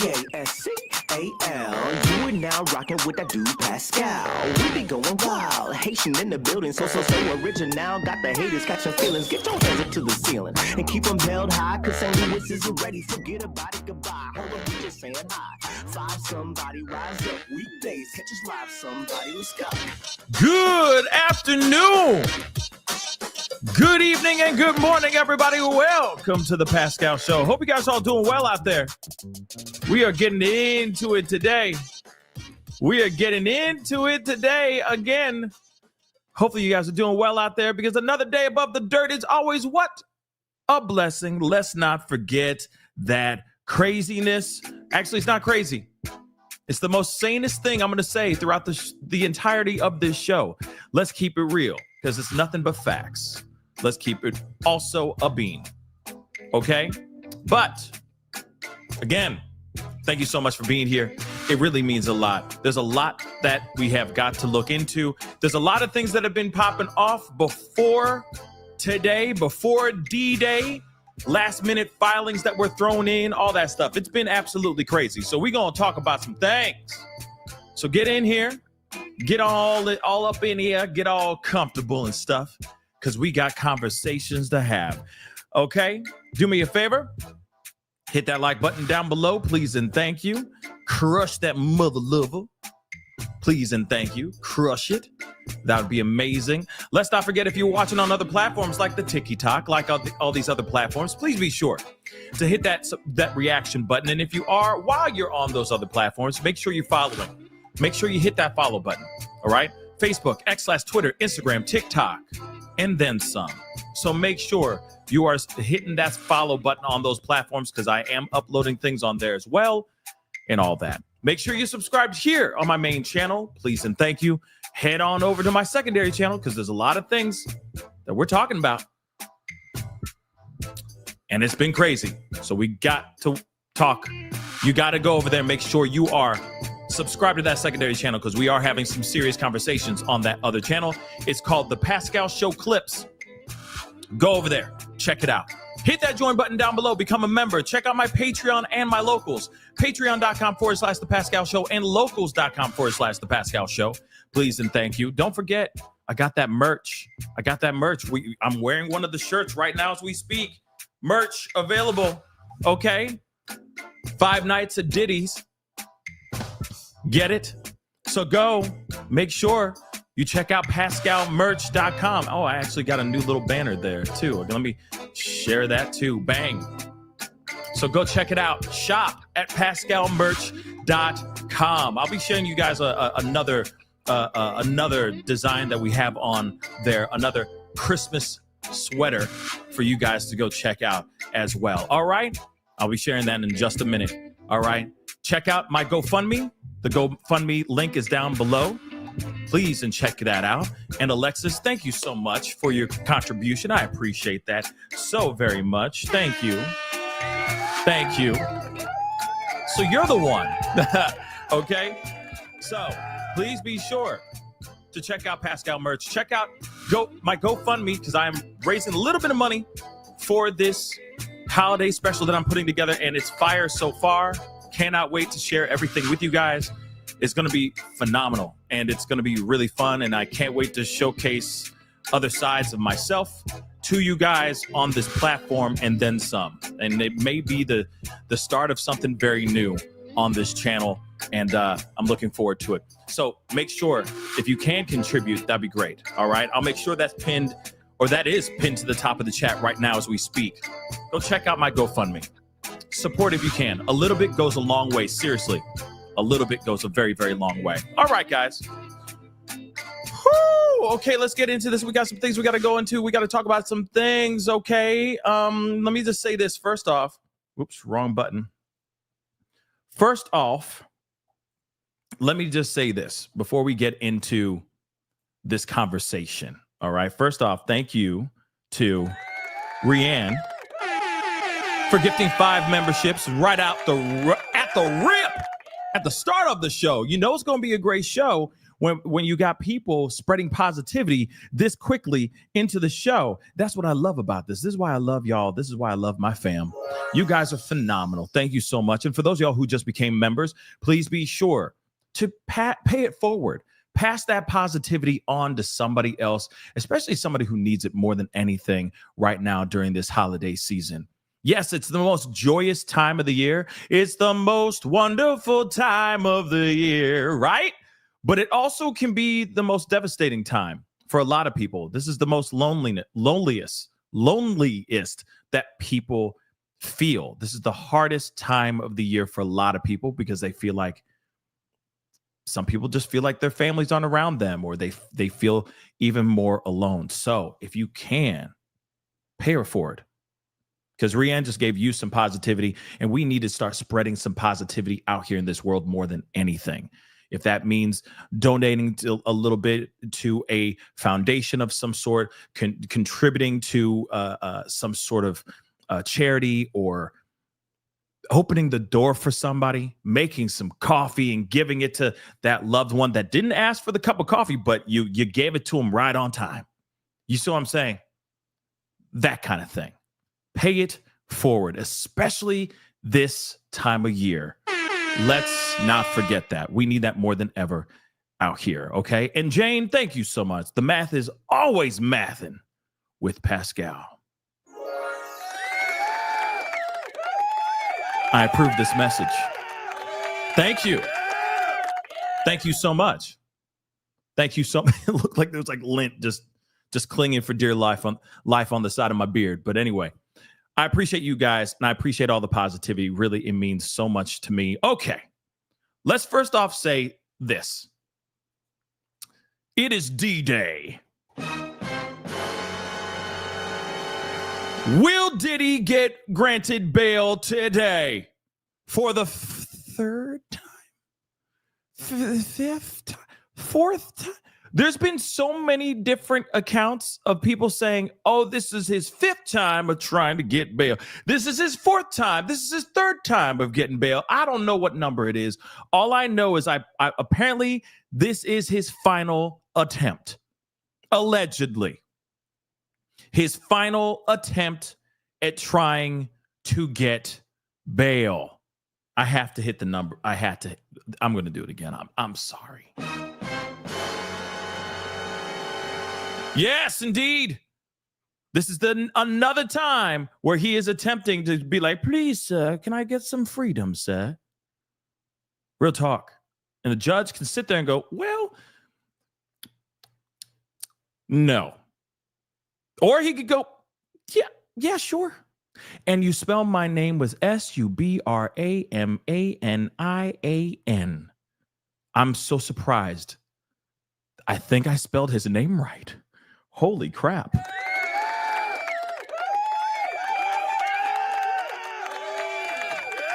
Pascal. You are now rocking with that dude Pascal. We be going wild, Haitian in the building, so original. Got the haters catching feelings. Get your hands up to the ceiling and keep them held high, cause St. Louis isn't ready. Forget about it, goodbye. Hold on, we just saying hi. Five somebody, rise up. Weekdays, catch us live, somebody. Let's go. Good afternoon. Good evening and good morning, everybody. Welcome to the Pascal Show. Hope you guys are all doing well out there. We are getting into it today. Again. Hopefully you guys are doing well out there, because another day above the dirt is always what? A blessing. Let's not forget that craziness. Actually, it's not crazy. It's the most sanest thing I'm going to say throughout the entirety of this show. Let's keep it real, because it's nothing but facts. Let's keep it also a bean. Okay? But, again, thank you so much for being here. It really means a lot. There's a lot that we have got to look into. There's a lot of things that have been popping off before today, before D-Day. Last minute filings that were thrown in, all that stuff. It's been absolutely crazy. So we're going to talk about some things. So get in here, get all up in here, get all comfortable and stuff, because we got conversations to have. Okay? Do me a favor. Hit that like button down below, please and thank you. Crush that mother lover. Please and thank you. Crush it. That would be amazing. Let's not forget, if you're watching on other platforms like the TikTok, like all these other platforms, please be sure to hit that reaction button. And if you are, while you're on those other platforms, make sure you're following. Make sure you hit that follow button. All right? Facebook, X/Twitter, Instagram, TikTok, and then some. So make sure you are hitting that follow button on those platforms, because I am uploading things on there as well and all that. Make sure you subscribe here on my main channel, please and thank you. Head on over to my secondary channel, because there's a lot of things that we're talking about. And it's been crazy. So we got to talk. You got to go over there and make sure you are subscribed to that secondary channel, because we are having some serious conversations on that other channel. It's called The Pascal Show Clips. Go over there. Check it out. Hit that join button down below. Become a member. Check out my Patreon and my locals. Patreon.com/The Pascal Show and locals.com/The Pascal Show. Please and thank you. Don't forget, I got that merch. I'm wearing one of the shirts right now as we speak. Merch available. Okay? 5 nights at Diddy's. Get it? So go. Make sure you check out pascalmerch.com. Oh, I actually got a new little banner there too. Let me share that too. Bang. So go check it out. Shop at pascalmerch.com. I'll be sharing you guys another design that we have on there, another Christmas sweater for you guys to go check out as well. All right? I'll be sharing that in just a minute. All right? Check out my GoFundMe. The GoFundMe link is down below. Please and check that out. And Alexis, thank you so much for your contribution. I appreciate that so very much. Thank you. Thank you. So you're the one. Okay? So please be sure to check out Pascal merch. Check out my GoFundMe, because I am raising a little bit of money for this holiday special that I'm putting together, and it's fire so far. Cannot wait to share everything with you guys. It's going to be phenomenal, and it's going to be really fun, and I can't wait to showcase other sides of myself to you guys on this platform and then some. And it may be the start of something very new on this channel, and I'm looking forward to it. So make sure, if you can contribute, that'd be great. All right? I'll make sure that is pinned to the top of the chat right now as we speak. Go check out my GoFundMe. Support if you can. A little bit goes a long way, seriously. A little bit goes a very, very long way. All right, guys. Whew. Okay, let's get into this. We got some things we got to go into. We got to talk about some things, okay? Let me just say this first off. Whoops, wrong button. First off, let me just say this before we get into this conversation, all right? First off, thank you to Rianne for gifting 5 memberships right at the rip. At the start of the show. You know it's going to be a great show when you got people spreading positivity this quickly into the show. That's what I love about this. This is why I love y'all. This is why I love my fam. You guys are phenomenal. Thank you so much. And for those of y'all who just became members, please be sure to pay it forward. Pass that positivity on to somebody else, especially somebody who needs it more than anything right now during this holiday season. Yes, it's the most joyous time of the year. It's the most wonderful time of the year, right? But it also can be the most devastating time for a lot of people. This is the most loneliest that people feel. This is the hardest time of the year for a lot of people because they feel like some people just feel like their families aren't around them, or they feel even more alone. So if you can, pay it forward. Because Rianne just gave you some positivity, and we need to start spreading some positivity out here in this world more than anything. If that means donating a little bit to a foundation of some sort, contributing to some sort of charity, or opening the door for somebody, making some coffee and giving it to that loved one that didn't ask for the cup of coffee, but you gave it to them right on time. You see what I'm saying? That kind of thing. Pay it forward, especially this time of year. Let's not forget that. We need that more than ever out here, okay? And Jane, thank you so much. The math is always mathing with Pascal. I approve this message. Thank you. Thank you so much. Thank you so much. It looked like there was like lint just clinging for dear life on the side of my beard. But anyway, I appreciate you guys, and I appreciate all the positivity. Really, it means so much to me. Okay, let's first off say this. It is D-Day. Will Diddy get granted bail today? For the third time? Fifth time? Fourth time? There's been so many different accounts of people saying, oh, this is his fifth time of trying to get bail. This is his fourth time. This is his third time of getting bail. I don't know what number it is. All I know is I apparently this is his final attempt. Allegedly. His final attempt at trying to get bail. I have to hit the number. I'm going to do it again. I'm sorry. Yes, indeed. This is another time where he is attempting to be like, please, sir, can I get some freedom, sir? Real talk. And the judge can sit there and go, well, no. Or he could go, yeah, sure. And you spell my name with Subramanin. I'm so surprised. I think I spelled his name right. Holy crap.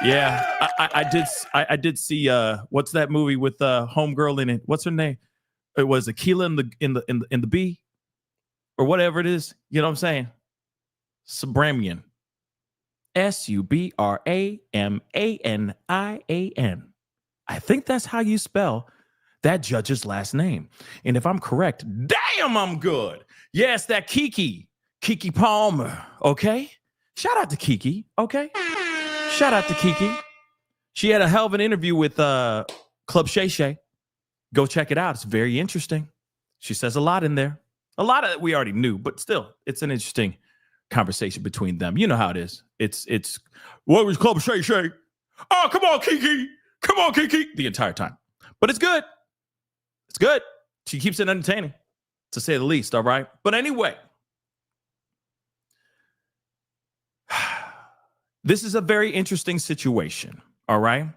Yeah, I did see what's that movie with homegirl in it? What's her name? It was Aquila in the bee, or whatever it is. You know what I'm saying? Subramanin. Subramanin. I think that's how you spell that judge's last name. And if I'm correct, damn, I'm good. Yes, that Kiki Palmer, okay? Shout out to Kiki, okay? Shout out to Kiki. She had a hell of an interview with Club Shay Shay. Go check it out. It's very interesting. She says a lot in there. A lot of it we already knew, but still, it's an interesting conversation between them. You know how it is. It's what was Club Shay Shay? Oh, come on, Kiki. Come on, Kiki. The entire time. But it's good. It's good. She keeps it entertaining, to say the least, all right? But anyway, this is a very interesting situation, all right?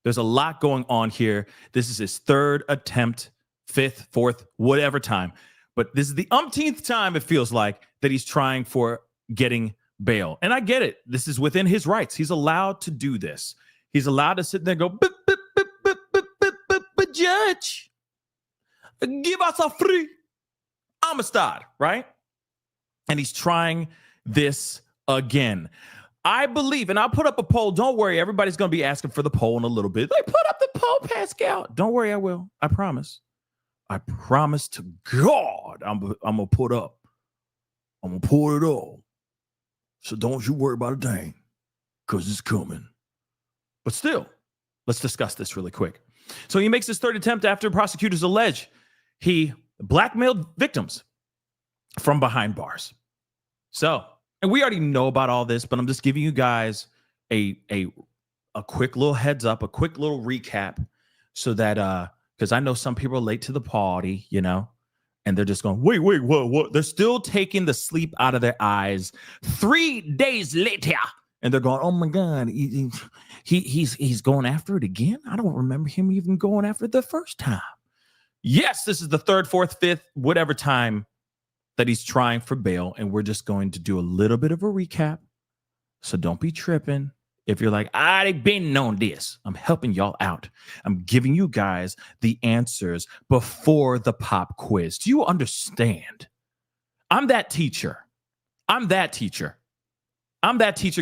There's a lot going on here. This is his third attempt, fifth, fourth, whatever time. But this is the umpteenth time, it feels like, that he's trying for getting bail. And I get it. This is within his rights. He's allowed to do this. He's allowed to sit there and go, but judge, give us a free Amistad, right? And he's trying this again. I believe, and I'll put up a poll. Don't worry, everybody's going to be asking for the poll in a little bit. Like, put up the poll, Pascal. Don't worry, I will. I promise. I promise to God, I'm gonna put up. I'm gonna pull it up. So don't you worry about a thing, because it's coming. But still, let's discuss this really quick. So he makes his third attempt after prosecutors allege he blackmailed victims from behind bars. So, and we already know about all this, but I'm just giving you guys a quick little heads up, a quick little recap, so that because I know some people are late to the party, you know, and they're just going, wait, what? They're still taking the sleep out of their eyes 3 days later, and they're going, oh my God, he's going after it again. I don't remember him even going after it the first time. Yes, this is the third, fourth, fifth, whatever time that he's trying for bail, and we're just going to do a little bit of a recap. So don't be tripping. If you're like, I've been on this, I'm helping y'all out. I'm giving you guys the answers before the pop quiz. Do you understand? I'm that teacher. I'm that teacher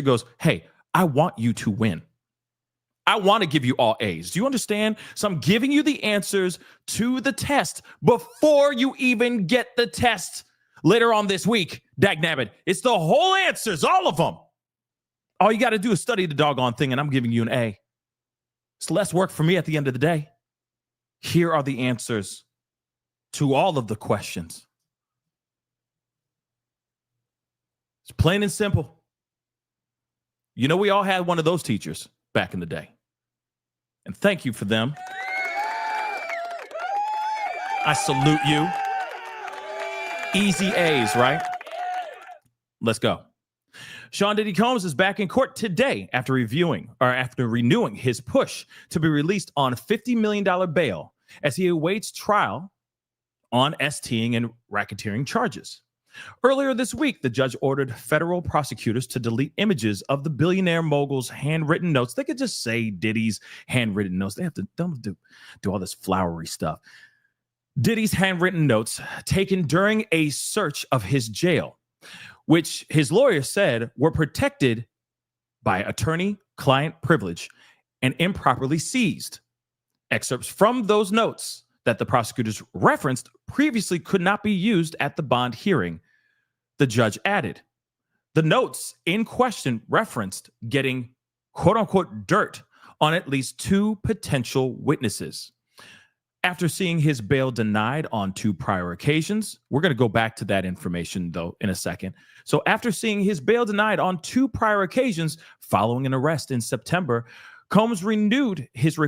goes, hey, I want you to win. I want to give you all A's. Do you understand? So I'm giving you the answers to the test before you even get the test later on this week. Dagnabbit. It's the whole answers, all of them. All you got to do is study the doggone thing, and I'm giving you an A. It's less work for me at the end of the day. Here are the answers to all of the questions. It's plain and simple. You know, we all had one of those teachers back in the day. And thank you for them. I salute you. Easy A's, right? Let's go. Sean Diddy Combs is back in court today after renewing his push to be released on $50 million bail as he awaits trial on STing and racketeering charges. Earlier this week, the judge ordered federal prosecutors to delete images of the billionaire mogul's handwritten notes. They could just say Diddy's handwritten notes. They have to do all this flowery stuff. Diddy's handwritten notes taken during a search of his jail, which his lawyer said were protected by attorney-client privilege and improperly seized. Excerpts from those notes that the prosecutors referenced previously could not be used at the bond hearing, the judge added. The notes in question referenced getting quote-unquote dirt on at least 2 potential witnesses. After seeing his bail denied on 2 prior occasions, we're going to go back to that information, though, in a second. So after seeing his bail denied on 2 prior occasions following an arrest in September, Combs renewed his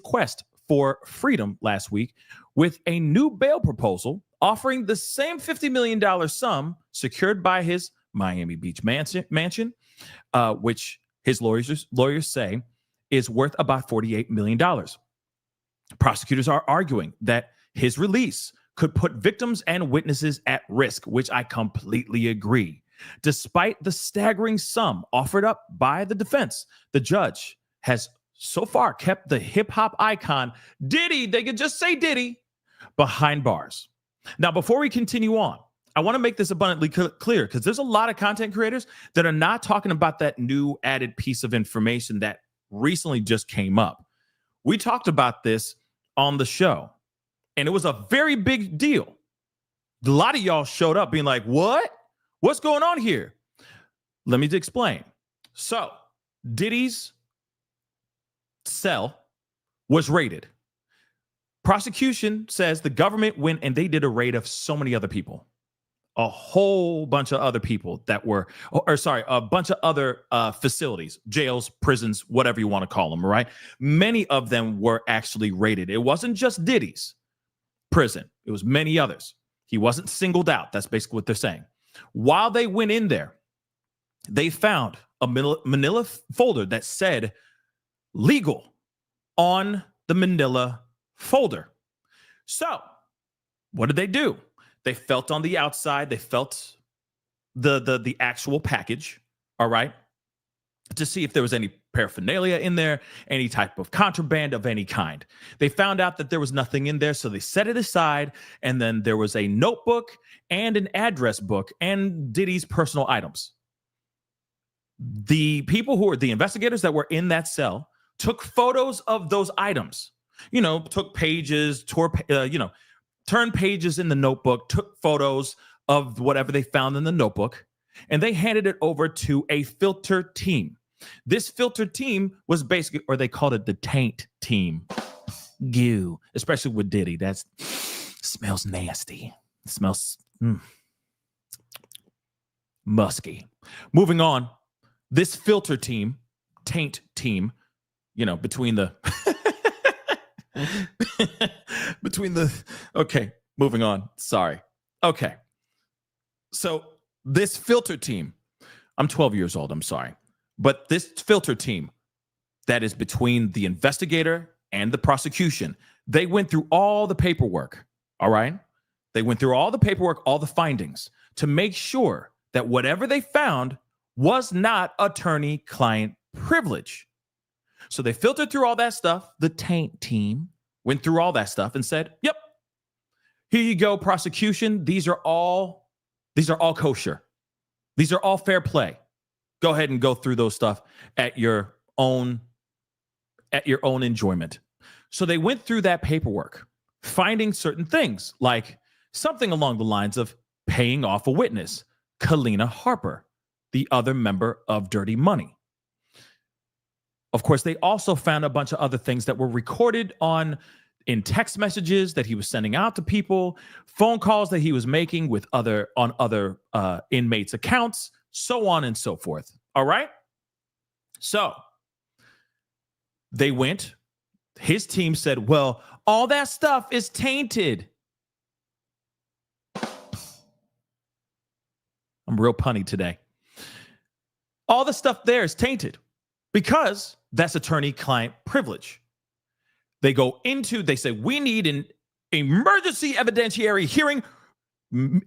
quest for freedom last week with a new bail proposal offering the same $50 million sum secured by his Miami Beach mansion, which his lawyers say is worth about $48 million. Prosecutors are arguing that his release could put victims and witnesses at risk, which I completely agree. Despite the staggering sum offered up by the defense, the judge has so far kept the hip-hop icon Diddy, they could just say Diddy, behind bars. Now, before we continue on, I want to make this abundantly clear because there's a lot of content creators that are not talking about that new added piece of information that recently just came up. We talked about this on the show, and it was a very big deal. A lot of y'all showed up being like, what? What's going on here? Let me explain. So, Diddy's cell was raided. Prosecution says the government went and they did a raid of so many other people. A whole bunch of other people that were, a bunch of other facilities, jails, prisons, whatever you want to call them, right? Many of them were actually raided. It wasn't just Diddy's prison. It was many others. He wasn't singled out. That's basically what they're saying. While they went in there, they found a manila folder that said legal on the manila folder. So what did they do? They felt on the outside. They felt the actual package, all right, to see if there was any paraphernalia in there, any type of contraband of any kind. They found out that there was nothing in there, so they set it aside, and then there was a notebook and an address book and Diddy's personal items. The people who were the investigators that were in that cell took photos of those items, took pages, turned pages in the notebook, took photos of whatever they found in the notebook, and they handed it over to a filter team. This filter team was basically, or they called it the taint team. Goo, especially with Diddy. That smells nasty. It smells musky. Moving on, this filter team, taint team, between the okay, moving on. Sorry. Okay. So this filter team, I'm 12 years old, I'm sorry. But this filter team that is between the investigator and the prosecution, they went through all the paperwork, all right? They went through all the paperwork, all the findings to make sure that whatever they found was not attorney-client privilege. So they filtered through all that stuff. The taint team went through all that stuff and said, yep, here you go, prosecution. These are all kosher. These are all fair play. Go ahead and go through those stuff at your own enjoyment. So they went through that paperwork, finding certain things like something along the lines of paying off a witness, Kalina Harper, the other member of Dirty Money. Of course, they also found a bunch of other things that were recorded in text messages that he was sending out to people, phone calls that he was making with other inmates' accounts, so on and so forth. All right? So they went. His team said, well, all that stuff is tainted. I'm real punny today. All the stuff there is tainted because that's attorney-client privilege. They say, we need an emergency evidentiary hearing,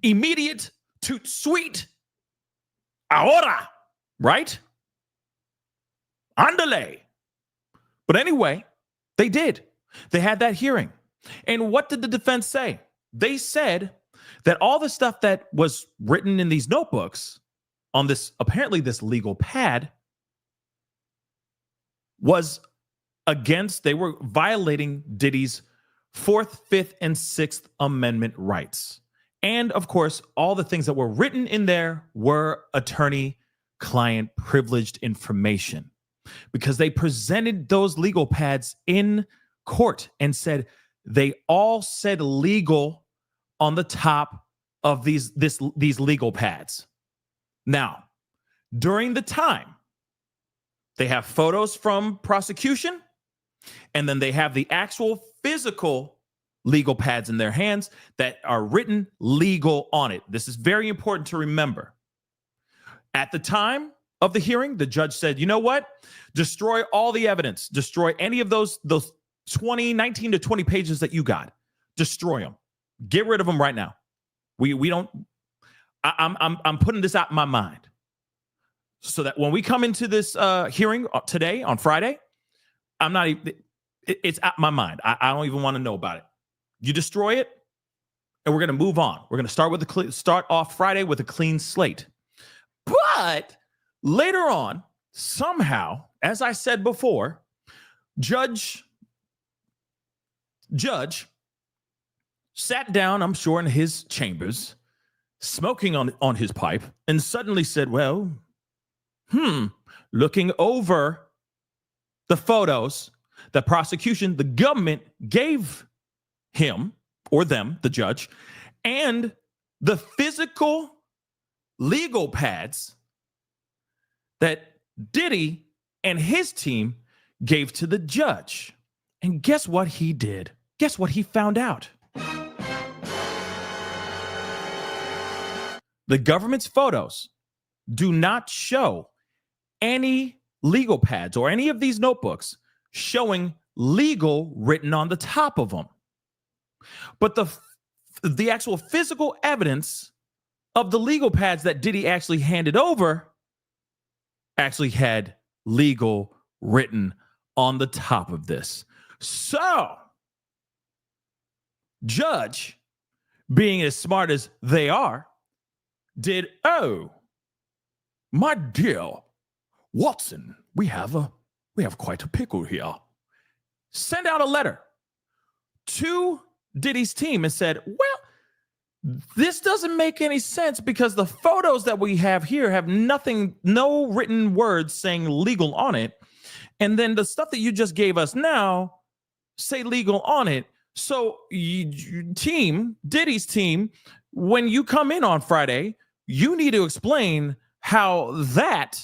immediate to sweet, ahora, right? Andale. But anyway, they did. They had that hearing. And what did the defense say? They said that all the stuff that was written in these notebooks on this legal pad they were violating Diddy's 4th, 5th, and 6th Amendment rights. And of course, all the things that were written in there were attorney-client privileged information because they presented those legal pads in court and said they all said legal on the top of these legal pads. Now, during the time, they have photos from prosecution, and then they have the actual physical legal pads in their hands that are written legal on it. This is very important to remember. At the time of the hearing, the judge said, you know what? Destroy all the evidence. Destroy any of those 19 to 20 pages that you got. Destroy them. Get rid of them right now. I'm putting this out in my mind so that when we come into this hearing today on Friday, it's out my mind. I don't even want to know about it. You destroy it, and we're going to move on. We're going to start off Friday with a clean slate. But later on, somehow, as I said before, Judge sat down, I'm sure, in his chambers, smoking on his pipe, and suddenly said, well, looking over the photos the prosecution, the government gave him or them, the judge, and the physical legal pads that Diddy and his team gave to the judge. And guess what he did? Guess what he found out? The government's photos do not show any legal pads or any of these notebooks showing legal written on the top of them. But the actual physical evidence of the legal pads that Diddy actually handed over actually had legal written on the top of this. So, judge, being as smart as they are, did, my dear Watson, we have quite a pickle here. Send out a letter to Diddy's team and said, well, this doesn't make any sense because the photos that we have here have no written words saying legal on it. And then the stuff that you just gave us now say legal on it. So Diddy's team, when you come in on Friday, you need to explain how that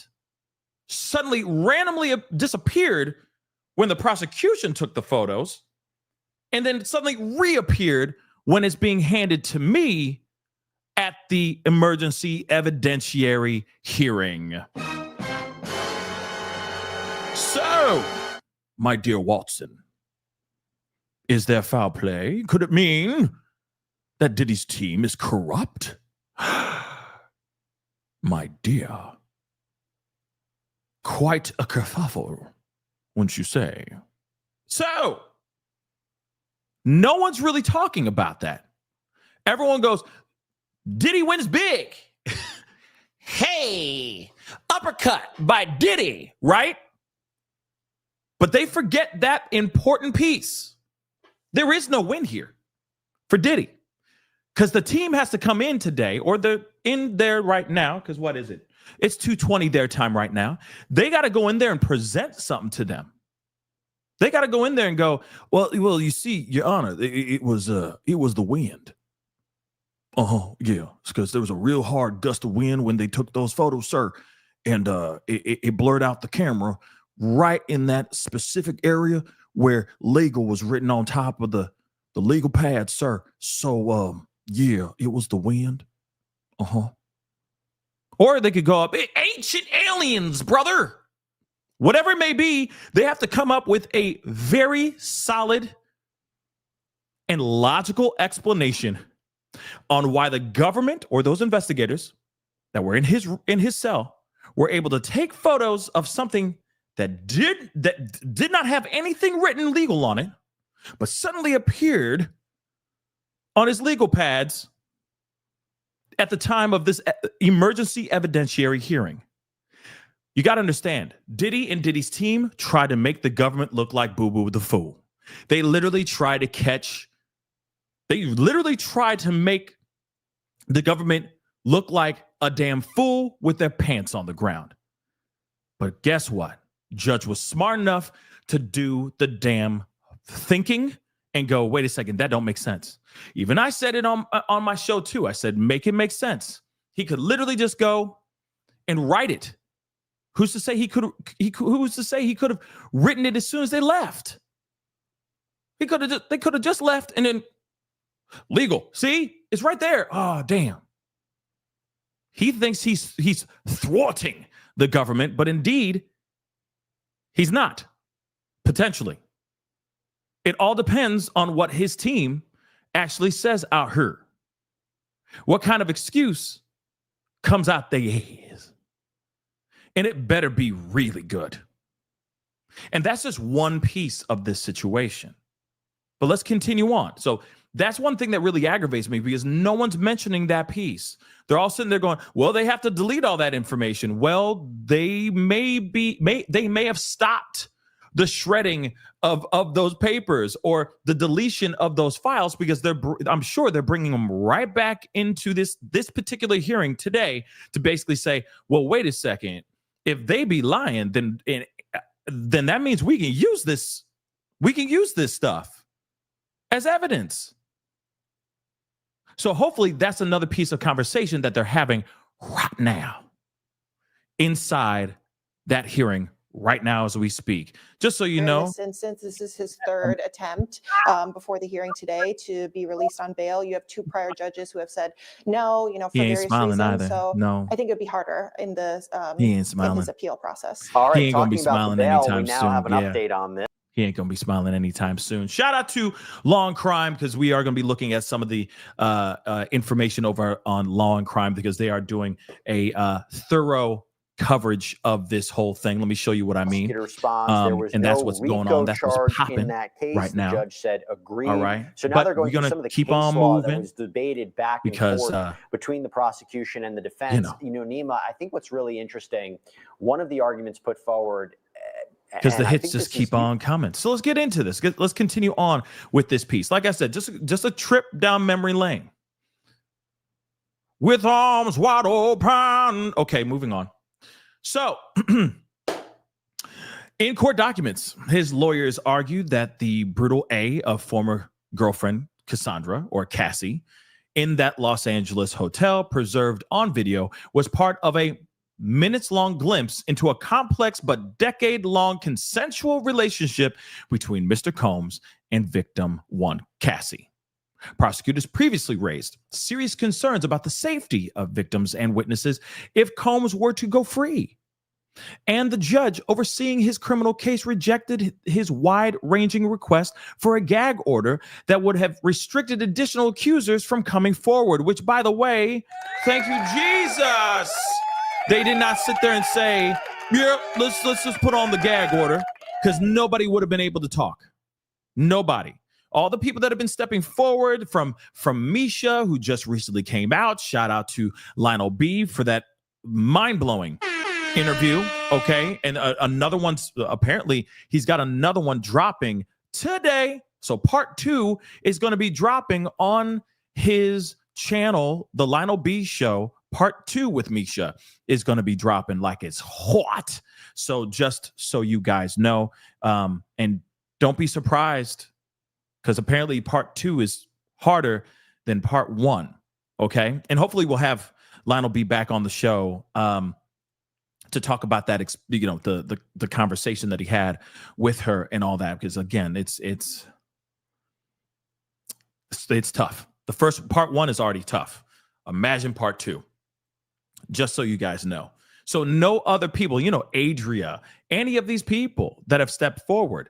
suddenly randomly disappeared when the prosecution took the photos and then suddenly reappeared when it's being handed to me at the emergency evidentiary hearing. So, my dear Watson, is there foul play? Could it mean that Diddy's team is corrupt? My dear, quite a kerfuffle, wouldn't you say? So, no one's really talking about that. Everyone goes, Diddy wins big. Hey, uppercut by Diddy, right? But they forget that important piece. There is no win here for Diddy because the team has to come in today, or they're in there right now, because what is it? It's 2:20 their time right now. They got to go in there and present something to them. They got to go in there and go, well, you see, Your Honor, it was the wind. Yeah, it's because there was a real hard gust of wind when they took those photos, sir, and it blurred out the camera right in that specific area where legal was written on top of the legal pad, sir. So, yeah, it was the wind. Or they could go up, ancient aliens, brother. Whatever it may be, they have to come up with a very solid and logical explanation on why the government or those investigators that were in his cell were able to take photos of something that did not have anything written legal on it, but suddenly appeared on his legal pads at the time of this emergency evidentiary hearing. You got to understand, Diddy and Diddy's team tried to make the government look like Boo Boo the Fool. They literally tried to make the government look like a damn fool with their pants on the ground. But guess what? Judge was smart enough to do the damn thinking and go, wait a second, that don't make sense. Even I said it on my show too. I said, make it make sense. He could literally just go and write it. Who's to say he could have written it as soon as they left? They could have just left and then legal. See, it's right there. Oh, damn. He thinks he's thwarting the government, but indeed, he's not. Potentially. It all depends on what his team actually says out here. What kind of excuse comes out their ass? And it better be really good. And that's just one piece of this situation. But let's continue on. So that's one thing that really aggravates me because no one's mentioning that piece. They're all sitting there going, well, they have to delete all that information. Well, they may have stopped the shredding of those papers or the deletion of those files because I'm sure they're bringing them right back into this particular hearing today to basically say, well, wait a second. If they be lying, then that means we can use this. We can use this stuff as evidence. So hopefully that's another piece of conversation that they're having right now inside that hearing right now as we speak. Just so you know. In this instance, this is his third attempt before the hearing today to be released on bail. You have two prior judges who have said no, for various reasons. Either. So no. I think it'd be harder in the he ain't smiling. in his appeal process. All right, he ain't gonna be smiling anytime we now soon. have an update on this. He ain't going to be smiling anytime soon. Shout out to Law and Crime because we are going to be looking at some of the information over on Law and Crime because they are doing a thorough coverage of this whole thing. Let me show you what I mean. Response. There was and that's what's going on. That's what's popping in that case. right now. The judge said agreed. All right. So now they're going to some of the keep case on law moving that was debated back and because forth between the prosecution and the defense. Nima, I think what's really interesting, one of the arguments put forward because the And I hits think just this is keep on coming. So let's get into this. Let's continue on with this piece. Like I said, just a trip down memory lane. With arms wide open. Okay, moving on. So, in court documents, his lawyers argued that the brutal A of former girlfriend Cassandra, or Cassie, in that Los Angeles hotel preserved on video was part of a minutes-long glimpse into a complex but decade-long consensual relationship between Mr. Combs and victim 1, Cassie. Prosecutors previously raised serious concerns about the safety of victims and witnesses if Combs were to go free. And the judge overseeing his criminal case rejected his wide-ranging request for a gag order that would have restricted additional accusers from coming forward, which, by the way, thank you, Jesus. They did not sit there and say, yeah, let's just put on the gag order, because nobody would have been able to talk. Nobody. All the people that have been stepping forward from Misha, who just recently came out, shout out to Lionel B for that mind-blowing interview, okay? And another one's, apparently, he's got another one dropping today. So part 2 is going to be dropping on his channel, The Lionel B Show. Part 2 with Misha is going to be dropping like it's hot. So just so you guys know, and don't be surprised, because apparently part 2 is harder than part 1, okay? And hopefully we'll have Lionel B back on the show to talk about that, the conversation that he had with her and all that, because again, it's tough. The first part 1 is already tough. Imagine part 2, just so you guys know. So no other people, Adria, any of these people that have stepped forward,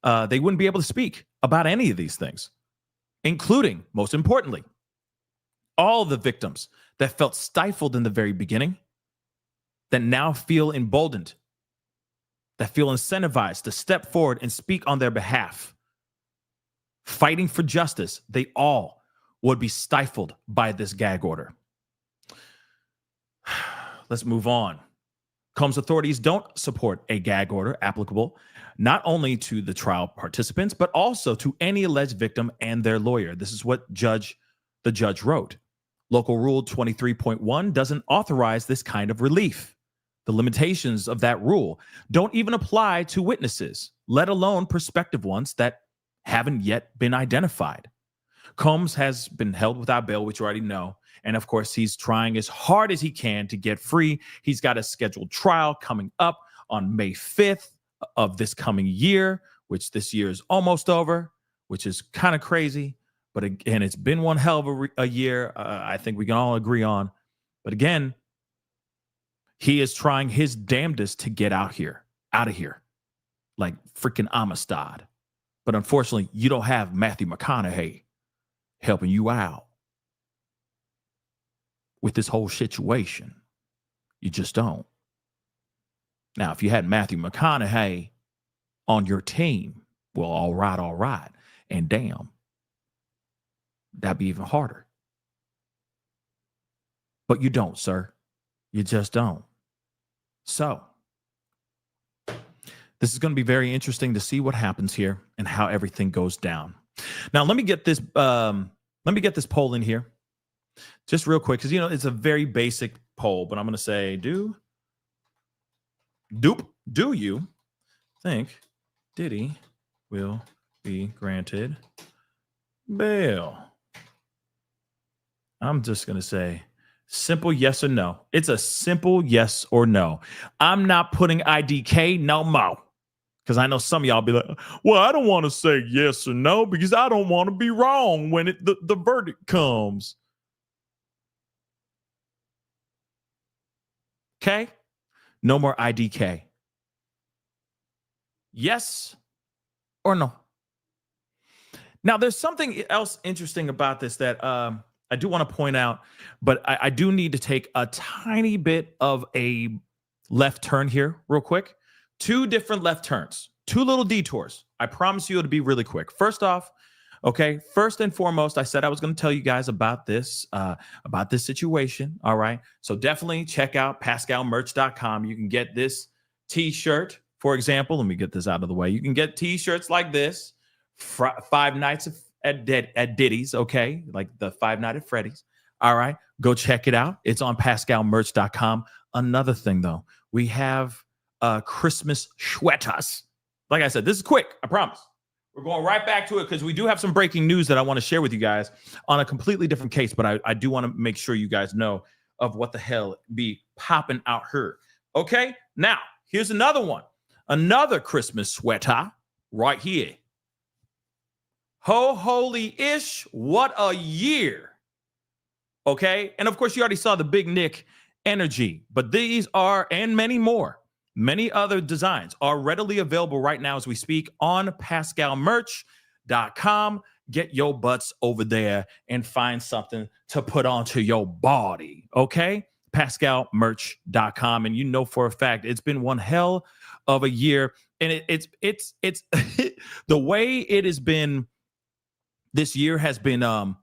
they wouldn't be able to speak about any of these things, including, most importantly, all the victims that felt stifled in the very beginning, that now feel emboldened, that feel incentivized to step forward and speak on their behalf, fighting for justice. They all would be stifled by this gag order. Let's move on. Combs authorities don't support a gag order applicable not only to the trial participants, but also to any alleged victim and their lawyer. This is what the judge wrote. Local Rule 23.1 doesn't authorize this kind of relief. The limitations of that rule don't even apply to witnesses, let alone prospective ones that haven't yet been identified. Combs has been held without bail, which you already know. And of course, he's trying as hard as he can to get free. He's got a scheduled trial coming up on May 5th of this coming year, which this year is almost over, which is kind of crazy. But again, it's been one hell of a year. I think we can all agree on. But again, he is trying his damnedest to get out of here, like freaking Amistad. But unfortunately, you don't have Matthew McConaughey helping you out with this whole situation. You just don't. Now, if you had Matthew McConaughey on your team, well, all right. And damn, that'd be even harder. But you don't, sir. You just don't. So, this is going to be very interesting to see what happens here and how everything goes down. Now, let me get this poll in here just real quick, because it's a very basic poll, but I'm going to say, do you think Diddy will be granted bail? I'm just going to say simple yes or no. It's a simple yes or no. I'm not putting IDK no more, because I know some of y'all be like, well, I don't want to say yes or no because I don't want to be wrong when the verdict comes. Okay? No more IDK. Yes or no? Now, there's something else interesting about this that I do want to point out, but I do need to take a tiny bit of a left turn here real quick. 2 different left turns, 2 little detours. I promise you it'll be really quick. First off, okay, first and foremost, I said I was going to tell you guys about this situation. All right. So definitely check out pascalmerch.com. You can get this t-shirt For example, let me get this out of the way. You can get t-shirts like this, 5 nights at Diddy's, okay? Like the 5 Nights at Freddy's. All right, go check it out. It's on pascalmerch.com. Another thing, though, we have Christmas sweaters. Like I said, this is quick, I promise. We're going right back to it because we do have some breaking news that I want to share with you guys on a completely different case, but I do want to make sure you guys know of what the hell be popping out here. Okay, now, here's another one. Another Christmas sweater right here. Ho holy-ish, what a year. Okay, and of course, you already saw the Big Nick energy, but these are, and many more, many other designs are readily available right now as we speak on pascalmerch.com. Get your butts over there and find something to put onto your body, okay? pascalmerch.com. And you know for a fact, it's been one hell of a year. And it's the way it has been, this year has been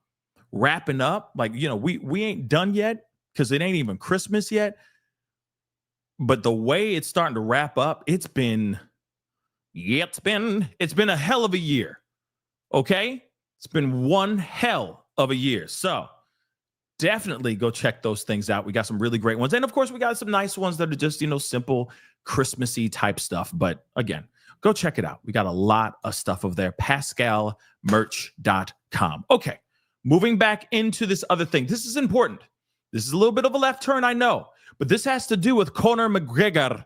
wrapping up. Like, you know, we ain't done yet because it ain't even Christmas yet. But the way it's starting to wrap up, it's been a hell of a year. Okay? It's been one hell of a year. So definitely go check those things out. We got some really great ones. And of course, we got some nice ones that are just, you know, simple Christmassy type stuff. But again, go check it out. We got a lot of stuff over there. pascalmerch.com. Okay. Moving back into this other thing. This is important. This is a little bit of a left turn, I know. But this has to do with Conor McGregor.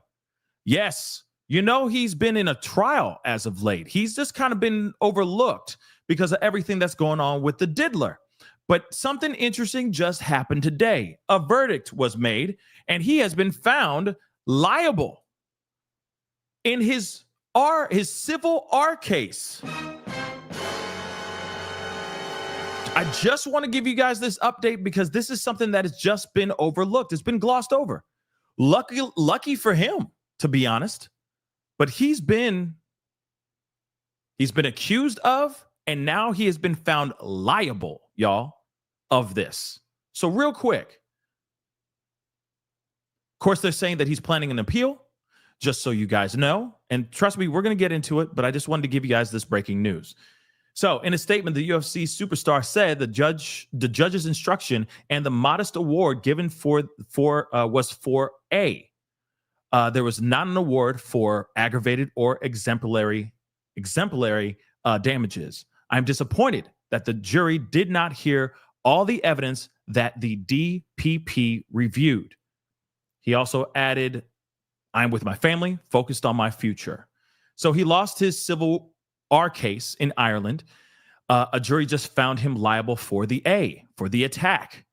Yes, you know, he's been in a trial as of late. He's just kind of been overlooked because of everything that's going on with the diddler. But something interesting just happened today. A verdict was made, and he has been found liable in his civil R case. I just want to give you guys this update because this is something that has just been overlooked. It's been glossed over. Lucky for him, to be honest. But he's been accused of, and now he has been found liable, y'all, of this. So real quick. Of course, they're saying that he's planning an appeal, just so you guys know. And trust me, we're going to get into it, but I just wanted to give you guys this breaking news. So in a statement, the UFC superstar said the judge's instruction and the modest award given was for A. There was not an award for aggravated or exemplary damages. I'm disappointed that the jury did not hear all the evidence that the DPP reviewed. He also added, I'm with my family, focused on my future. So he lost his civil R case in Ireland. A jury just found him liable for the A, for the attack.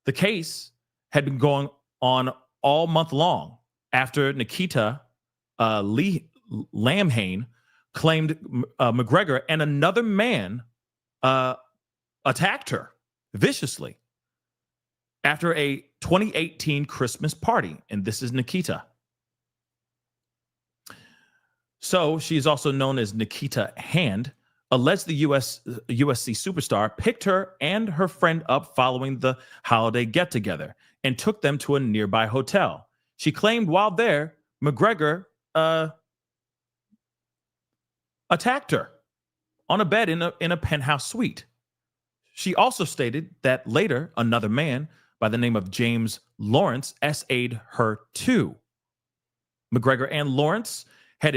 The case had been going on all month long after Nikita Lamhane claimed McGregor and another man attacked her viciously after a 2018 Christmas party. And this is Nikita. So she's also known as Nikita Hand, alleged the USC superstar picked her and her friend up following the holiday get-together and took them to a nearby hotel. She claimed while there, McGregor attacked her on a bed in a penthouse suite. She also stated that later, another man by the name of James Lawrence SA'd her too. McGregor and Lawrence had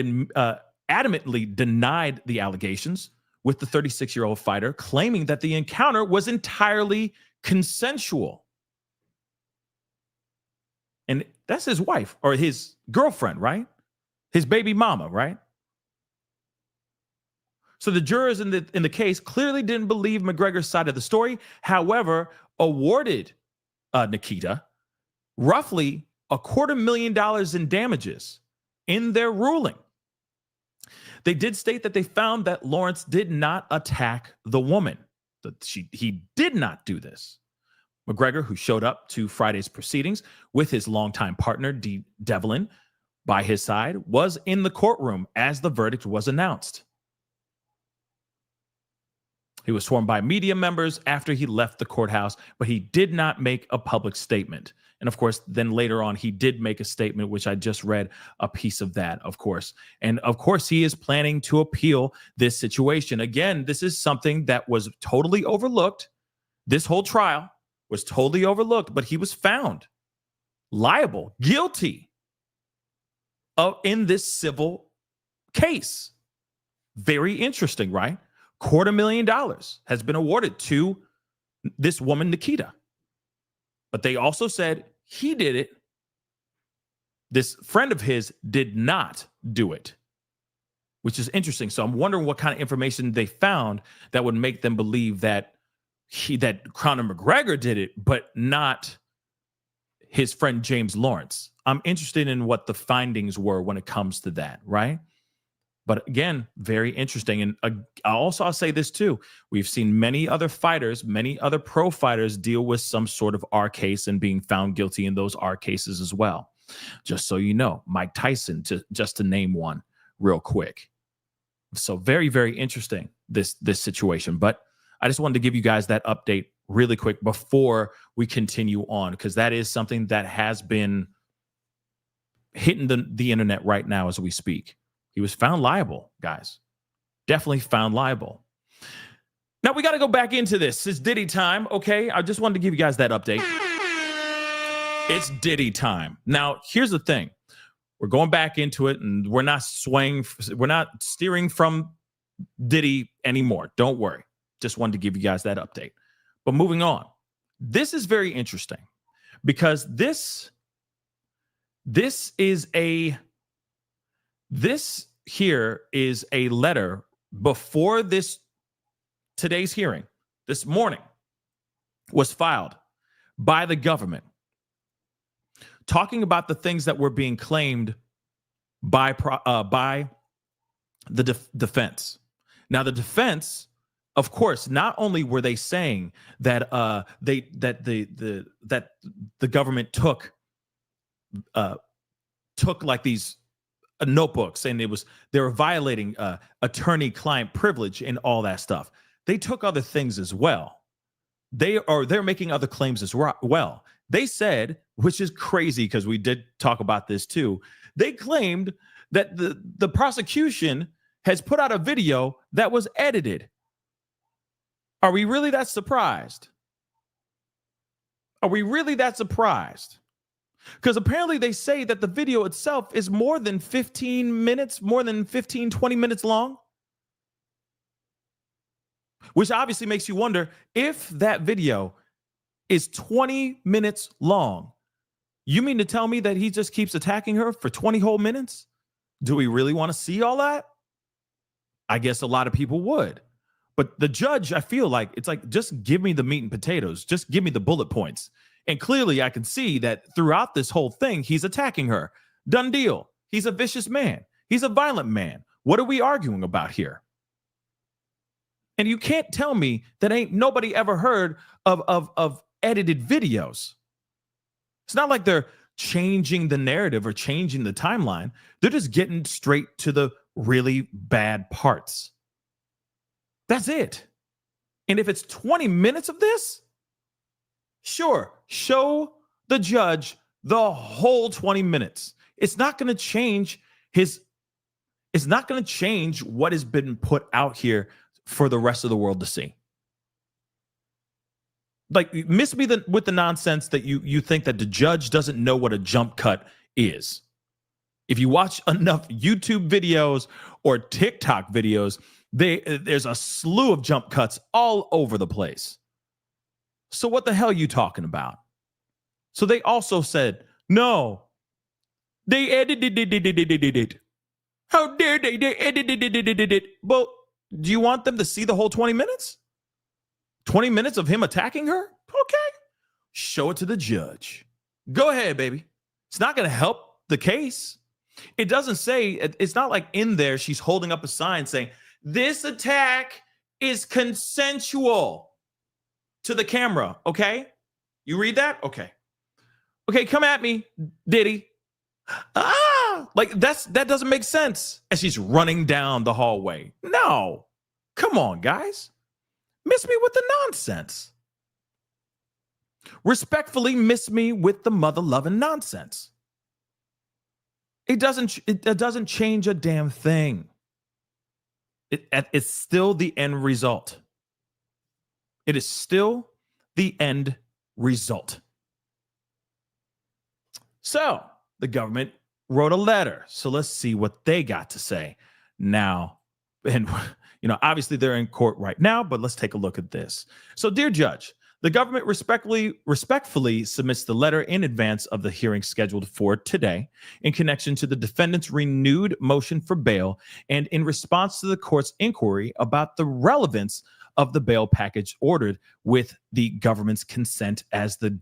adamantly denied the allegations, with the 36-year-old fighter claiming that the encounter was entirely consensual. And that's his wife or his girlfriend, right? His baby mama, right? So the jurors in the case clearly didn't believe McGregor's side of the story. However, awarded Nikita roughly $250,000 in damages in their ruling. They did state that they found that Lawrence did not attack the woman. He did not do this. McGregor, who showed up to Friday's proceedings with his longtime partner, Devlin, by his side, was in the courtroom as the verdict was announced. He was sworn by media members after he left the courthouse, but he did not make a public statement. And of course, then later on, he did make a statement, which I just read a piece of that, of course. And of course, he is planning to appeal this situation. Again, this is something that was totally overlooked. This whole trial was totally overlooked, but he was found liable, guilty in this civil case. Very interesting, right? $250,000 has been awarded to this woman, Nikita. But they also said he did it. This friend of his did not do it, which is interesting. So I'm wondering what kind of information they found that would make them believe that Conor McGregor did it, but not his friend James Lawrence. I'm interested in what the findings were when it comes to that, right? But again, very interesting. And I'll say this too. We've seen many other fighters, many other pro fighters deal with some sort of R case and being found guilty in those R cases as well. Just so you know, Mike Tyson, just to name one real quick. So very, very interesting, this situation. But I just wanted to give you guys that update really quick before we continue on, because that is something that has been hitting the internet right now as we speak. He was found liable, guys. Definitely found liable. Now we got to go back into this. It's Diddy time, okay? I just wanted to give you guys that update. It's Diddy time. Now, here's the thing. We're going back into it, and we're not steering from Diddy anymore. Don't worry. Just wanted to give you guys that update. But moving on. This is very interesting because this here is a letter before today's hearing, this morning, was filed by the government talking about the things that were being claimed by the defense. Now, the defense, of course, not only were they saying that the government took like these notebooks, and they were violating attorney-client privilege and all that stuff. They took other things as well. They're making other claims as well. They said, which is crazy because we did talk about this too. They claimed that the prosecution has put out a video that was edited. Are we really that surprised? Are we really that surprised? Because apparently they say that the video itself is more than 15 minutes, more than 15, 20 minutes long. Which obviously makes you wonder, if that video is 20 minutes long, you mean to tell me that he just keeps attacking her for 20 whole minutes? Do we really want to see all that? I guess a lot of people would. But the judge, I feel like, it's like, just give me the meat and potatoes. Just give me the bullet points. And clearly I can see that throughout this whole thing, he's attacking her. Done deal. He's a vicious man. He's a violent man. What are we arguing about here? And you can't tell me that ain't nobody ever heard of edited videos. It's not like they're changing the narrative or changing the timeline. They're just getting straight to the really bad parts. That's it. And if it's 20 minutes of this, sure, show the judge the whole 20 minutes. It's not going to change it's not going to change what has been put out here for the rest of the world to see. Like, miss me with the nonsense that you think that the judge doesn't know what a jump cut is. If you watch enough YouTube videos or TikTok videos, there's a slew of jump cuts all over the place. So what the hell are you talking about? So they also said, no, they edited it. How dare they? They edited it. Well, do you want them to see the whole 20 minutes? 20 minutes of him attacking her? Okay. Show it to the judge. Go ahead, baby. It's not going to help the case. It doesn't say, it's not like in there she's holding up a sign saying, this attack is consensual to the camera, okay? You read that? Okay. Okay, come at me, Diddy. Like that doesn't make sense. As she's running down the hallway. No. Come on, guys. Miss me with the nonsense. respectfully miss me with the mother-loving nonsense. It doesn't change a damn thing. It's still the end result. It is still the end result. So the government wrote a letter. So let's see what they got to say now. And, obviously they're in court right now, but let's take a look at this. So, dear judge, the government respectfully submits the letter in advance of the hearing scheduled for today in connection to the defendant's renewed motion for bail and in response to the court's inquiry about the relevance of the bail package ordered with the government's consent as the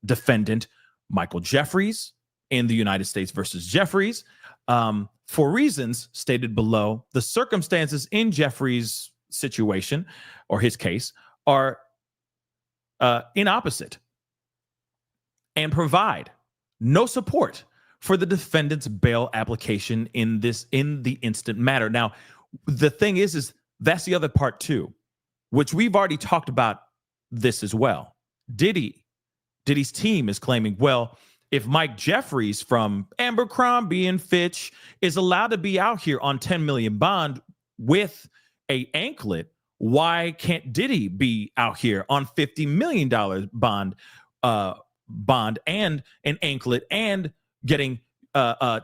defendant, Michael Jeffries, in the United States versus Jeffries. For reasons stated below, the circumstances in Jeffries' situation or his case are inopposite and provide no support for the defendant's bail application in the instant matter. Now, the thing is that's the other part too, which we've already talked about this as well. Diddy's team is claiming, well, if Mike Jeffries from Abercrombie and Fitch is allowed to be out here on 10 million bond with a anklet, why can't Diddy be out here on $50 million bond and an anklet and getting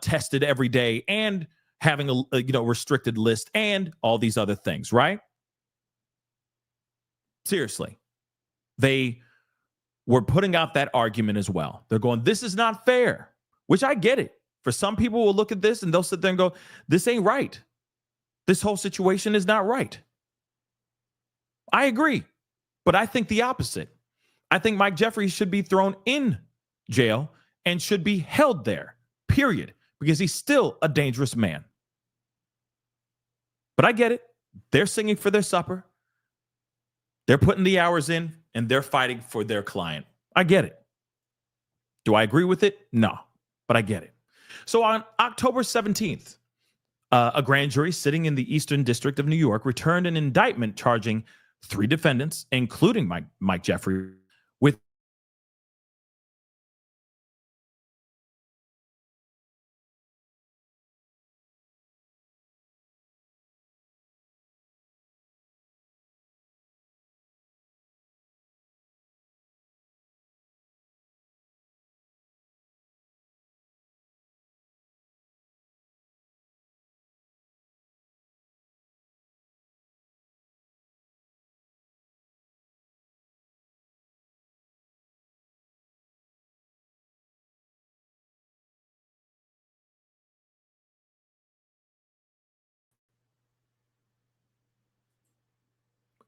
tested every day and having a restricted list and all these other things, right? Seriously, they were putting out that argument as well. They're going, this is not fair, which I get it. For some people will look at this and they'll sit there and go, this ain't right. This whole situation is not right. I agree, but I think the opposite. I think Mike Jeffries should be thrown in jail and should be held there, period, because he's still a dangerous man. But I get it. They're singing for their supper. They're putting the hours in and they're fighting for their client. I get it. Do I agree with it? No, but I get it. So on October 17th, a grand jury sitting in the Eastern District of New York returned an indictment charging 3 defendants, including Mike Jeffries, with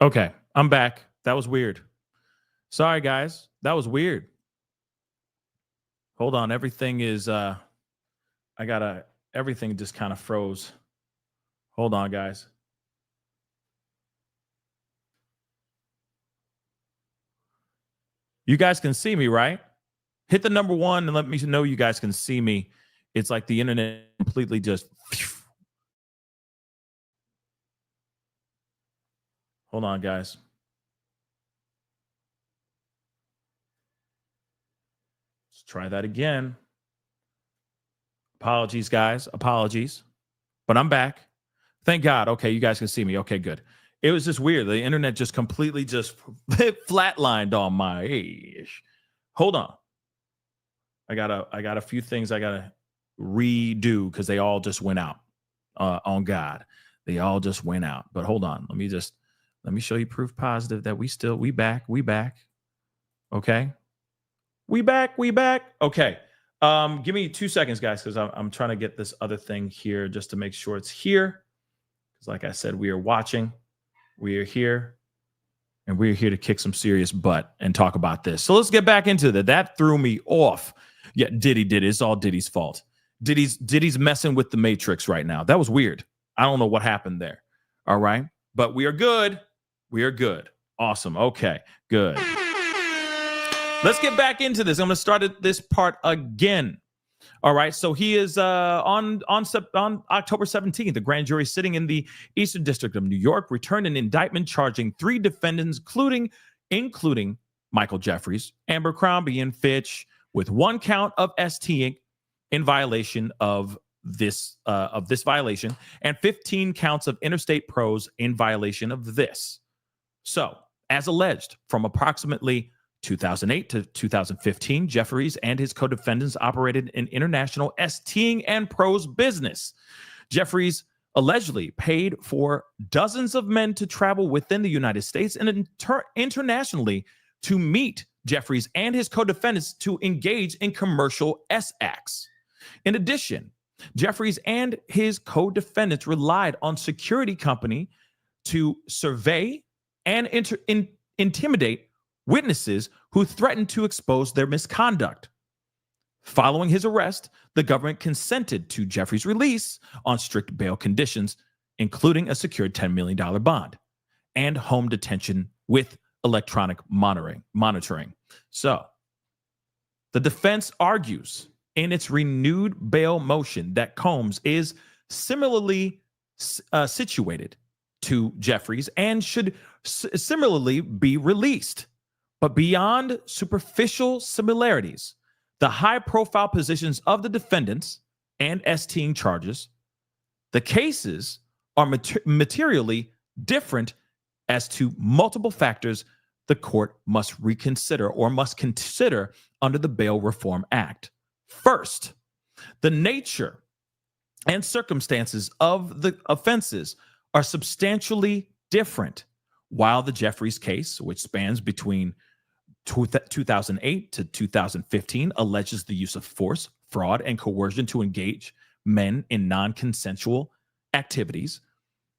Okay, I'm back. That was weird. Sorry, guys. That was weird. Hold on. Everything is, everything just kind of froze. Hold on, guys. You guys can see me, right? Hit the number 1 and let me know you guys can see me. It's like the internet completely just... Hold on, guys. Let's try that again. Apologies, guys. Apologies. But I'm back. Thank God. Okay, you guys can see me. Okay, good. It was just weird. The internet just completely just flatlined on my age. Hold on. I got a few things I gotta redo because they all just went out. On God. They all just went out. But hold on. Let me show you proof positive that we back. Okay. We back. Okay. Give me 2 seconds, guys, because I'm trying to get this other thing here just to make sure it's here. Because like I said, we are watching. We are here. And we're here to kick some serious butt and talk about this. So let's get back into that. That threw me off. Yeah, Diddy did it. It's all Diddy's fault. Diddy's messing with the Matrix right now. That was weird. I don't know what happened there. All right. But we are good. We are good. Awesome. Okay, good. Let's get back into this. I'm going to start at this part again. All right. So he is on October 17th, the grand jury sitting in the Eastern District of New York returned an indictment charging 3 defendants, including Michael Jeffries, Abercrombie and Fitch with 1 count of STing in violation of this violation and 15 counts of interstate prose in violation of this. So, as alleged, from approximately 2008 to 2015, Jeffries and his co-defendants operated an international STing and prose business. Jeffries allegedly paid for dozens of men to travel within the United States and internationally to meet Jeffries and his co-defendants to engage in commercial S-acts. In addition, Jeffries and his co-defendants relied on security company to survey and intimidate witnesses who threatened to expose their misconduct. Following his arrest, the government consented to Jeffries' release on strict bail conditions, including a secured $10 million bond and home detention with electronic monitoring. So, the defense argues in its renewed bail motion that Combs is similarly situated to Jeffries and should similarly be released. But beyond superficial similarities, the high-profile positions of the defendants and STing charges, the cases are materially different as to multiple factors the court must reconsider or must consider under the Bail Reform Act. First, the nature and circumstances of the offenses are substantially different. While the Jeffries case, which spans between 2008 to 2015, alleges the use of force, fraud, and coercion to engage men in non-consensual activities,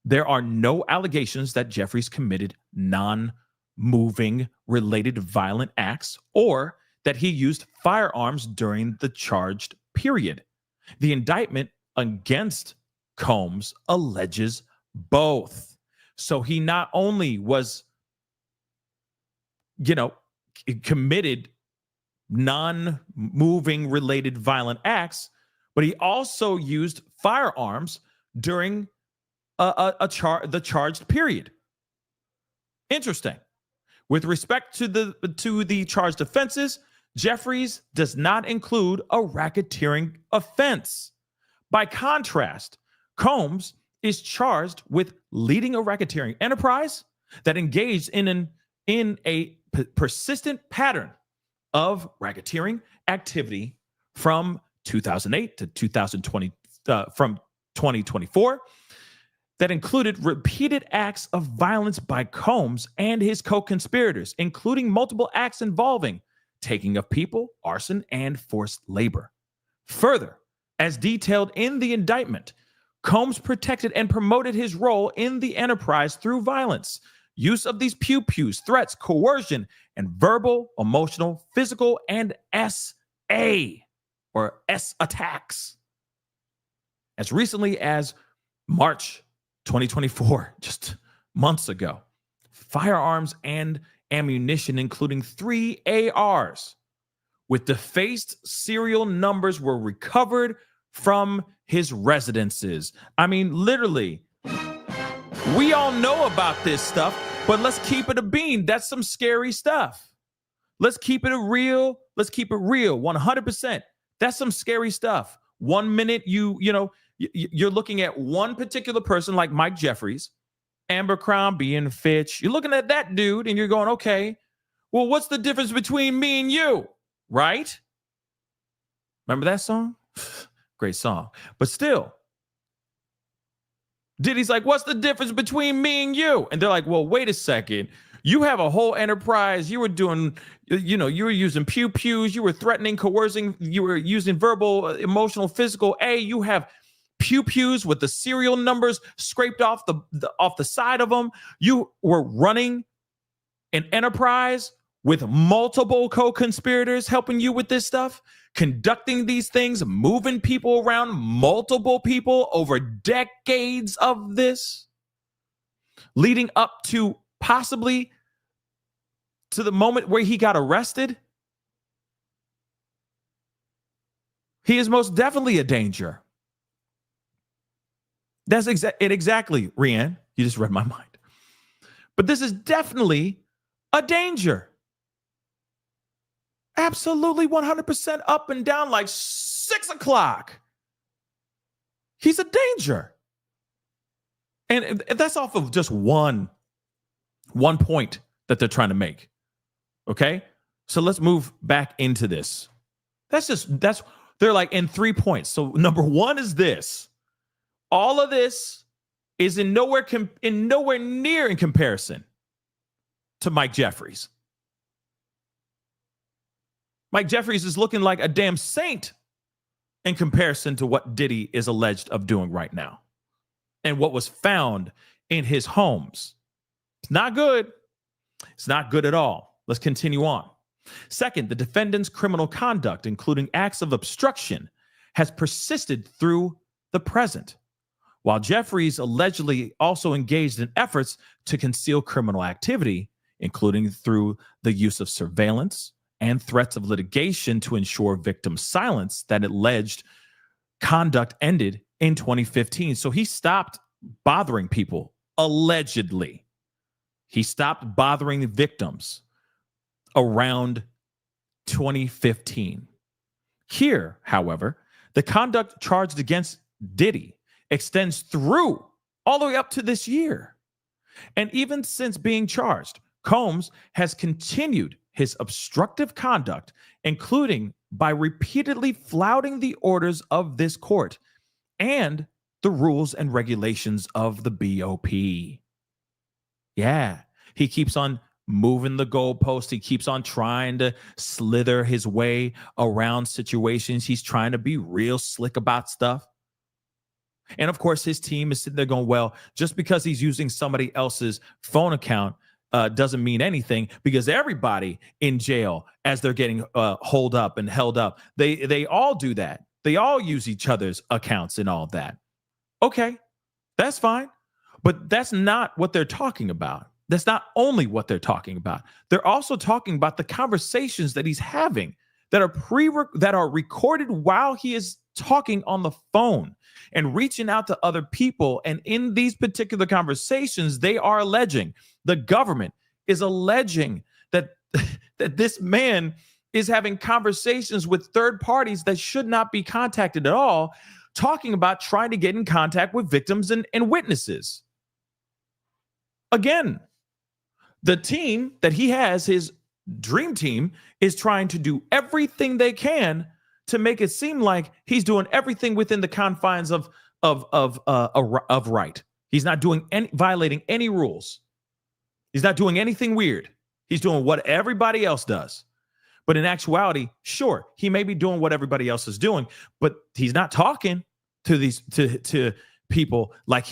there are no allegations that Jeffries committed non-moving related violent acts or that he used firearms during the charged period. The indictment against Combs alleges both. So he not only was, committed non-moving related violent acts, but he also used firearms during the charged period. Interesting. With respect to the charged offenses, Jeffries does not include a racketeering offense. By contrast, Combs is charged with leading a racketeering enterprise that engaged in a persistent pattern of racketeering activity from 2008 to 2024 that included repeated acts of violence by Combs and his co-conspirators, including multiple acts involving taking of people, arson, and forced labor. Further, as detailed in the indictment, Combs protected and promoted his role in the enterprise through violence, use of these pew-pews, threats, coercion, and verbal, emotional, physical, and SA or S attacks. As recently as March 2024, just months ago, firearms and ammunition, including 3 ARs with defaced serial numbers, were recovered from his residences. I mean, literally, we all know about this stuff, but let's keep it a bean. That's some scary stuff. Let's keep it real. Let's keep it real, 100%. That's some scary stuff. 1 minute you're looking at one particular person like Mike Jeffries, Abercrombie and Fitch. You're looking at that dude and you're going, okay, well, what's the difference between me and you? Right? Remember that song? Great song. But still, Diddy's like, what's the difference between me and you? And they're like, well, wait a second. You have a whole enterprise. You were doing, you were using pew-pews. You were threatening, coercing. You were using verbal, emotional, physical. You have pew-pews with the serial numbers scraped off the side of them. You were running an enterprise with multiple co-conspirators helping you with this stuff, conducting these things, moving people around, multiple people over decades of this, leading up to possibly to the moment where he got arrested. He is most definitely a danger. That's exactly, Rianne. You just read my mind. But this is definitely a danger. Absolutely 100% up and down like 6 o'clock. He's a danger. And that's off of just one point that they're trying to make. Okay? So let's move back into this. They're like in 3 points. So number one is this. All of this is in nowhere near in comparison to Mike Jeffries. Mike Jeffries is looking like a damn saint in comparison to what Diddy is alleged of doing right now and what was found in his homes. It's not good. It's not good at all. Let's continue on. Second, the defendant's criminal conduct, including acts of obstruction, has persisted through the present, while Jeffries allegedly also engaged in efforts to conceal criminal activity, including through the use of surveillance and threats of litigation to ensure victim silence. That alleged conduct ended in 2015. So he stopped bothering people, allegedly. He stopped bothering the victims around 2015. Here, however, the conduct charged against Diddy extends through all the way up to this year. And even since being charged, Combs has continued his obstructive conduct, including by repeatedly flouting the orders of this court and the rules and regulations of the BOP. Yeah, he keeps on moving the goalpost. He keeps on trying to slither his way around situations. He's trying to be real slick about stuff. And of course, his team is sitting there going, well, just because he's using somebody else's phone account doesn't mean anything, because everybody in jail, as they're getting holed up and held up, they all do that. They all use each other's accounts and all that. Okay, that's fine. But that's not what they're talking about. That's not only what they're talking about. They're also talking about the conversations that he's having that are recorded while he is talking on the phone and reaching out to other people. And in these particular conversations, they are alleging, the government is alleging that this man is having conversations with third parties that should not be contacted at all, talking about trying to get in contact with victims and witnesses. Again, the team that he has, his dream team, is trying to do everything they can to make it seem like he's doing everything within the confines of right. He's not violating any rules. He's not doing anything weird. He's doing what everybody else does. But in actuality, sure, he may be doing what everybody else is doing, but he's not talking to these to people like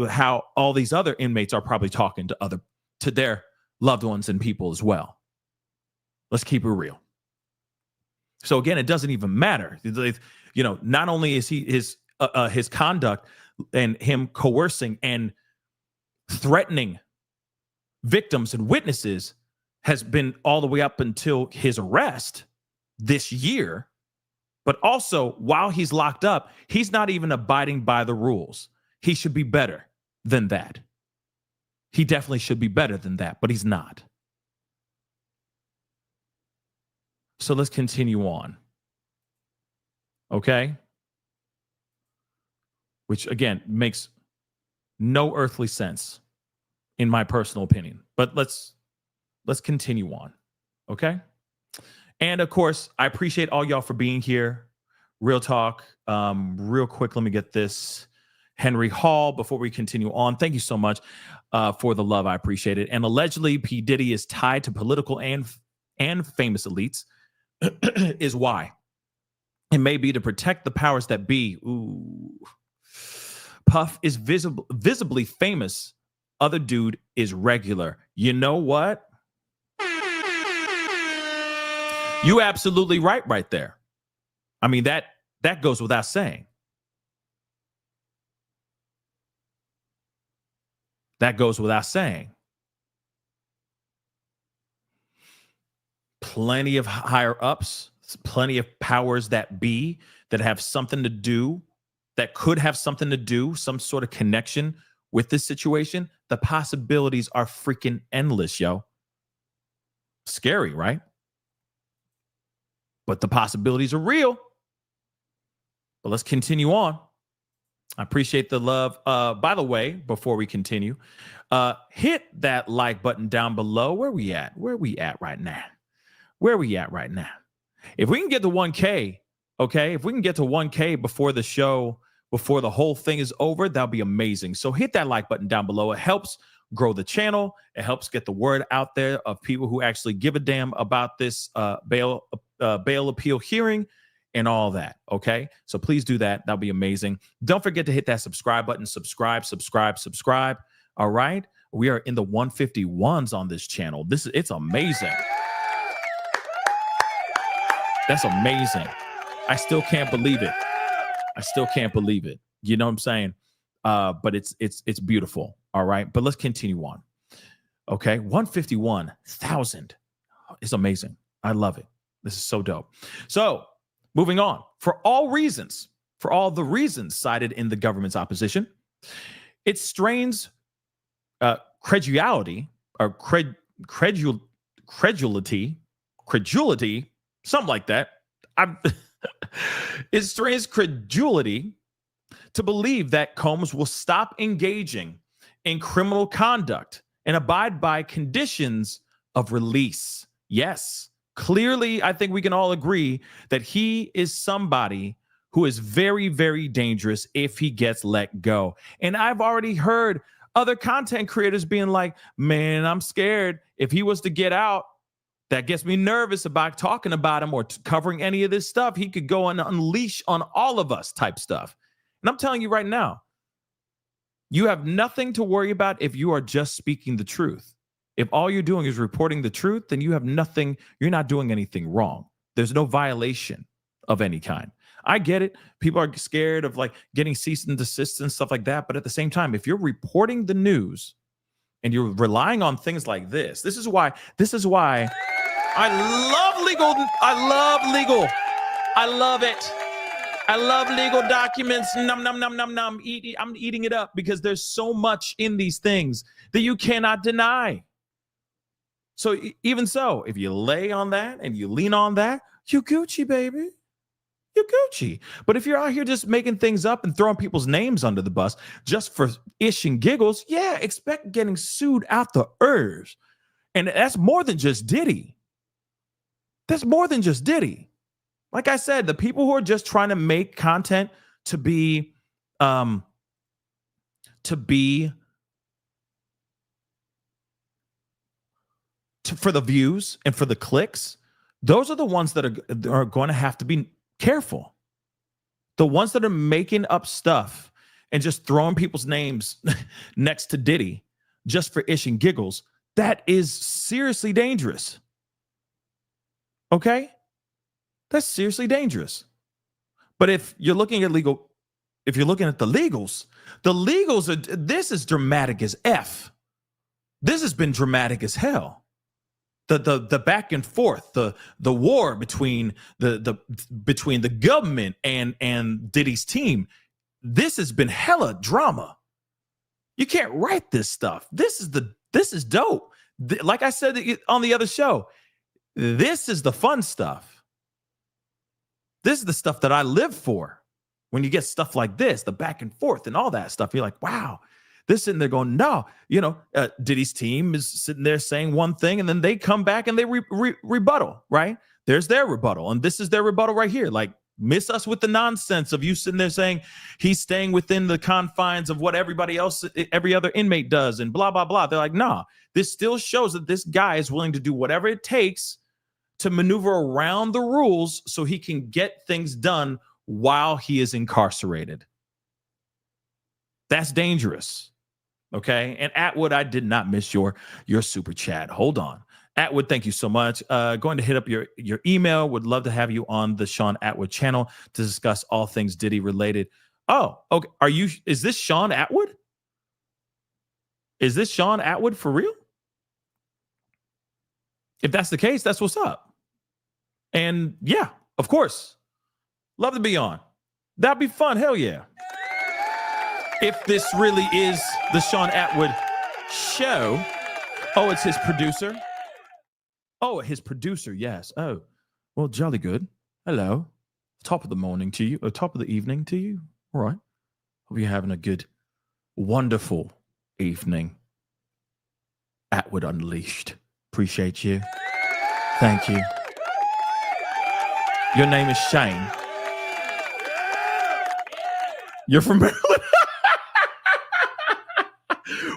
how all these other inmates are probably talking to their loved ones and people as well. Let's keep it real. So again, it doesn't even matter. You know, not only is his conduct and him coercing and threatening victims and witnesses has been all the way up until his arrest this year, but also while he's locked up, he's not even abiding by the rules. He should be better than that. He definitely should be better than that, but he's not. So let's continue on. Okay? Which, again, makes no earthly sense in my personal opinion. But let's continue on. Okay? And, of course, I appreciate all y'all for being here. Real talk. Real quick, let me get this. Henry Hall, before we continue on, thank you so much for the love. I appreciate it. And allegedly, P. Diddy is tied to political and famous elites. Is why. It may be to protect the powers that be. Ooh. Puff is visibly famous. Other dude is regular. You know what? You absolutely right there. I mean, that goes without saying. That goes without saying. Plenty of higher ups, plenty of powers that be that have something to do, that could have something to do, some sort of connection with this situation. The possibilities are freaking endless, yo. Scary, right? but the possibilities are real. But let's continue on. I appreciate the love. By the way, before we continue, hit that like button down below. Where we at? Where we at right now? Where we at right now? If we can get to 1K, okay, if we can get to 1K before the show, before the whole thing is over, that'll be amazing. So hit that like button down below. It helps grow the channel. It helps get the word out there of people who actually give a damn about this bail appeal hearing and all that, okay? So please do that. That'll be amazing. Don't forget to hit that subscribe button. Subscribe. All right? We are in the 151s on this channel. It's amazing. That's amazing. I still can't believe it. You know what I'm saying? But it's beautiful. All right. But let's continue on. Okay. 151,000. It's amazing. I love it. This is so dope. So moving on. For all the reasons cited in the government's opposition, it strains credulity, something like that. It strains credulity to believe that Combs will stop engaging in criminal conduct and abide by conditions of release. Yes, clearly, I think we can all agree that he is somebody who is very, very dangerous if he gets let go. And I've already heard other content creators being like, man, I'm scared if he was to get out. That gets me nervous about talking about him or covering any of this stuff. He could go and unleash on all of us type stuff. And I'm telling you right now, you have nothing to worry about if you are just speaking the truth. If all you're doing is reporting the truth, then you have nothing. You're not doing anything wrong. There's no violation of any kind. I get it. People are scared of like getting cease and desist and stuff like that. But at the same time, if you're reporting the news and you're relying on things like this, this is why I love legal. I love it. I love legal documents. Nom. I'm eating it up because there's so much in these things that you cannot deny. So even so, if you lay on that and you lean on that, you Gucci, baby. You Gucci. But if you're out here just making things up and throwing people's names under the bus just for ish and giggles, yeah, expect getting sued out the ears. And that's more than just Diddy. That's more than just Diddy. Like I said, the people who are just trying to make content to be for the views and for the clicks, those are the ones that are going to have to be careful. The ones that are making up stuff and just throwing people's names next to Diddy just for ish and giggles, that is seriously dangerous. Okay? That's seriously dangerous. But if you're looking at the legals are, this is dramatic as F. This has been dramatic as hell. The back and forth, the war between the government and Diddy's team. This has been hella drama. You can't write this stuff. This is dope. Like I said on the other show, this is the fun stuff. This is the stuff that I live for. When you get stuff like this, the back and forth and all that stuff, you're like, wow. They're sitting there going, no, Diddy's team is sitting there saying one thing, and then they come back and they rebuttal, right? There's their rebuttal, and this is their rebuttal right here. Like, miss us with the nonsense of you sitting there saying he's staying within the confines of what everybody else, every other inmate does, and blah, blah, blah. They're like, nah, this still shows that this guy is willing to do whatever it takes to maneuver around the rules so he can get things done while he is incarcerated. That's dangerous. Okay. And Atwood, I did not miss your super chat. Hold on. Atwood, thank you so much. Going to hit up your email. Would love to have you on the Sean Atwood channel to discuss all things Diddy related. Oh, okay. Is this Sean Atwood? Is this Sean Atwood for real? If that's the case, that's what's up. And yeah, of course. Love to be on. That'd be fun. Hell yeah. If this really is the Sean Atwood show. Oh, it's his producer. Oh, his producer. Yes. Oh, well, jolly good. Hello. Top of the morning to you, or top of the evening to you. All right. Hope you're having a good, wonderful evening. Atwood Unleashed. Appreciate you. Thank you. Your name is Shane. You're from Maryland.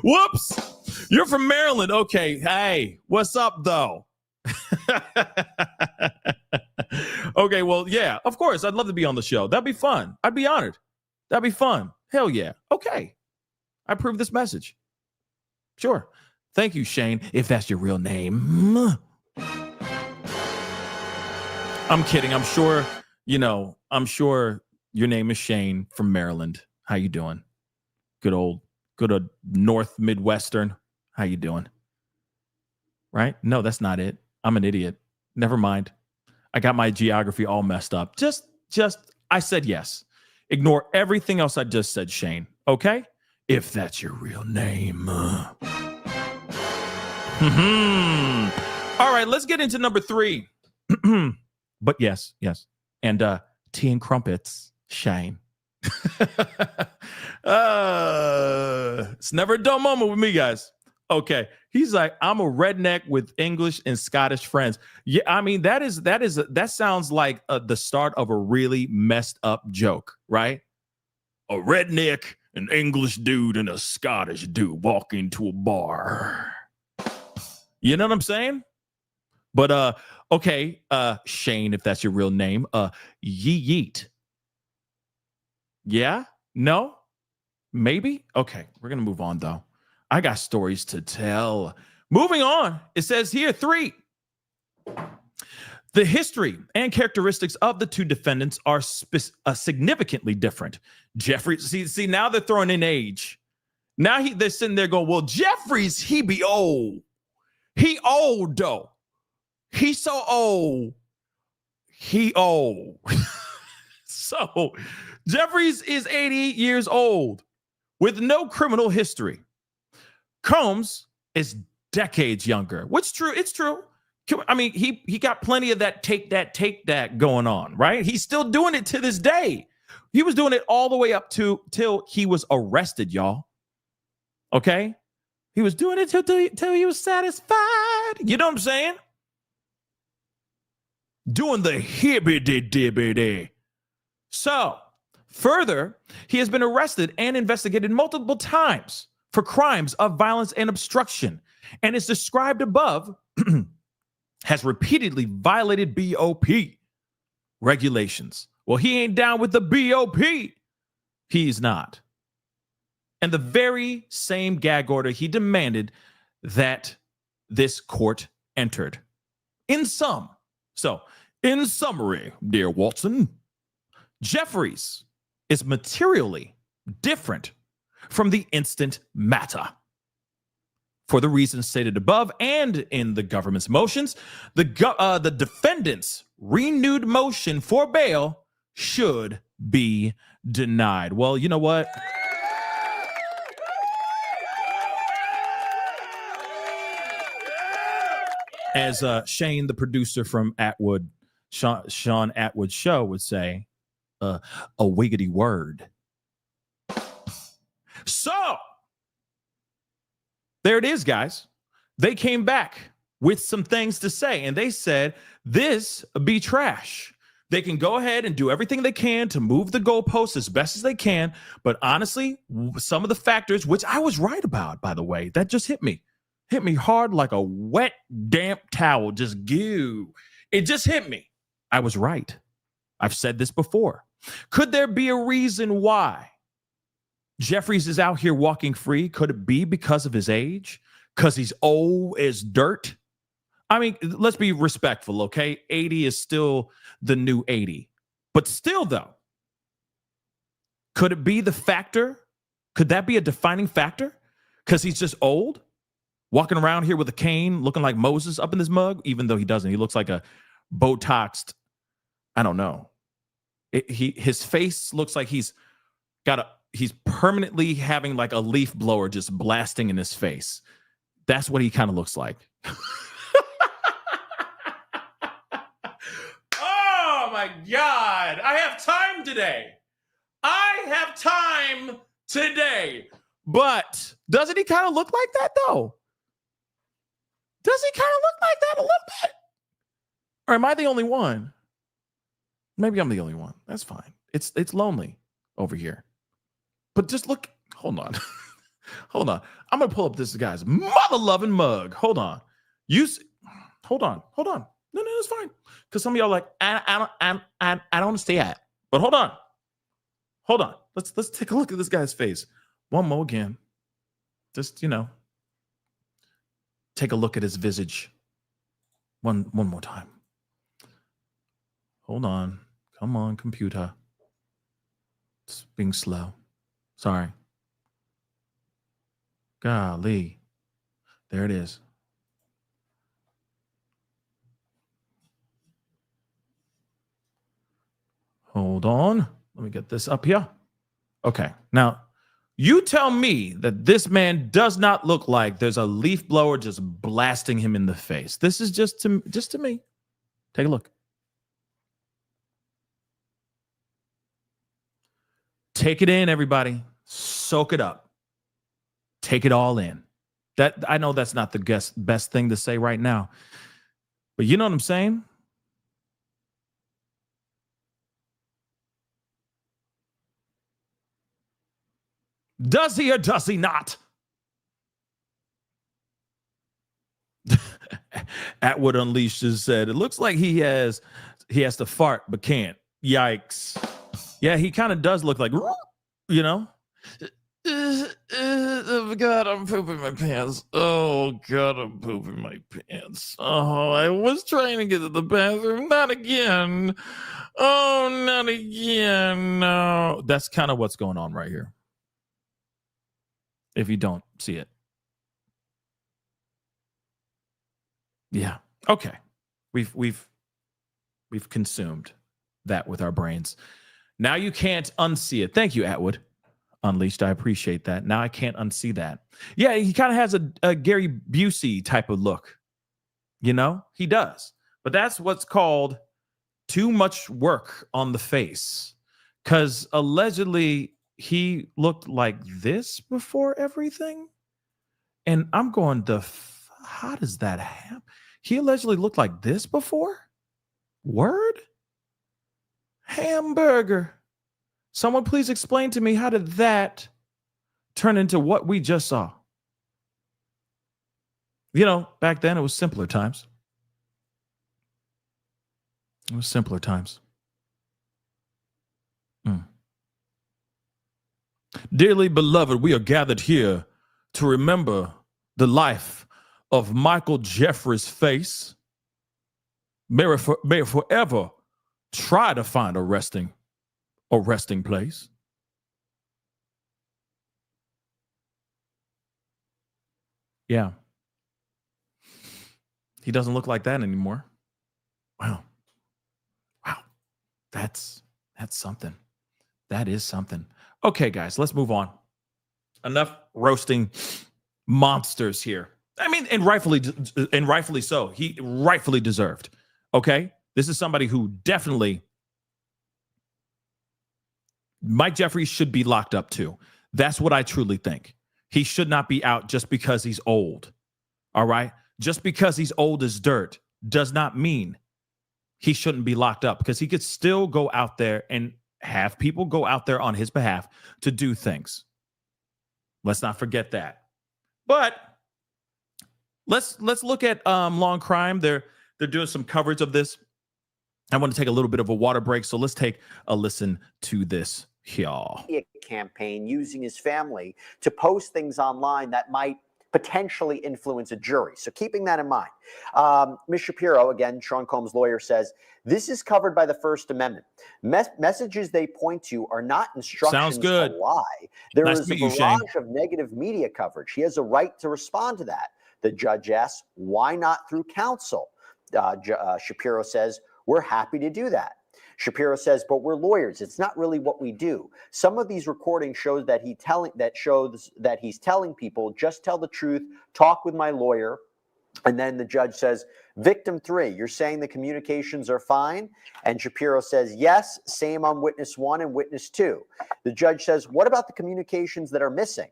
Whoops. You're from Maryland. Okay. Hey, what's up, though? Okay, well, yeah, of course. I'd love to be on the show. That'd be fun. I'd be honored. That'd be fun. Hell yeah. Okay. I approve this message. Sure. Thank you, Shane, if that's your real name. I'm kidding. I'm sure your name is Shane from Maryland. How you doing? Good old North Midwestern. How you doing? Right? No, that's not it. I'm an idiot. Never mind. I got my geography all messed up. Just I said yes. Ignore everything else I just said, Shane. Okay? If that's your real name. All right, let's get into number 3. But yes. And tea and crumpets, Shane. It's never a dull moment with me, guys. Okay. He's like, I'm a redneck with English and Scottish friends. Yeah, I mean, that sounds like the start of a really messed up joke, right? A redneck, an English dude, and a Scottish dude walk into a bar. You know what I'm saying? But okay, Shane, if that's your real name, yeet. Yeah? No? Maybe? Okay, we're gonna move on though. I got stories to tell. Moving on, it says here 3. The history and characteristics of the two defendants are significantly different. Jeffries, see, now they're throwing in age. Now they're sitting there going, well, Jeffries, he be old. He old, though. He's so old. He old. So Jeffries is 88 years old with no criminal history. Combs is decades younger, which true. It's true. I mean, he got plenty of that take that going on, right? He's still doing it to this day. He was doing it all the way up till he was arrested, y'all. Okay? He was doing it till he was satisfied. You know what I'm saying? Doing the hibbity-dibbity. So, further, he has been arrested and investigated multiple times for crimes of violence and obstruction, and is described above has repeatedly violated BOP regulations. Well, he ain't down with the BOP. He's not. And the very same gag order he demanded that this court entered. In summary, dear Watson, Jeffries is materially different from the instant matter. For the reasons stated above and in the government's motions, the defendant's renewed motion for bail should be denied. Well, you know what? As Shane, the producer from Atwood, Sean Atwood's show would say, a wiggity word. So, there it is, guys. They came back with some things to say, and they said, this be trash. They can go ahead and do everything they can to move the goalposts as best as they can, but honestly, some of the factors, which I was right about, by the way, that just hit me hard like a wet, damp towel. It just hit me. I was right. I've said this before. Could there be a reason why Jeffries is out here walking free? Could it be because of his age? Because he's old as dirt? I mean, let's be respectful, okay? 80 is still the new 80. But still, though, could it be the factor? Could that be a defining factor? Because he's just old? Walking around here with a cane, looking like Moses up in this mug, even though he doesn't. He looks like a Botoxed, I don't know. His face looks like he's permanently having like a leaf blower just blasting in his face. That's what he kind of looks like. Oh my God. I have time today. But doesn't he kind of look like that, though? Does he kind of look like that a little bit? Or am I the only one? Maybe I'm the only one. That's fine. It's lonely over here. But just look. Hold on. Hold on. I'm going to pull up this guy's mother-loving mug. Hold on. Hold on. No, it's fine. Because some of y'all are like, I don't understand. But hold on. Let's take a look at this guy's face. One more again. Just, take a look at his visage. One more time. Hold on. Come on, computer. It's being slow. Sorry. Golly. There it is. Hold on. Let me get this up here. Okay. Now, you tell me that this man does not look like there's a leaf blower just blasting him in the face. This is just to me. Take a look. Take it in, everybody. Soak it up. Take it all in. That I know that's not the best thing to say right now, but you know what I'm saying? Does he or does he not? Atwood Unleashed has said, it looks like he has to fart but can't. Yikes. Yeah, he kind of does look like, Oh, God, I'm pooping my pants. Oh, God, I'm pooping my pants. Oh, I was trying to get to the bathroom. Not again. Oh, not again. No. That's kind of what's going on right here. If you don't see it. Yeah. Okay. We've consumed that with our brains. Now you can't unsee it. Thank you, Atwood Unleashed. I appreciate that. Now I can't unsee that. Yeah, he kind of has a Gary Busey type of look. He does. But that's what's called too much work on the face. Because allegedly he looked like this before everything. And I'm going, how does that happen? He allegedly looked like this before? Word? Hamburger. Someone please explain to me, how did that turn into what we just saw? Back then it was simpler times. It was simpler times. Dearly beloved, we are gathered here to remember the life of Michael Jeffries' face. May it forever try to find a resting place. Yeah. He doesn't look like that anymore. Wow. That's something. That is something. Okay, guys, let's move on. Enough roasting monsters here. I mean, and rightfully so. He rightfully deserved. Okay? This is somebody who definitely Mike Jeffries should be locked up too. That's what I truly think. He should not be out just because he's old. All right? Just because he's old as dirt does not mean he shouldn't be locked up, because he could still go out there and have people go out there on his behalf to do things. Let's not forget that. But let's look at Long Crime. They're doing some coverage of this. I want to take a little bit of a water break, so let's take a listen to this here. Campaign using his family to post things online that might potentially influence a jury. So keeping that in mind, Ms. Shapiro, again, Sean Combs' lawyer, says this is covered by the First Amendment. Messages they point to are not instructions to lie. There is a barrage of negative media coverage. He has a right to respond to that. The judge asks, why not through counsel? Shapiro says, we're happy to do that. Shapiro says, but we're lawyers. It's not really what we do. Some of these recordings shows that he's telling people, just tell the truth, talk with my lawyer. And then the judge says, victim 3, you're saying the communications are fine? And Shapiro says, yes, same on witness 1 and witness 2. The judge says, what about the communications that are missing?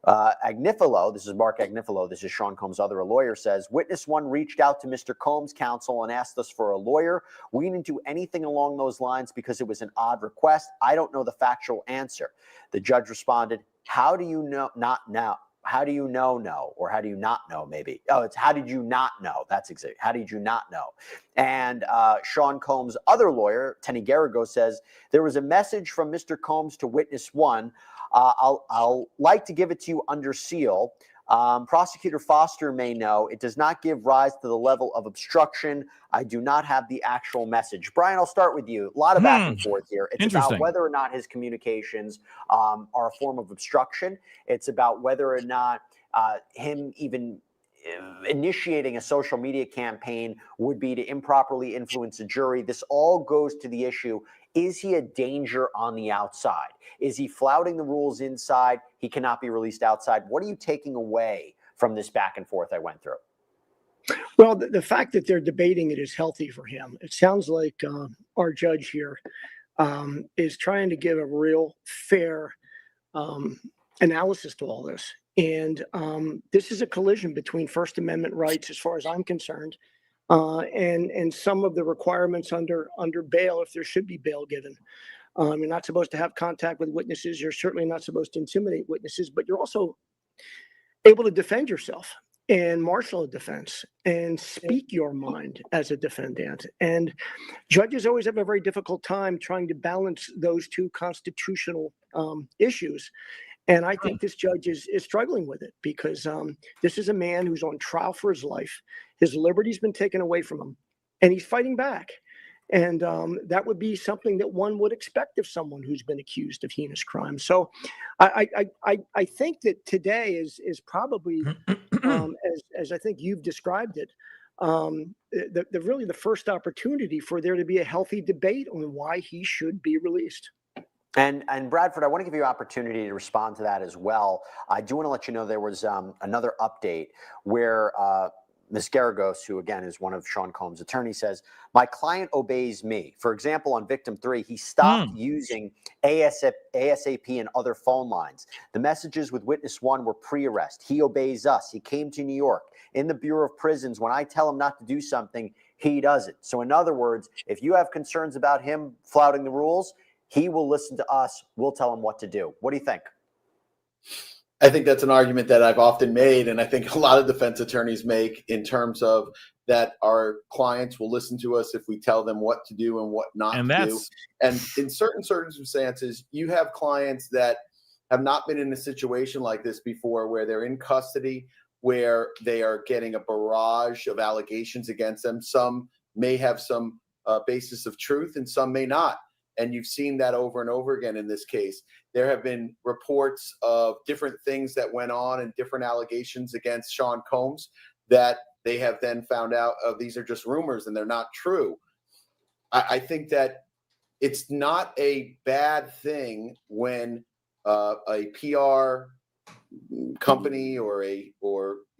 Agnifilo, this is Mark Agnifilo, this is Sean Combs' other lawyer, says, witness 1 reached out to Mr. Combs' counsel and asked us for a lawyer. We didn't do anything along those lines because it was an odd request. I don't know the factual answer. The judge responded, how do you know not now? How do you know no? Or how do you not know maybe? Oh, it's how did you not know? That's exactly. How did you not know? And Sean Combs' other lawyer, Tenny Garrigo, says, there was a message from Mr. Combs to witness 1. I'll like to give it to you under seal. Prosecutor Foster may know it does not give rise to the level of obstruction. I do not have the actual message. Brian, I'll start with you. A lot of back and forth here. It's about whether or not his communications are a form of obstruction. It's about whether or not him even initiating a social media campaign would be to improperly influence a jury. This all goes to the issue, is he a danger on the outside? Is he flouting the rules inside? He cannot be released outside. What are you taking away from this back and forth I went through? Well, the fact that they're debating it is healthy for him. It sounds like our judge here is trying to give a real fair analysis to all this. And this is a collision between First Amendment rights, as far as I'm concerned, and some of the requirements under bail, if there should be bail given. You're not supposed to have contact with witnesses. You're certainly not supposed to intimidate witnesses, but you're also able to defend yourself and marshal a defense and speak your mind as a defendant. And judges always have a very difficult time trying to balance those two constitutional issues. And I think this judge is struggling with it because this is a man who's on trial for his life. His liberty's been taken away from him, and he's fighting back. And that would be something that one would expect of someone who's been accused of heinous crime. So I think that today is probably, as I think you've described it, really the first opportunity for there to be a healthy debate on why he should be released. And Bradford, I want to give you an opportunity to respond to that as well. I do want to let you know there was another update where Ms. Garagos, who again is one of Sean Combs' attorneys, says, my client obeys me. For example, on victim 3, he stopped using ASAP and other phone lines. The messages with witness 1 were pre-arrest. He obeys us. He came to New York. In the Bureau of Prisons, when I tell him not to do something, he does it. So in other words, if you have concerns about him flouting the rules, he will listen to us. We'll tell him what to do. What do you think? I think that's an argument that I've often made, and I think a lot of defense attorneys make, in terms of that our clients will listen to us if we tell them what to do and what not to do. And in certain circumstances, you have clients that have not been in a situation like this before, where they're in custody, where they are getting a barrage of allegations against them. Some may have some basis of truth and some may not. And you've seen that over and over again in this case. There have been reports of different things that went on and different allegations against Sean Combs that they have then found out, oh, these are just rumors and they're not true. I think that it's not a bad thing when a PR company or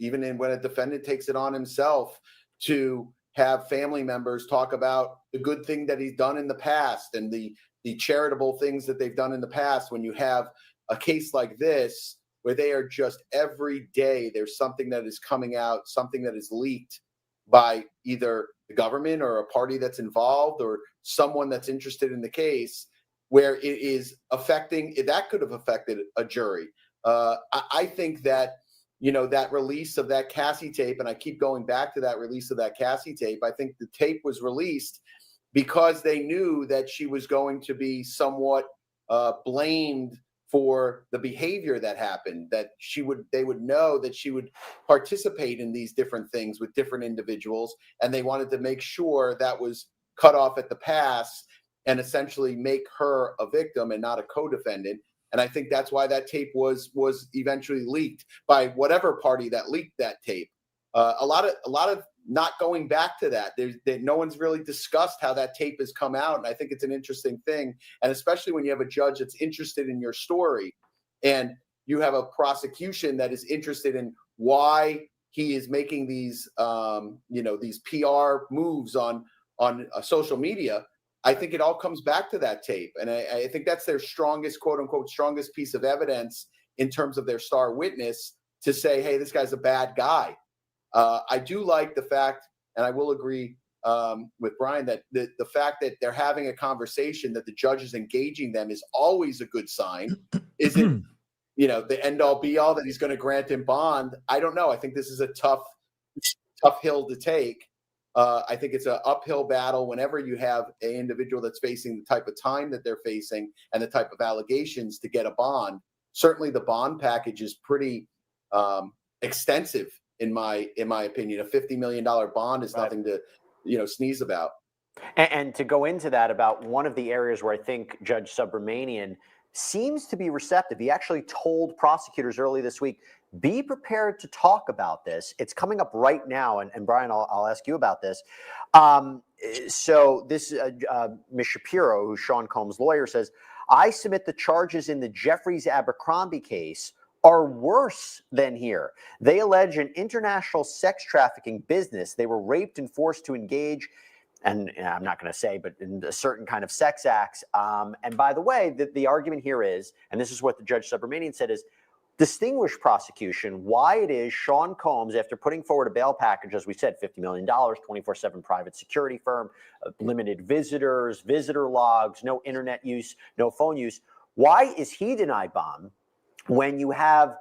even when a defendant takes it on himself to have family members talk about the good thing that he's done in the past and the charitable things that they've done in the past. When you have a case like this, where they are just every day, there's something that is coming out, something that is leaked by either the government or a party that's involved or someone that's interested in the case, where it is affecting, that could have affected a jury. I think that, that release of that Cassie tape, and I keep going back to that release of that Cassie tape, I think the tape was released because they knew that she was going to be somewhat blamed for the behavior that happened, that they would know that she would participate in these different things with different individuals, and they wanted to make sure that was cut off at the pass and essentially make her a victim and not a co-defendant. And I think that's why that tape was eventually leaked by whatever party that leaked that tape. A lot of not going back to that. No one's really discussed how that tape has come out, and I think it's an interesting thing. And especially when you have a judge that's interested in your story, and you have a prosecution that is interested in why he is making these, these PR moves on social media, I think it all comes back to that tape. And I think that's their strongest, quote unquote, strongest piece of evidence in terms of their star witness to say, hey, this guy's a bad guy. I do like the fact, and I will agree with Brian, that the fact that they're having a conversation, that the judge is engaging them, is always a good sign. Isn't the end all be all that he's going to grant him bond? I don't know. I think this is a tough hill to take. I think it's an uphill battle whenever you have an individual that's facing the type of time that they're facing and the type of allegations to get a bond. Certainly the bond package is pretty extensive in my opinion. A $50 million bond is nothing to sneeze about. And to go into that, about one of the areas where I think Judge Subramanian seems to be receptive. He actually told prosecutors early this week, be prepared to talk about this. It's coming up right now. And Brian, I'll ask you about this. So this Ms. Shapiro, who's Sean Combs' lawyer, says, I submit the charges in the Jeffries Abercrombie case are worse than here. They allege an international sex trafficking business. They were raped and forced to engage, and I'm not going to say, but in a certain kind of sex acts. And by the way, the argument here is, and this is what the Judge Subramanian said, is distinguish prosecution why it is Sean Combs, after putting forward a bail package, as we said, $50 million, 24/7 private security firm, limited visitors, visitor logs, no internet use, no phone use. Why is he denied bond when you have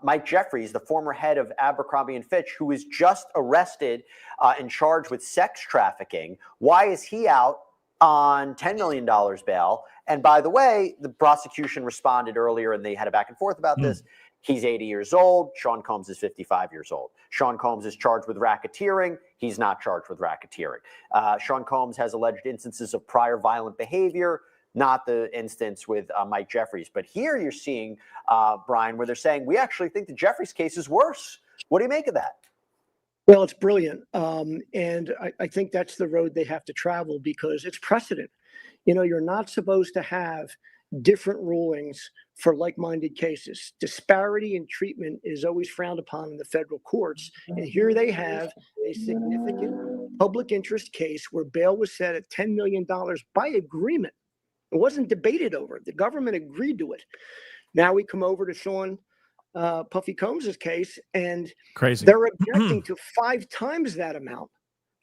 Mike Jeffries, the former head of Abercrombie & Fitch, who was just arrested and charged with sex trafficking? Why is he out on $10 million bail? And by the way, the prosecution responded earlier, and they had a back and forth about this. He's 80 years old. Sean Combs is 55 years old. Sean Combs is charged with racketeering. He's not charged with racketeering. Sean Combs has alleged instances of prior violent behavior, not the instance with Mike Jeffries. But here you're seeing, Brian, where they're saying, we actually think the Jeffries case is worse. What do you make of that? Well, it's brilliant. And I think that's the road they have to travel, because it's precedent. You're not supposed to have different rulings for like-minded cases. Disparity in treatment is always frowned upon in the federal courts. And here they have a significant public interest case where bail was set at $10 million by agreement. It wasn't debated over. The government agreed to it. Now we come over to Sean Puffy Combs' case, and crazy. They're objecting to 5 times that amount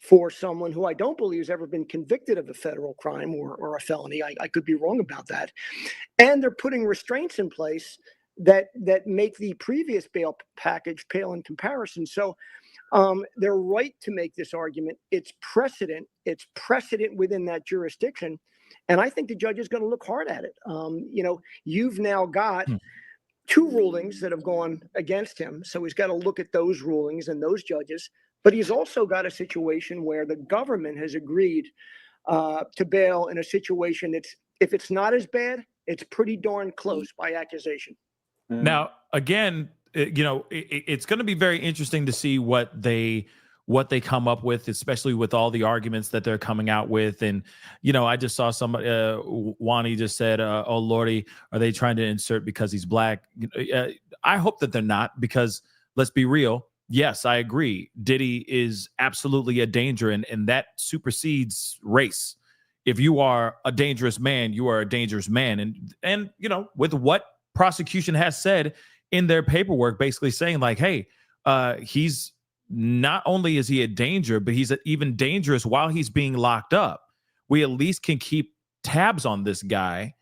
for someone who I don't believe has ever been convicted of a federal crime or a felony. I could be wrong about that. And they're putting restraints in place that make the previous bail package pale in comparison. So they're right to make this argument. It's precedent. It's precedent within that jurisdiction. And I think the judge is going to look hard at it. You've now got 2 rulings that have gone against him. So he's got to look at those rulings and those judges. But he's also got a situation where the government has agreed to bail in a situation if it's not as bad, it's pretty darn close by accusation. Now, again, it's going to be very interesting to see what they come up with, especially with all the arguments that they're coming out with. And, I just saw somebody, Wani just said, oh, Lordy, are they trying to insert because he's black? I hope that they're not, because let's be real. Yes, I agree. Diddy is absolutely a danger, and that supersedes race. If you are a dangerous man, you are a dangerous man. And with what prosecution has said in their paperwork, basically saying like, hey, he's not only is he a danger, but he's even dangerous while he's being locked up. We at least can keep tabs on this guy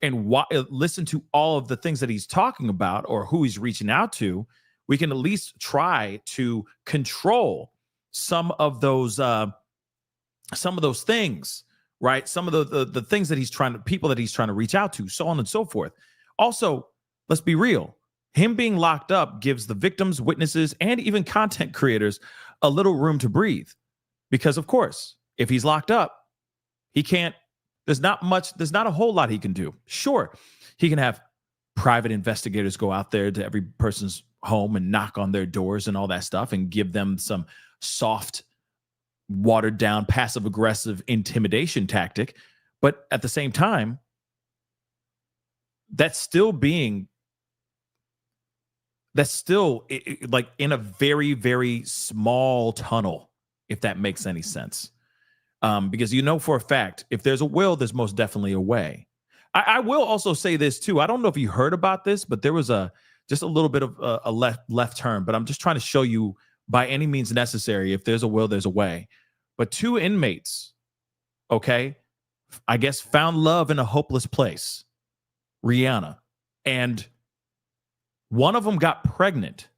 and listen to all of the things that he's talking about or who he's reaching out to. We can at least try to control some of those things, right? Some of the things that people that he's trying to reach out to, so on and so forth. Also, let's be real. Him being locked up gives the victims, witnesses, and even content creators a little room to breathe. Because, of course, if he's locked up, there's not a whole lot he can do. Sure, he can have private investigators go out there to every person's home and knock on their doors and all that stuff and give them some soft, watered down, passive aggressive intimidation tactic. But at the same time, that's still being that's still like in a very, very small tunnel, if that makes any sense. Because you know for a fact, if there's a will, there's most definitely a way. I will also say this too. I don't know if you heard about this, but there was just a little bit of a left turn. But I'm just trying to show you, by any means necessary, if there's a will, there's a way. But 2 inmates, okay, I guess found love in a hopeless place, Rihanna, and one of them got pregnant.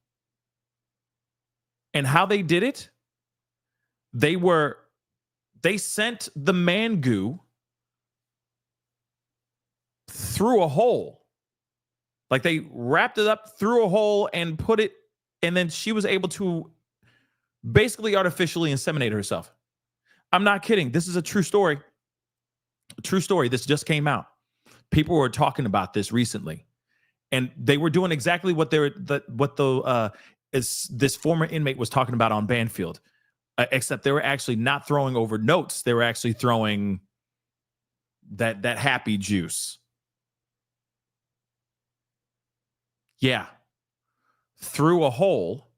And how they did it? They sent the man goo through a hole. Like they wrapped it up through a hole and put it, and then she was able to basically artificially inseminate herself. I'm not kidding. This is a true story. A true story. This just came out. People were talking about this recently, and they were doing exactly what this former inmate was talking about on Banfield, except they were actually not throwing over notes. They were actually throwing that happy juice. Yeah. Through a hole.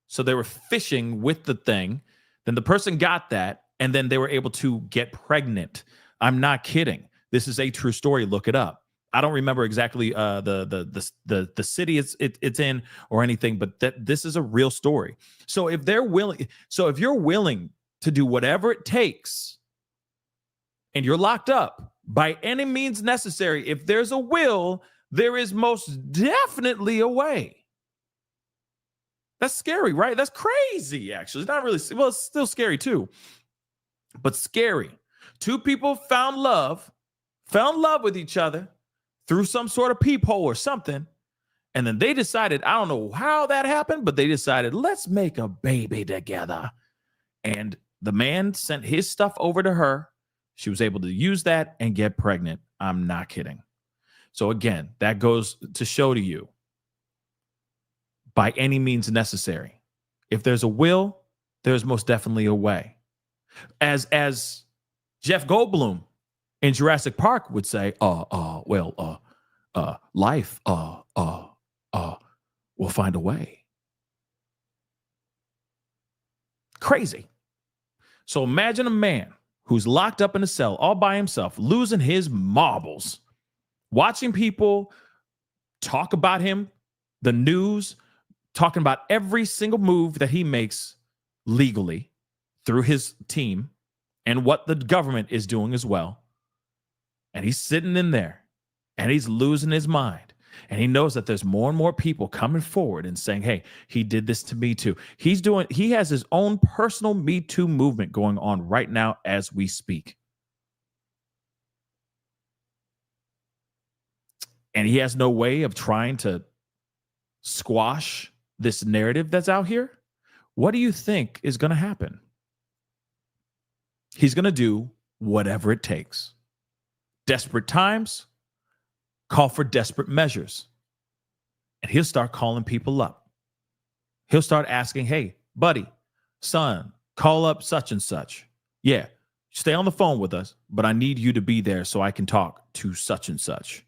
So they were fishing with the thing. Then the person got that, and then they were able to get pregnant. I'm not kidding. This is a true story. Look it up. I don't remember exactly the city it's in or anything, but this is a real story. So if you're willing to do whatever it takes, and you're locked up by any means necessary, if there's a will, there is most definitely a way. That's scary, right? That's crazy, actually. It's not really, well, it's still scary too, but scary. 2 people found love with each other through some sort of peephole or something. And then they decided, I don't know how that happened, but they decided, let's make a baby together. And the man sent his stuff over to her. She was able to use that and get pregnant. I'm not kidding. So again, that goes to show to you, by any means necessary, if there's a will, there's most definitely a way. As Jeff Goldblum in Jurassic Park would say, life will find a way. Crazy. So imagine a man who's locked up in a cell all by himself, losing his marbles, watching people talk about him, the news, talking about every single move that he makes legally through his team and what the government is doing as well. And he's sitting in there and he's losing his mind. And he knows that there's more and more people coming forward and saying, hey, he did this to me too. He has his own personal Me Too movement going on right now as we speak. And he has no way of trying to squash this narrative that's out here. What do you think is going to happen? He's going to do whatever it takes. Desperate times call for desperate measures. And he'll start calling people up. He'll start asking, hey, buddy, son, call up such and such. Yeah, stay on the phone with us, but I need you to be there so I can talk to such and such.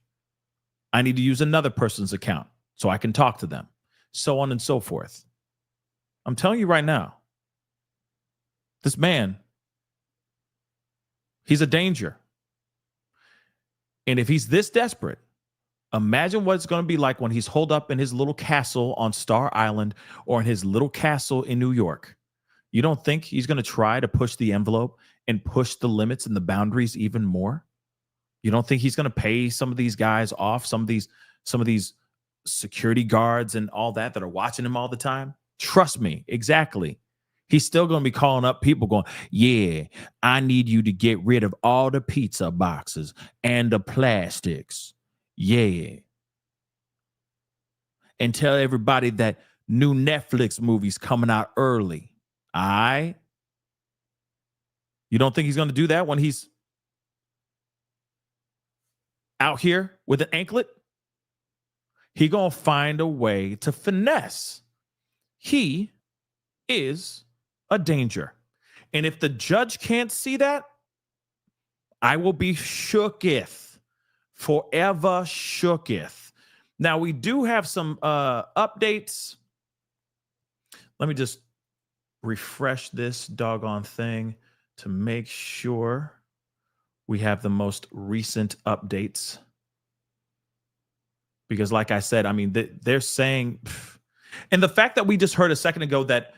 I need to use another person's account so I can talk to them, so on and so forth. I'm telling you right now, this man, he's a danger. And if he's this desperate, imagine what it's going to be like when he's holed up in his little castle on Star Island or in his little castle in New York. You don't think he's going to try to push the envelope and push the limits and the boundaries even more? You don't think he's going to pay some of these guys off, some of these security guards and all that are watching him all the time? Trust me, exactly. He's still going to be calling up people going, yeah, I need you to get rid of all the pizza boxes and the plastics. Yeah. And tell everybody that new Netflix movie's coming out early. All right? You don't think he's going to do that when he's out here with an anklet? He going to find a way to finesse. He is a danger. And if the judge can't see that, I will be shooketh, forever shooketh. Now, we do have some updates. Let me just refresh this doggone thing to make sure we have the most recent updates. Because like I said, I mean, they're saying, and the fact that we just heard a second ago that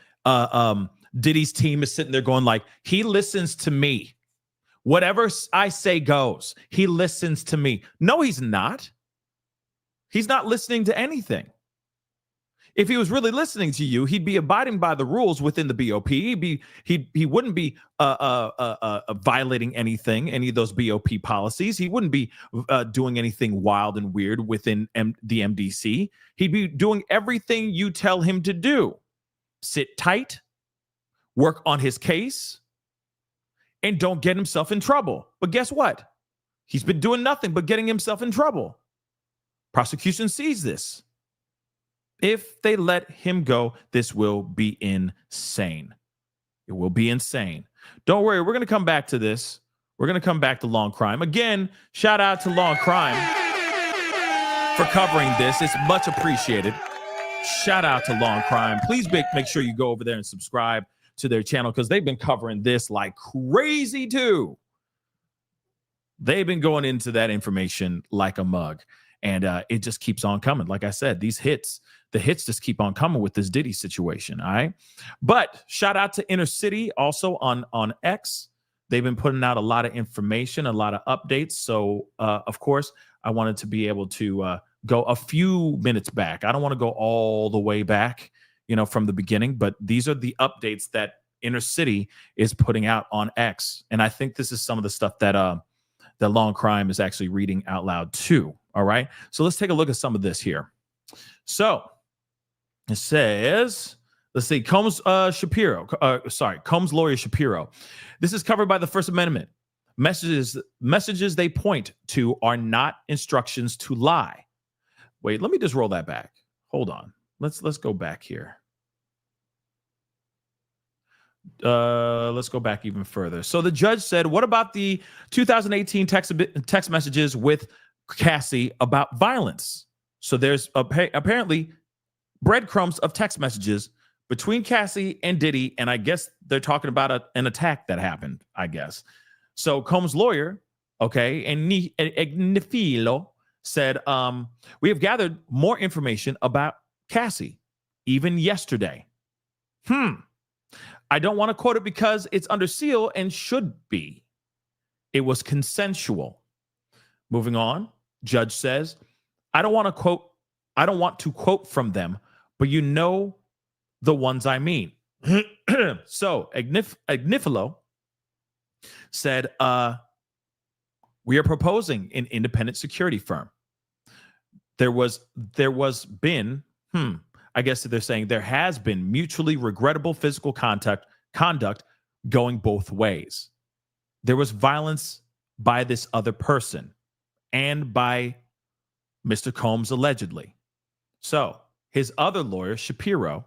Diddy's team is sitting there going like, he listens to me. Whatever I say goes. He listens to me. No, he's not. He's not listening to anything. If he was really listening to you, he'd be abiding by the rules within the BOP. He wouldn't be violating anything, any of those BOP policies. He wouldn't be doing anything wild and weird within the MDC. He'd be doing everything you tell him to do. Sit tight, work on his case, and don't get himself in trouble. But guess what? He's been doing nothing but getting himself in trouble. Prosecution sees this. If they let him go, this will be insane. It will be insane. Don't worry, we're going to come back to this. We're going to come back to Long Crime. Again, shout out to Long Crime for covering this. It's much appreciated. Shout out to Long Crime. Please make sure you go over there and subscribe to their channel because they've been covering this like crazy too. They've been going into that information like a mug. And it just keeps on coming. Like I said, the hits just keep on coming with this Diddy situation. All right. But shout out to Inner City also on X. They've been putting out a lot of information, a lot of updates. So, of course, I wanted to be able to go a few minutes back. I don't want to go all the way back, from the beginning. But these are the updates that Inner City is putting out on X. And I think this is some of the stuff that Long Crime is actually reading out loud too. All right. So let's take a look at some of this here. So it says, let's see, Combs lawyer Shapiro. This is covered by the First Amendment. Messages they point to are not instructions to lie. Wait, let me just roll that back. Hold on. Let's go back here. Let's go back even further. So the judge said, what about the 2018 text messages with Cassie about violence? So there's apparently breadcrumbs of text messages between Cassie and Diddy, and I guess they're talking about an attack that happened, I guess. So Combs' lawyer, Nifilo, said, we have gathered more information about Cassie, even yesterday. I don't want to quote it because it's under seal and should be. It was consensual. Moving on, judge says, I don't want to quote from them, but you know the ones I mean. So Agnifilo said, we are proposing an independent security firm. There has been mutually regrettable physical conduct going both ways. There was violence by this other person and by Mr. Combs allegedly. So his other lawyer, Shapiro,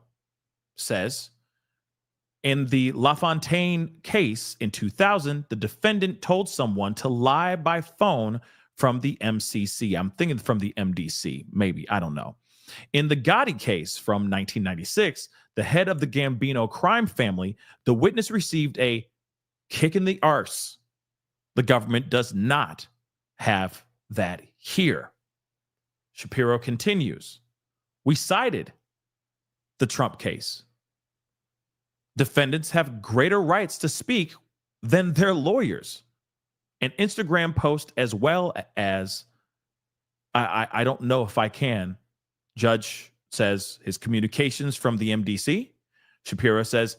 says, in the LaFontaine case in 2000, the defendant told someone to lie by phone from the MCC. I'm thinking from the MDC, maybe. I don't know. In the Gotti case from 1996, the head of the Gambino crime family, the witness received a kick in the arse. The government does not have that here. Shapiro continues. We cited the Trump case. Defendants have greater rights to speak than their lawyers. An Instagram post as well as, I don't know if I can. Judge says his communications from the MDC. Shapiro says,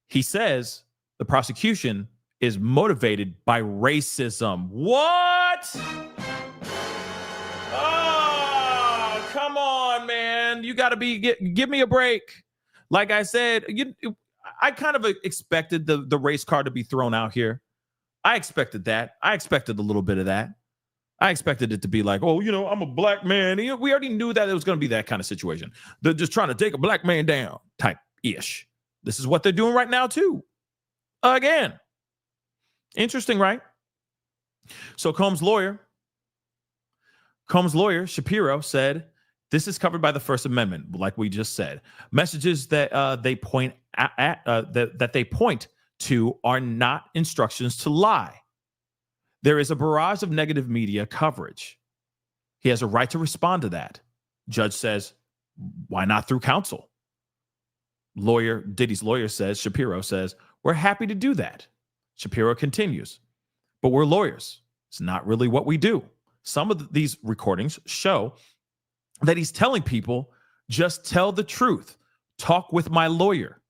he says the prosecution is motivated by racism. What? Oh, come on, man. You got to give me a break. Like I said, I kind of expected the race card to be thrown out here. I expected that. I expected a little bit of that. I expected it to be like, oh, I'm a black man. We already knew that it was going to be that kind of situation. They're just trying to take a black man down type-ish. This is what they're doing right now, too. Again. Interesting, right? So Combs' lawyer, Shapiro, said This is covered by the First Amendment, like we just said. Messages that they point that they point to are not instructions to lie. There is a barrage of negative media coverage. He has a right to respond to that. Judge says, why not through counsel? Diddy's lawyer says, Shapiro says, we're happy to do that. Shapiro continues, but we're lawyers. It's not really what we do. Some of these recordings show that he's telling people, just tell the truth. Talk with my lawyer.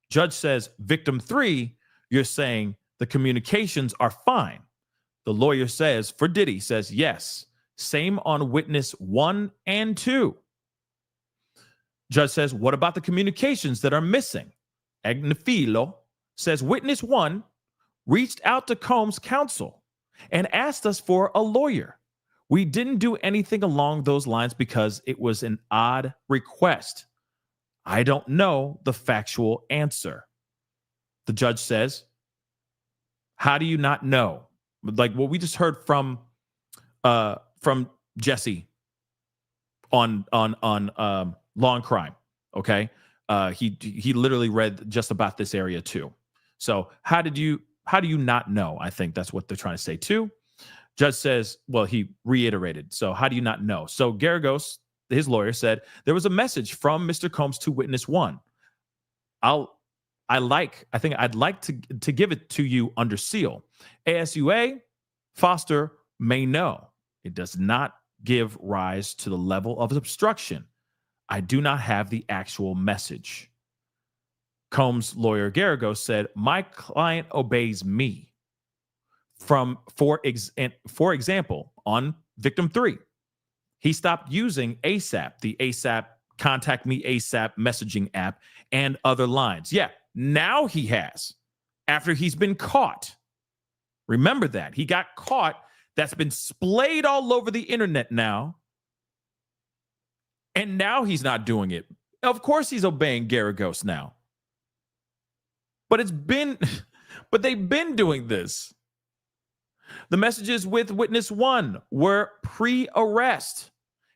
Judge says, victim 3, you're saying the communications are fine. The lawyer says, for Diddy, says, yes. Same on witness 1 and 2. Judge says, what about the communications that are missing? Agnifilo says, witness 1 reached out to Combs' counsel and asked us for a lawyer. We didn't do anything along those lines because it was an odd request. I don't know the factual answer. The judge says, how do you not know? Like what we just heard from Jesse on Law and Crime. Okay. He literally read just about this area too. So how do you not know? I think that's what they're trying to say too. Judge says, well, he reiterated. So how do you not know? So Garagos, his lawyer, said there was a message from Mr. Combs to witness 1. I'd like to give it to you under seal. ASUA, Foster may know. It does not give rise to the level of obstruction. I do not have the actual message. Combs' lawyer Garagos said, my client obeys me. For example, on victim 3, he stopped using ASAP, the ASAP Contact Me ASAP messaging app, and other lines. Yeah, now he has, after he's been caught. Remember that. He got caught. That's been splayed all over the internet now. And now he's not doing it. Of course he's obeying Garagos now. But they've been doing this. The messages with witness 1 were pre-arrest.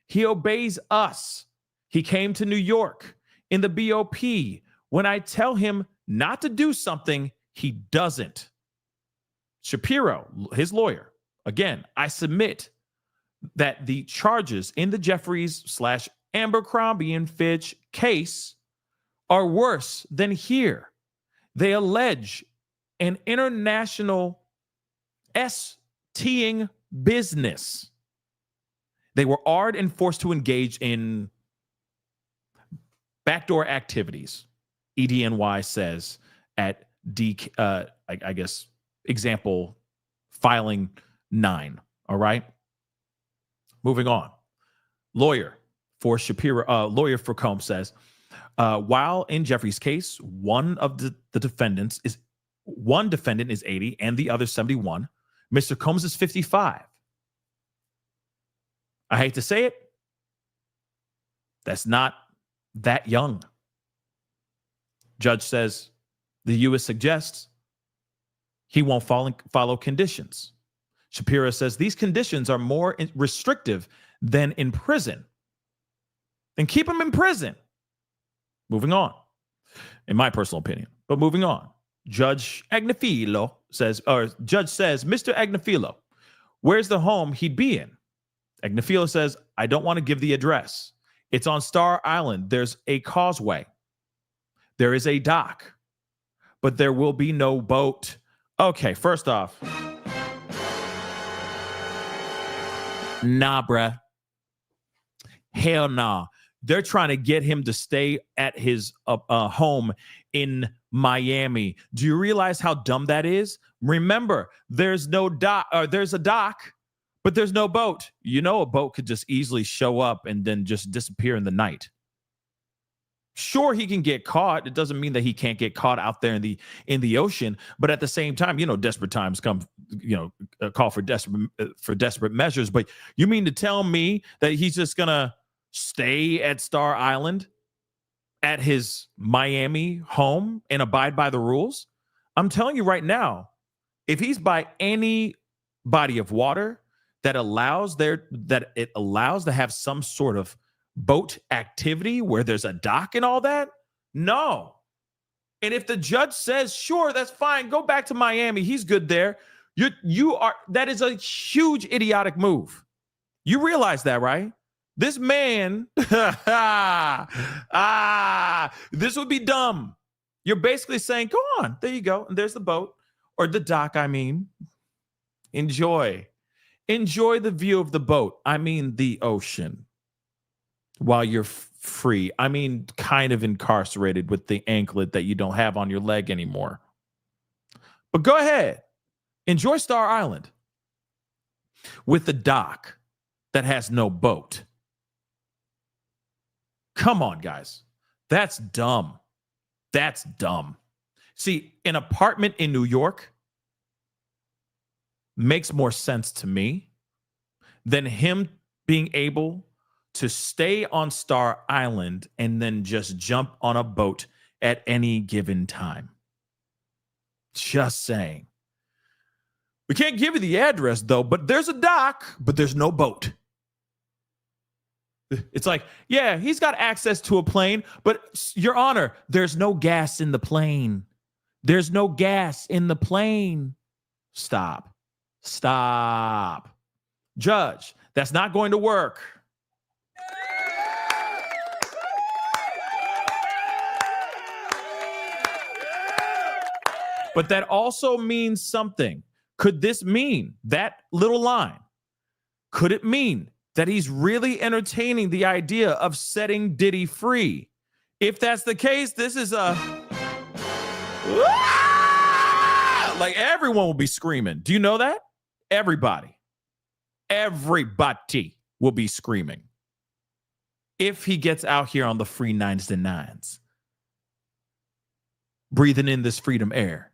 He obeys us. He came to New York in the BOP. When I tell him not to do something, he doesn't. Shapiro, his lawyer, again, I submit that the charges in the Jeffries / Abercrombie and Fitch case are worse than here. They allege an international STing business. They were arred and forced to engage in backdoor activities. EDNY says at I guess example filing 9. All right. Moving on. Lawyer for Combs says, while in Jeffries' case, one defendant is 80 and the other 71. Mr. Combs is 55. I hate to say it. That's not that young. Judge says the U.S. suggests he won't follow conditions. Shapiro says these conditions are more restrictive than in prison. Then keep him in prison. Moving on, in my personal opinion. But moving on. Judge Agnifilo says, Mr. Agnifilo, where's the home he'd be in? Agnifilo says, I don't want to give the address. It's on Star Island. There's a causeway. There is a dock, but there will be no boat. Okay, first off, nah, bruh. Hell nah. They're trying to get him to stay at his home in Miami. Do you realize how dumb that is? Remember, there's no dock, or there's a dock, but there's no boat. You know, a boat could just easily show up and then just disappear in the night. Sure, he can get caught. It doesn't mean that he can't get caught out there in the ocean. But at the same time, you know, desperate times come, call for desperate measures. But you mean to tell me that he's just gonna stay at Star Island at his Miami home and abide by the rules? I'm telling you right now, if he's by any body of water that allows to have some sort of boat activity where there's a dock and all that? No. And if the judge says, sure, that's fine, go back to Miami, he's good there. That is a huge idiotic move. You realize that, right? This man, this would be dumb. You're basically saying, go on, there you go. And there's the boat, or the dock, I mean. Enjoy the view of the boat. I mean, the ocean. While you're free. I mean, kind of incarcerated with the anklet that you don't have on your leg anymore. But go ahead. Enjoy Star Island with the dock that has no boat. Come on, guys. That's dumb. That's dumb. See, an apartment in New York makes more sense to me than him being able to stay on Star Island and then just jump on a boat at any given time. Just saying. We can't give you the address, though, but there's a dock, but there's no boat. It's like, yeah, he's got access to a plane, but Your Honor, there's no gas in the plane. There's no gas in the plane. Stop. Judge, that's not going to work. But that also means something. Could this mean that little line? Could it mean that he's really entertaining the idea of setting Diddy free? If that's the case, this is like everyone will be screaming. Do you know that? Everybody will be screaming if he gets out here on the free 99s, breathing in this freedom air.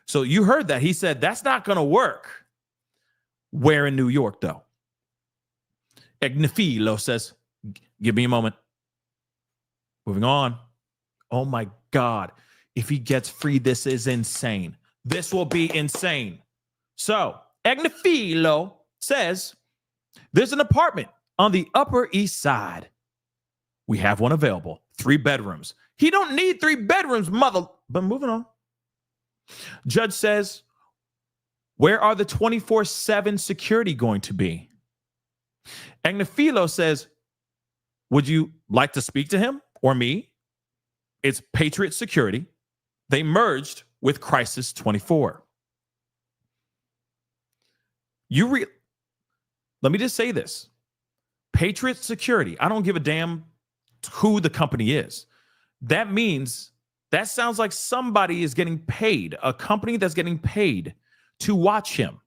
So you heard that. He said that's not going to work. Where in New York, though? Egnifilo says, give me a moment. Moving on. Oh, my God. If he gets free, this is insane. This will be insane. So Egnifilo says there's an apartment on the Upper East Side. We have one available. 3 bedrooms. He don't need 3 bedrooms, mother. But moving on. Judge says, where are the 24/7 security going to be? Egnifilo says, would you like to speak to him or me? It's Patriot Security. They merged with Crisis 24. Let me just say this. Patriot Security, I don't give a damn who the company is. That sounds like somebody is getting paid, a company that's getting paid to watch him.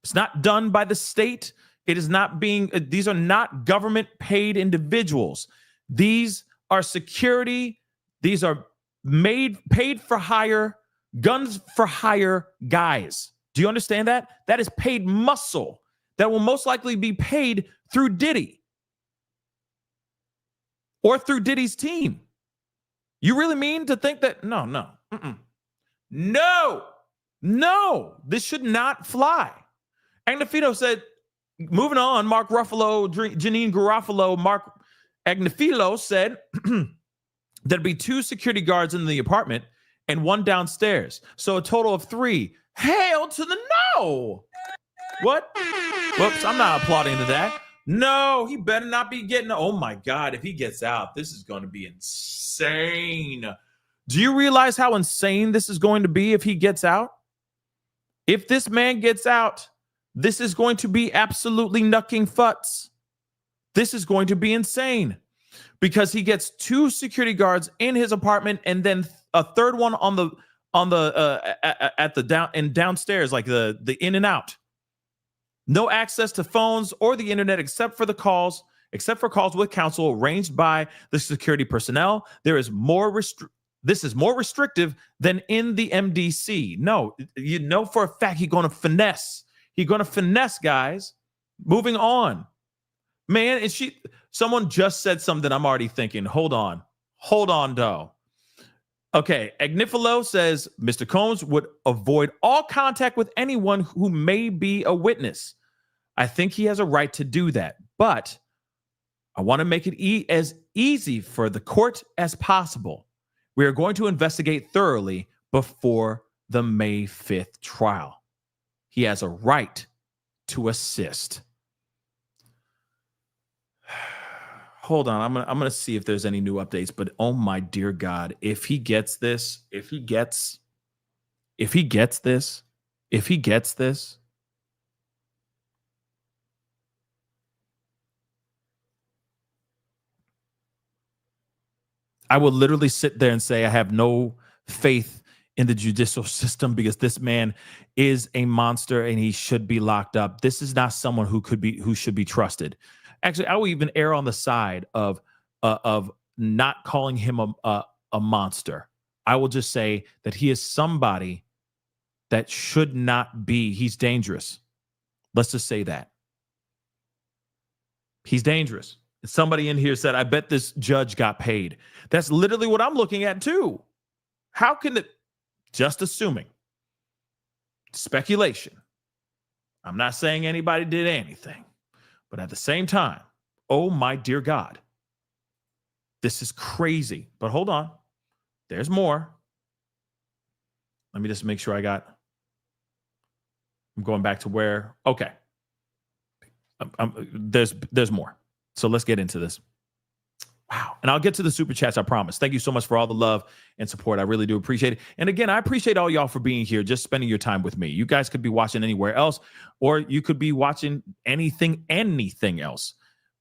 It's not done by the state. It is not these are not government paid individuals. These are security. These are paid for hire, guns for hire guys. Do you understand that? That is paid muscle that will most likely be paid through Diddy or through Diddy's team. You really mean to think that? No, this should not fly. Agnifilo said, moving on, Mark Ruffalo, Janine Garofalo, Mark Agnifilo said there'd be 2 security guards in the apartment and 1 downstairs. So a total of 3. Hail to the no. What? Whoops, I'm not applauding to that. No, he better not be getting. Oh my God, if he gets out, this is going to be insane. Do you realize how insane this is going to be if he gets out? If this man gets out, this is going to be absolutely knucking futs. This is going to be insane because he gets 2 security guards in his apartment and then a 3rd one at the downstairs, like the in and out. No access to phones or the internet except for calls with counsel arranged by the security personnel. This is more restrictive than in the MDC. No, you know for a fact he's going to finesse. He's going to finesse, guys. Moving on. Man, someone just said something I'm already thinking. Hold on, though. Okay, Agnifilo says Mr. Combs would avoid all contact with anyone who may be a witness. I think he has a right to do that. But I want to make it as easy for the court as possible. We are going to investigate thoroughly before the May 5th trial. He has a right to assist. Hold on, I'm gonna see if there's any new updates. But oh my dear God, if he gets this, I will literally sit there and say I have no faith in the judicial system because this man is a monster and he should be locked up. This is not someone who should be trusted. Actually, I will even err on the side of not calling him a monster. I will just say that he is somebody that should not be. He's dangerous. Let's just say that. He's dangerous. Somebody in here said, I bet this judge got paid. That's literally what I'm looking at too. How can it, just assuming, speculation. I'm not saying anybody did anything, but at the same time, oh my dear God, this is crazy. But hold on, there's more. Let me just make sure I'm going back to where, okay. There's more. So let's get into this. Wow. And I'll get to the super chats, I promise. Thank you so much for all the love and support. I really do appreciate it. And again, I appreciate all y'all for being here, just spending your time with me. You guys could be watching anywhere else, or you could be watching anything else.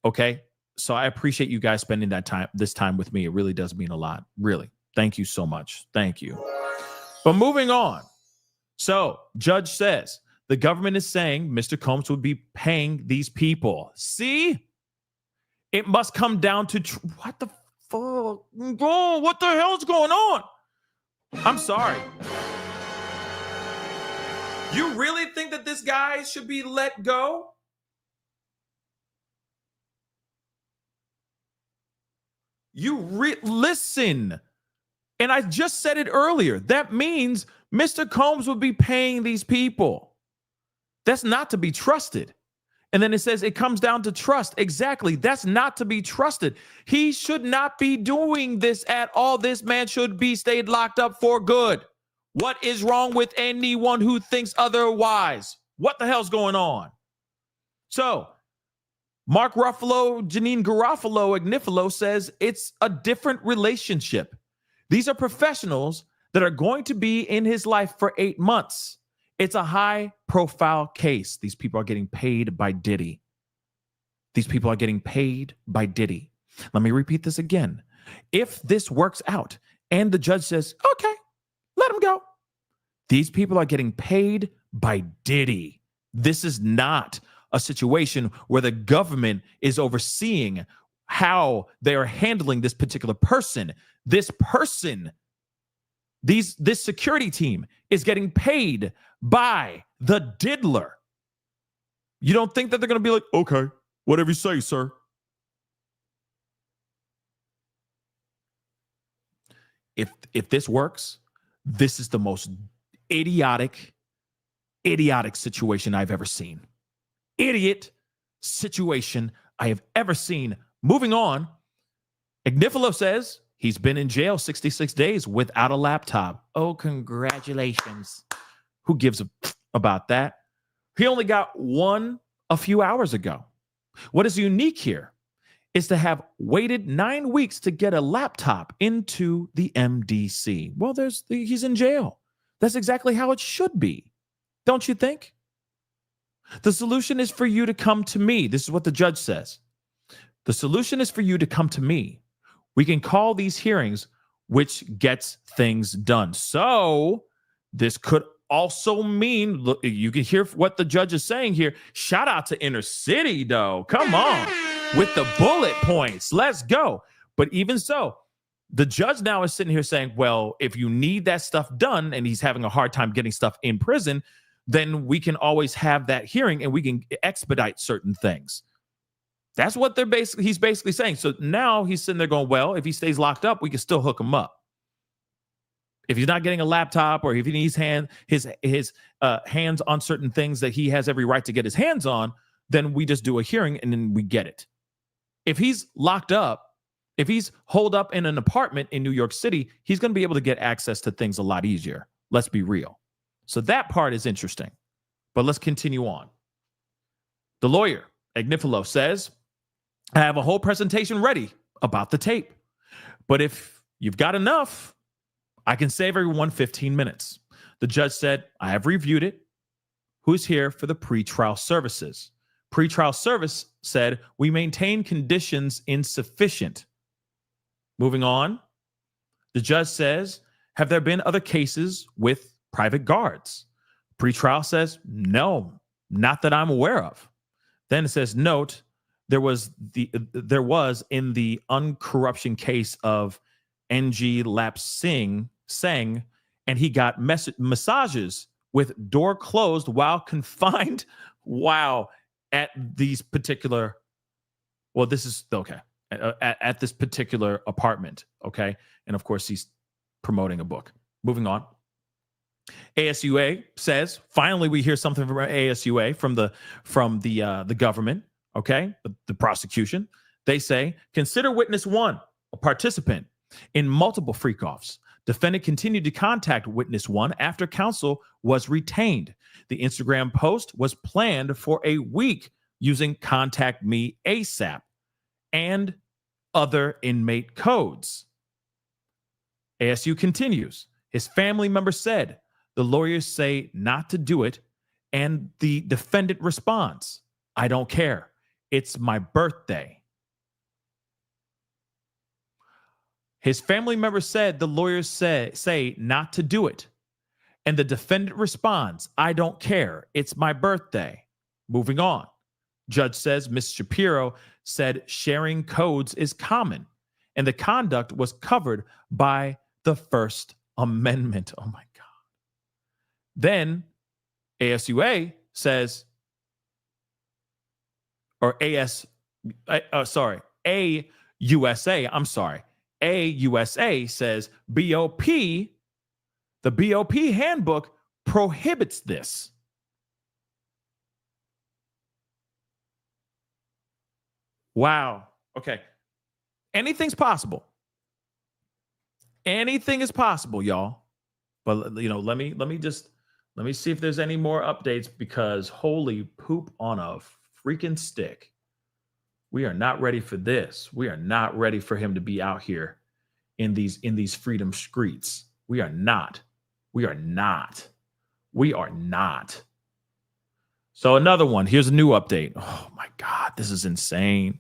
Okay. So I appreciate you guys spending this time with me. It really does mean a lot. Really. Thank you so much. Thank you. But moving on. So judge says the government is saying Mr. Combs would be paying these people. See? It must come down to what the fuck? Oh, what the hell's going on? I'm sorry. You really think that this guy should be let go? Listen. And I just said it earlier. That means Mr. Combs would be paying these people. That's not to be trusted. And then it says it comes down to trust. Exactly. That's not to be trusted. He should not be doing this at all. This man should be stayed locked up for good. What is wrong with anyone who thinks otherwise? What the hell's going on? So, Mark Ruffalo, Janine Garofalo, Agnifilo says it's a different relationship. These are professionals that are going to be in his life for 8 months. It's a high-profile case. These people are getting paid by Diddy. These people are getting paid by Diddy. Let me repeat this again. If this works out and the judge says, okay, let him go, these people are getting paid by Diddy. This is not a situation where the government is overseeing how they are handling this particular person. This security team is getting paid by the diddler. You don't think that they're going to be like, okay, whatever you say, sir. If this works, this is the most idiotic situation I've ever seen. Idiot situation I have ever seen. Moving on, Agnifilo says he's been in jail 66 days without a laptop. Oh, congratulations. Who gives about that? He only got one a few hours ago. What is unique here is to have waited 9 weeks to get a laptop into the MDC. Well, he's in jail. That's exactly how it should be. Don't you think? The solution is for you to come to me. This is what the judge says. The solution is for you to come to me. We can call these hearings, which gets things done. So this could also mean, look, you can hear what the judge is saying here. Shout out to Inner City, though. Come on. With the bullet points. Let's go. But even so, the judge now is sitting here saying, well, if you need that stuff done and he's having a hard time getting stuff in prison, then we can always have that hearing and we can expedite certain things. That's what he's basically saying. So now he's sitting there going, well, if he stays locked up, we can still hook him up. If he's not getting a laptop or if he needs his hands on certain things that he has every right to get his hands on, then we just do a hearing and then we get it. if he's locked up, if he's holed up in an apartment in New York City, he's going to be able to get access to things a lot easier. Let's be real. So that part is interesting. But let's continue on. The lawyer, Agnifilo, says, I have a whole presentation ready about the tape. But if you've got enough, I can save everyone 15 minutes. The judge said, I have reviewed it. Who's here for the pretrial services? Pretrial service said, we maintain conditions insufficient. Moving on, the judge says, have there been other cases with private guards? Pretrial says, no, not that I'm aware of. Then it says, note, there was in the uncorruption case of NG Lap Singh, and he got massages with door closed while confined. Wow. At these particular, well, this is okay. At this particular apartment, okay? And of course, he's promoting a book. Moving on. ASUA says, finally, we hear something from ASUA, from the government, okay? The prosecution. They say, consider witness one, a participant in multiple freak-offs. Defendant continued to contact witness one after counsel was retained. The Instagram post was planned for a week using Contact Me ASAP and other inmate codes. ASU continues. His family member said, the lawyers say not to do it, and the defendant responds, I don't care. It's my birthday. His family member said the lawyers say not to do it, and the defendant responds, I don't care. It's my birthday. Moving on. Judge says Ms. Shapiro said sharing codes is common, and the conduct was covered by the First Amendment. Oh, my God. Then ASUA says, or AUSA, AUSA says BOP, the BOP handbook prohibits this. Wow. Okay. Anything's possible. Anything is possible, y'all. But let me see if there's any more updates, because holy poop on a freaking stick. We are not ready for this. We are not ready for him to be out here in these freedom streets. We are not. We are not. We are not. So another one. Here's a new update. Oh my God, this is insane.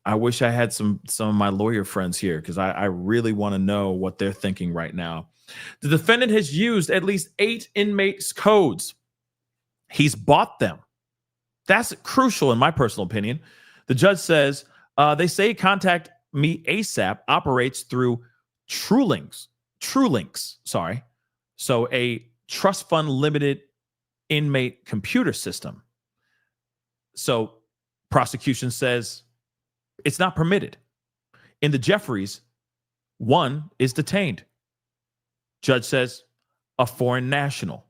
I wish I had some of my lawyer friends here, because I really want to know what they're thinking right now. The defendant has used at least 8 inmates' codes. He's bought them. That's crucial in my personal opinion. The judge says, they say Contact Me ASAP operates through TrueLinks. So a trust fund limited inmate computer system. So prosecution says it's not permitted. In the Jeffries, one is detained. Judge says a foreign national.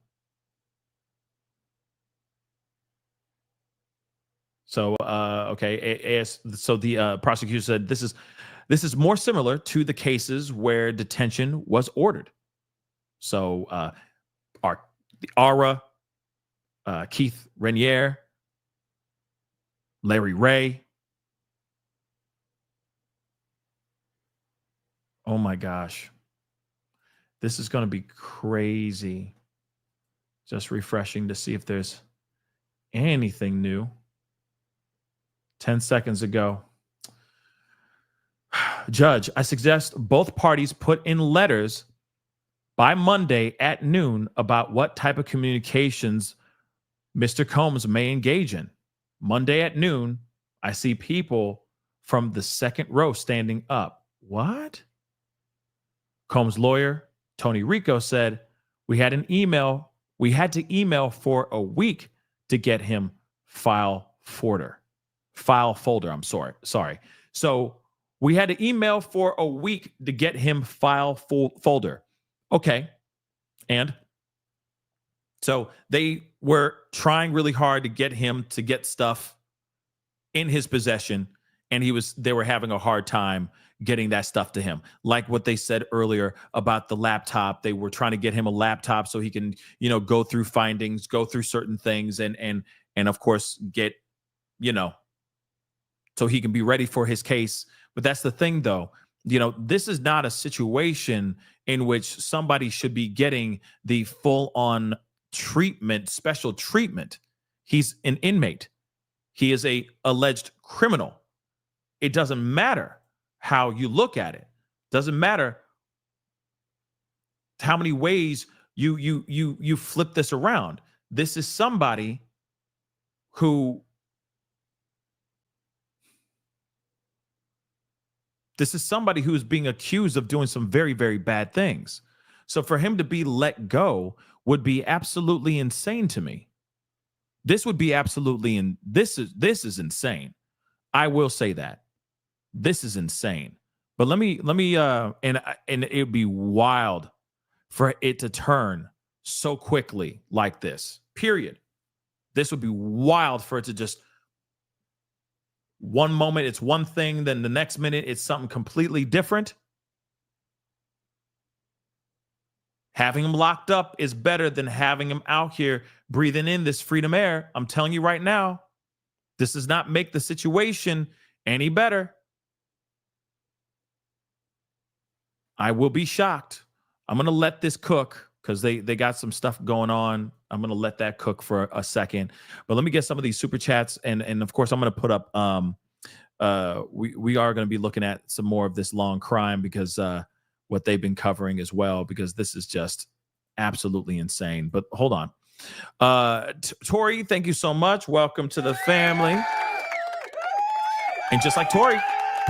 So, okay. So the prosecutor said this is more similar to the cases where detention was ordered. So, the Ara, Keith Renier, Larry Ray. Oh my gosh. This is going to be crazy. Just refreshing to see if there's anything new. 10 seconds ago. Judge, I suggest both parties put in letters by Monday at noon about what type of communications Mr. Combs may engage in. Monday at noon, I see people from the second row standing up. What? Combs' lawyer, Tony Rico, said, we had to email for a week to get him file folder. I'm sorry. So we had to email for a week to get him file folder. Okay. And so they were trying really hard to get him to get stuff in his possession and they were having a hard time getting that stuff to him. Like what they said earlier about the laptop. They were trying to get him a laptop so he can, go through findings, go through certain things, and of course get, so he can be ready for his case. But that's the thing, though. This is not a situation in which somebody should be getting the full-on treatment, special treatment. He's an inmate. He is a alleged criminal. It doesn't matter how you look at it. Doesn't matter how many ways you flip this around. This is somebody who is being accused of doing some very, very bad things. So for him to be let go would be absolutely insane to me. This would be absolutely this is insane. I will say that. This is insane. But let me and it'd be wild for it to turn so quickly like this. Period. This would be wild for it to just one moment it's one thing, then the next minute it's something completely different. Having him locked up is better than having him out here breathing in this freedom air. I'm telling you right now, this does not make the situation any better. I will be shocked. I'm going to let this cook because they got some stuff going on. I'm going to let that cook for a second. But let me get some of these super chats. And of course, I'm going to put up, we are going to be looking at some more of this long crime because what they've been covering as well, because this is just absolutely insane. But hold on. Tori, thank you so much. Welcome to the family. And just like Tori,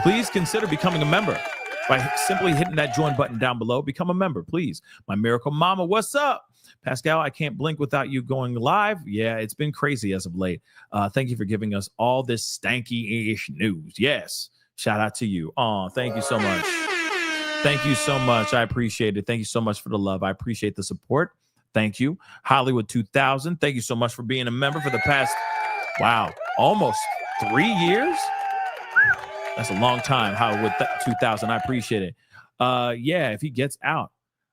please consider becoming a member by simply hitting that join button down below. Become a member, please. My miracle mama, what's up? Pascal, I can't blink without you going live. Yeah, it's been crazy as of late. Thank you for giving us all this stanky-ish news. Yes, shout out to you. Oh, thank you so much. Thank you so much. I appreciate it. Thank you so much for the love. I appreciate the support. Thank you. Hollywood 2000, thank you so much for being a member for the past, wow, almost 3 years? That's a long time, Hollywood 2000. I appreciate it. Yeah, if he gets out,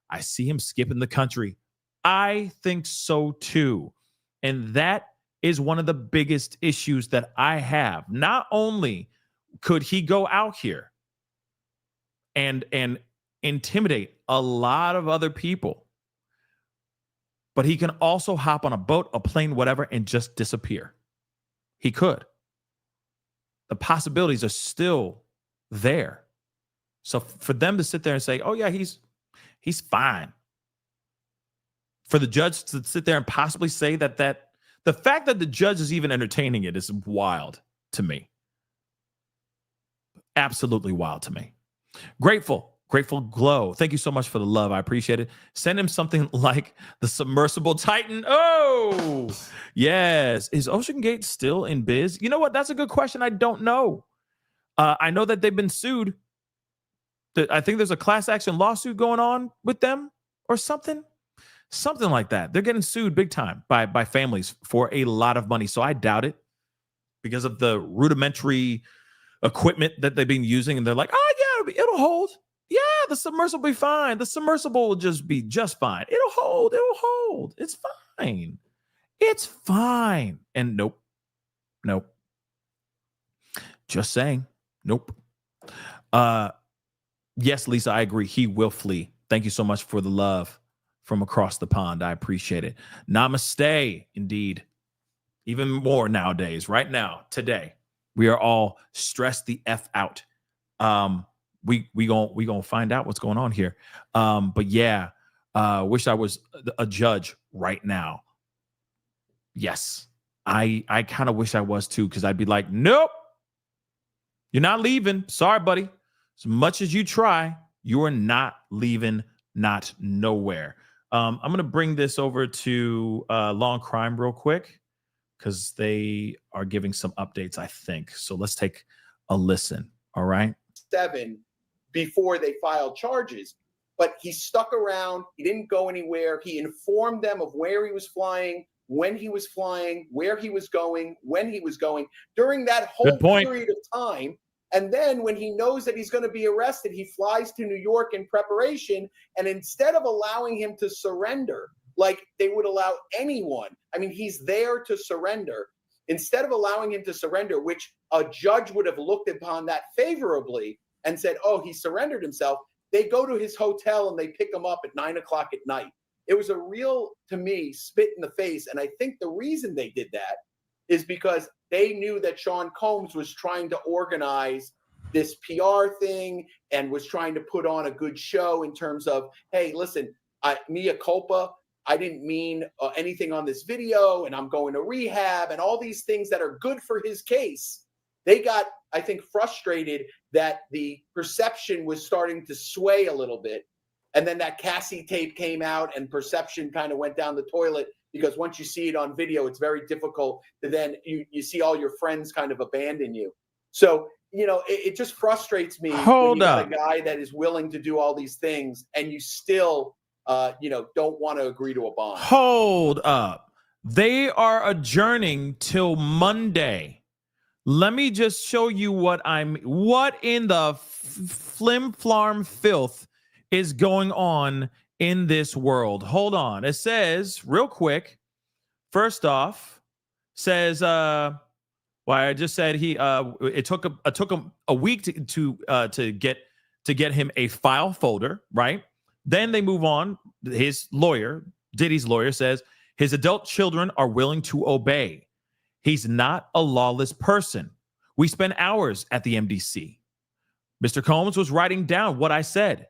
I see him skipping the country. I think so too. And that is one of the biggest issues that I have. Not only could he go out here and intimidate a lot of other people, but he can also hop on a boat, a plane, whatever, and just disappear. He could. The possibilities are still there. So for them to sit there and say, oh yeah, he's fine. For the judge to sit there and possibly say that the fact that the judge is even entertaining it is wild to me. Absolutely wild to me. Grateful Glow. Thank you so much for the love. I appreciate it. Send him something like the submersible Titan. Oh, yes. Is Ocean Gate still in biz? You know what? That's a good question. I don't know. I know that they've been sued. I think there's a class action lawsuit going on with them or something like that. They're getting sued big time by families for a lot of money. So I doubt it because of the rudimentary equipment that they've been using. And they're like, oh yeah, it'll hold. Yeah, the submersible will be fine. The submersible will just be just fine. It'll hold. It's fine. And nope. Just saying. Nope. Yes, Lisa, I agree. He will flee. Thank you so much for the love from across the pond. I appreciate it. Namaste, indeed. Even more nowadays, right now, today, we are all stressed the F out. We gonna find out what's going on here. But yeah, wish I was a judge right now. Yes, I kind of wish I was too, because I'd be like, nope, you're not leaving. Sorry, buddy. As much as you try, you are not leaving, not nowhere. I'm going to bring this over to Long Crime real quick because they are giving some updates, I think. So let's take a listen. All right. 7 before they filed charges, but he stuck around. He didn't go anywhere. He informed them of where he was flying, when he was flying, where he was going, when he was going. During that whole period of time, And then when he knows that he's going to be arrested, he flies to New York in preparation. And instead of allowing him to surrender, like they would allow anyone, I mean, he's there to surrender. Instead of allowing him to surrender, which a judge would have looked upon that favorably and said, oh, he surrendered himself, they go to his hotel and they pick him up at 9 o'clock at night. It was a real, to me, spit in the face. And I think the reason they did that is because they knew that Sean Combs was trying to organize this PR thing and was trying to put on a good show in terms of, hey, listen, mea culpa, I didn't mean anything on this video, and I'm going to rehab, and all these things that are good for his case. They got, I think, frustrated that the perception was starting to sway a little bit. And then that Cassie tape came out and perception kind of went down the toilet, because once you see it on video, it's very difficult to then you see all your friends kind of abandon you. So, you know, it just frustrates me when you got a guy that is willing to do all these things and you still, you know, don't want to agree to a bond. Hold up. They are adjourning till Monday. Let me just show you what in the flim-flarm filth is going on in this world. Hold on. It says real quick. First off, says I just said it took him a week to get him a file folder, right? Then they move on. His lawyer, Diddy's lawyer, says his adult children are willing to obey. He's not a lawless person. We spent hours at the MDC. Mr. Combs was writing down what I said.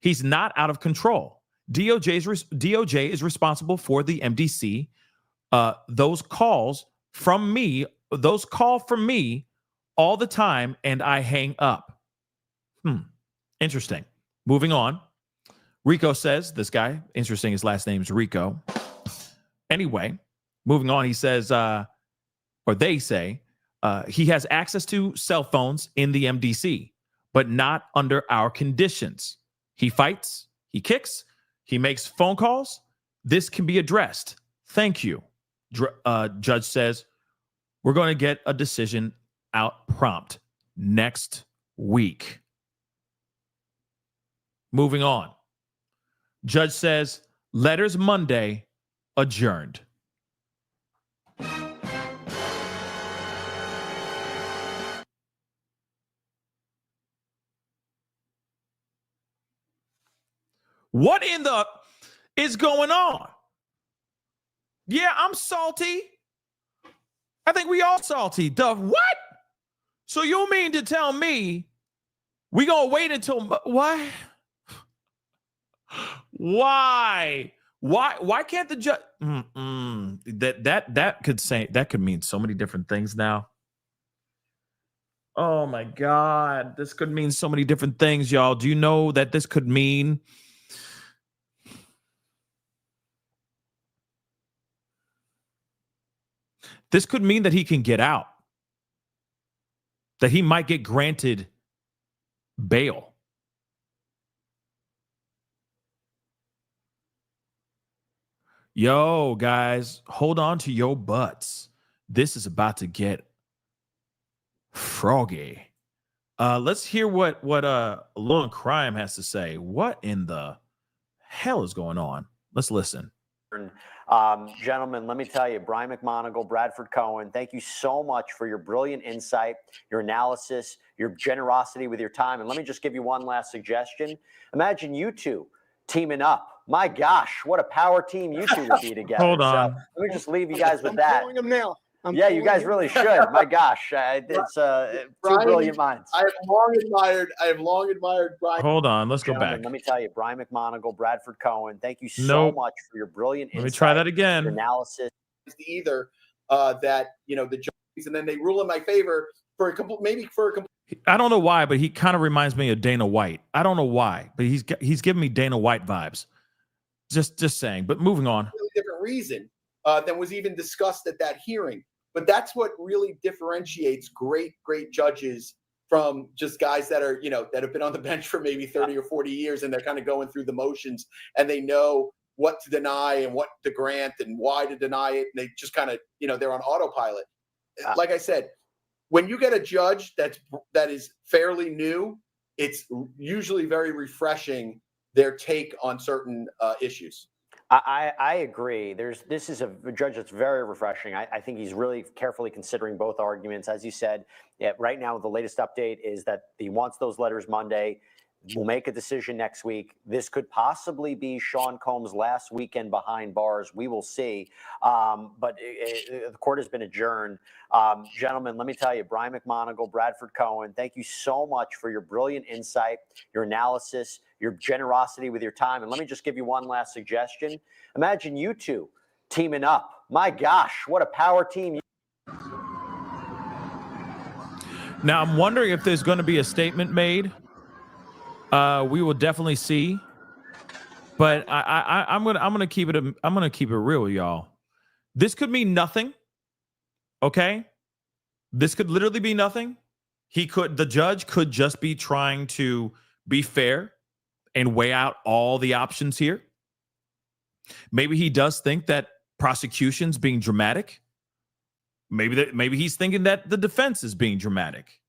He's not out of control. DOJ is responsible for the MDC. Those call from me all the time, and I hang up. Interesting. Moving on. Rico says, this guy, interesting, his last name's Rico. Anyway, moving on, he says, or they say, he has access to cell phones in the MDC, but not under our conditions. He fights, he kicks, he makes phone calls. This can be addressed. Thank you. Judge says, we're going to get a decision out prompt next week. Moving on. Judge says, letters Monday, adjourned. What in the is going on? Yeah, I'm salty. I think we all salty. The what? So you mean to tell me we gonna wait until what? Why? Why can't the judge? That could mean so many different things now. Oh my God, this could mean so many different things, y'all. Do you know that this could mean? This could mean that he can get out, that he might get granted bail. Yo, guys, hold on to your butts. This is about to get froggy. Let's hear what Law and Crime has to say. What in the hell is going on? Let's listen. Gentlemen, let me tell you, Brian McMonagle, Bradford Cohen, thank you so much for your brilliant insight, your analysis, your generosity with your time. And let me just give you one last suggestion. Imagine you two teaming up. My gosh, what a power team you two would be together. Hold on. So let me just leave you guys with that. I'm calling him now. Yeah, you guys really should. My gosh, it's two brilliant minds. I have long admired Brian. Hold on, let's go back. Let me tell you, Brian McMonagle, Bradford Cohen, thank you so much for your brilliant insight. Let me try that again. Analysis. Either that, you know, the judges, and then they rule in my favor for a couple. I don't know why, but he kind of reminds me of Dana White. I don't know why, but he's giving me Dana White vibes. Just saying. But moving on. Really different reason than was even discussed at that hearing. But that's what really differentiates great judges from just guys that are, you know, that have been on the bench for maybe 30 or 40 years, and they're kind of going through the motions, and they know what to deny and what to grant and why to deny it. And they just kind of, you know, they're on autopilot. Like I said, when you get a judge that is fairly new, it's usually very refreshing, their take on certain issues. I agree. This is a judge that's very refreshing. I think he's really carefully considering both arguments. As you said, right now the latest update is that he wants those letters Monday. We'll make a decision next week. This could possibly be Sean Combs' last weekend behind bars. We will see. But the court has been adjourned. Gentlemen, let me tell you, Brian McMonagle, Bradford Cohen, thank you so much for your brilliant insight, your analysis, your generosity with your time. And let me just give you one last suggestion. Imagine you two teaming up. My gosh, what a power team. Now, I'm wondering if there's going to be a statement made. We will definitely see. But I'm gonna keep it real with y'all. This could mean nothing. Okay? This could literally be nothing. The judge could just be trying to be fair and weigh out all the options here. Maybe he does think that prosecution's being dramatic. Maybe he's thinking that the defense is being dramatic.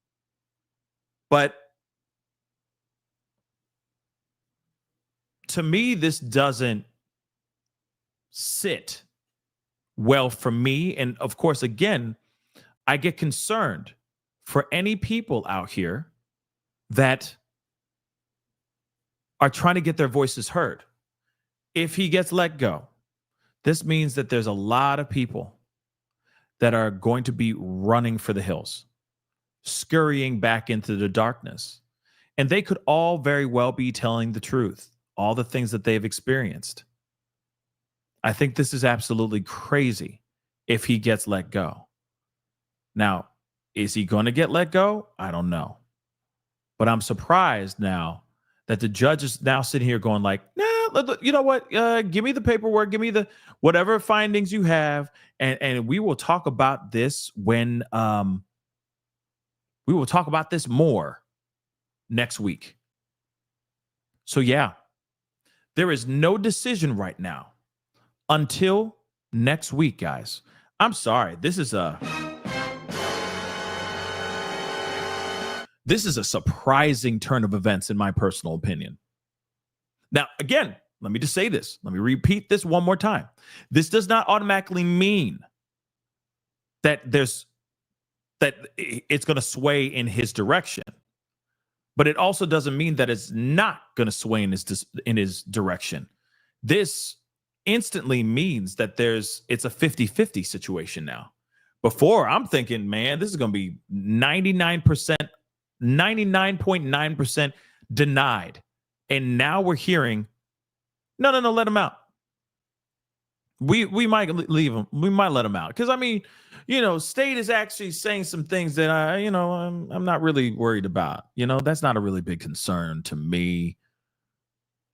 But to me, this doesn't sit well for me. And of course, again, I get concerned for any people out here that are trying to get their voices heard. If he gets let go, this means that there's a lot of people that are going to be running for the hills, scurrying back into the darkness. And they could all very well be telling the truth, all the things that they've experienced. I think this is absolutely crazy if he gets let go. Now, is he going to get let go? I don't know. But I'm surprised now that the judge is now sitting here going like, nah, you know what? Give me the paperwork. Give me the whatever findings you have. And we will talk about this when we will talk about this more next week. So yeah, there is no decision right now until next week, guys. I'm sorry. This is a surprising turn of events in my personal opinion. Now, again, let me just say this. Let me repeat this one more time. This does not automatically mean that it's going to sway in his direction. But it also doesn't mean that it's not going to sway in his direction. This instantly means that it's a 50-50 situation now. Before, I'm thinking, man, this is going to be 99.9% denied. And now we're hearing, no, let him out. We might leave him. We might let him out. Because, I mean, state is actually saying some things that I'm not really worried about. That's not a really big concern to me.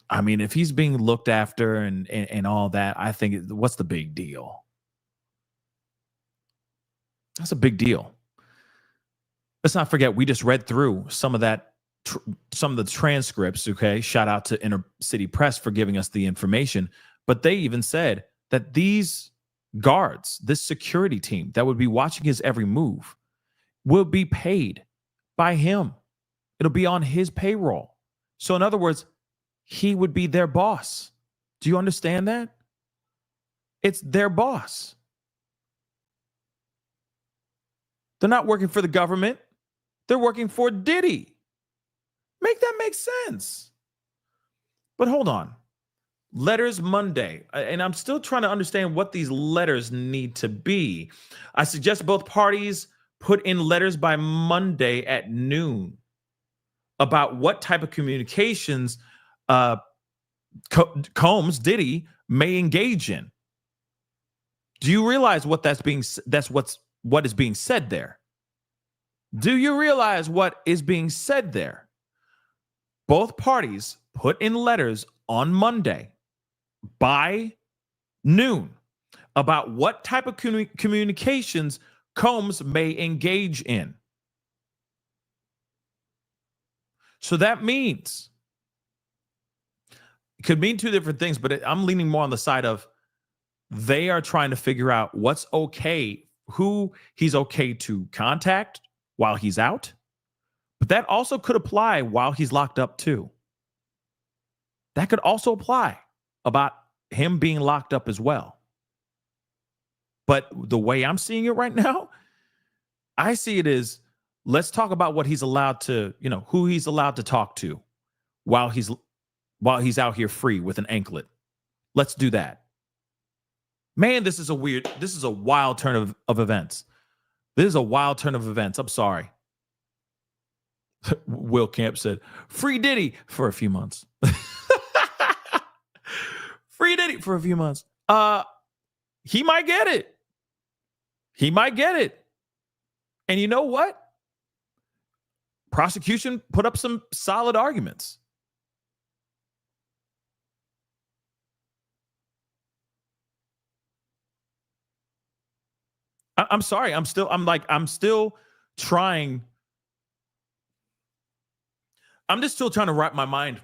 I mean, if he's being looked after and all that, I think what's the big deal? That's a big deal. Let's not forget, we just read through some of the transcripts. Okay. Shout out to Inner City Press for giving us the information. But they even said that these guards, this security team that would be watching his every move, will be paid by him. It'll be on his payroll. So in other words, he would be their boss. Do you understand that? It's their boss. They're not working for the government. They're working for Diddy. Make that make sense. But hold on. Letters Monday. And I'm still trying to understand what these letters need to be. I suggest both parties put in letters by Monday at noon about what type of communications Combs, Diddy, may engage in. Do you realize what what is being said there? Do you realize what is being said there? Both parties put in letters on Monday by noon about what type of communications Combs may engage in. So that means it could mean two different things, but I'm leaning more on the side of they are trying to figure out what's okay, who he's okay to contact while he's out, but that also could apply while he's locked up too. That could also apply about him being locked up as well. But the way I'm seeing it right now, I see it as, let's talk about what he's allowed to, who he's allowed to talk to while he's out here free with an anklet. Let's do that. Man, this is a wild turn of events. This is a wild turn of events. I'm sorry. Will Camp said, free Diddy for a few months. Free Diddy for a few months. He might get it. He might get it. And you know what? Prosecution put up some solid arguments. I'm sorry. I'm still trying. I'm just still trying to wrap my mind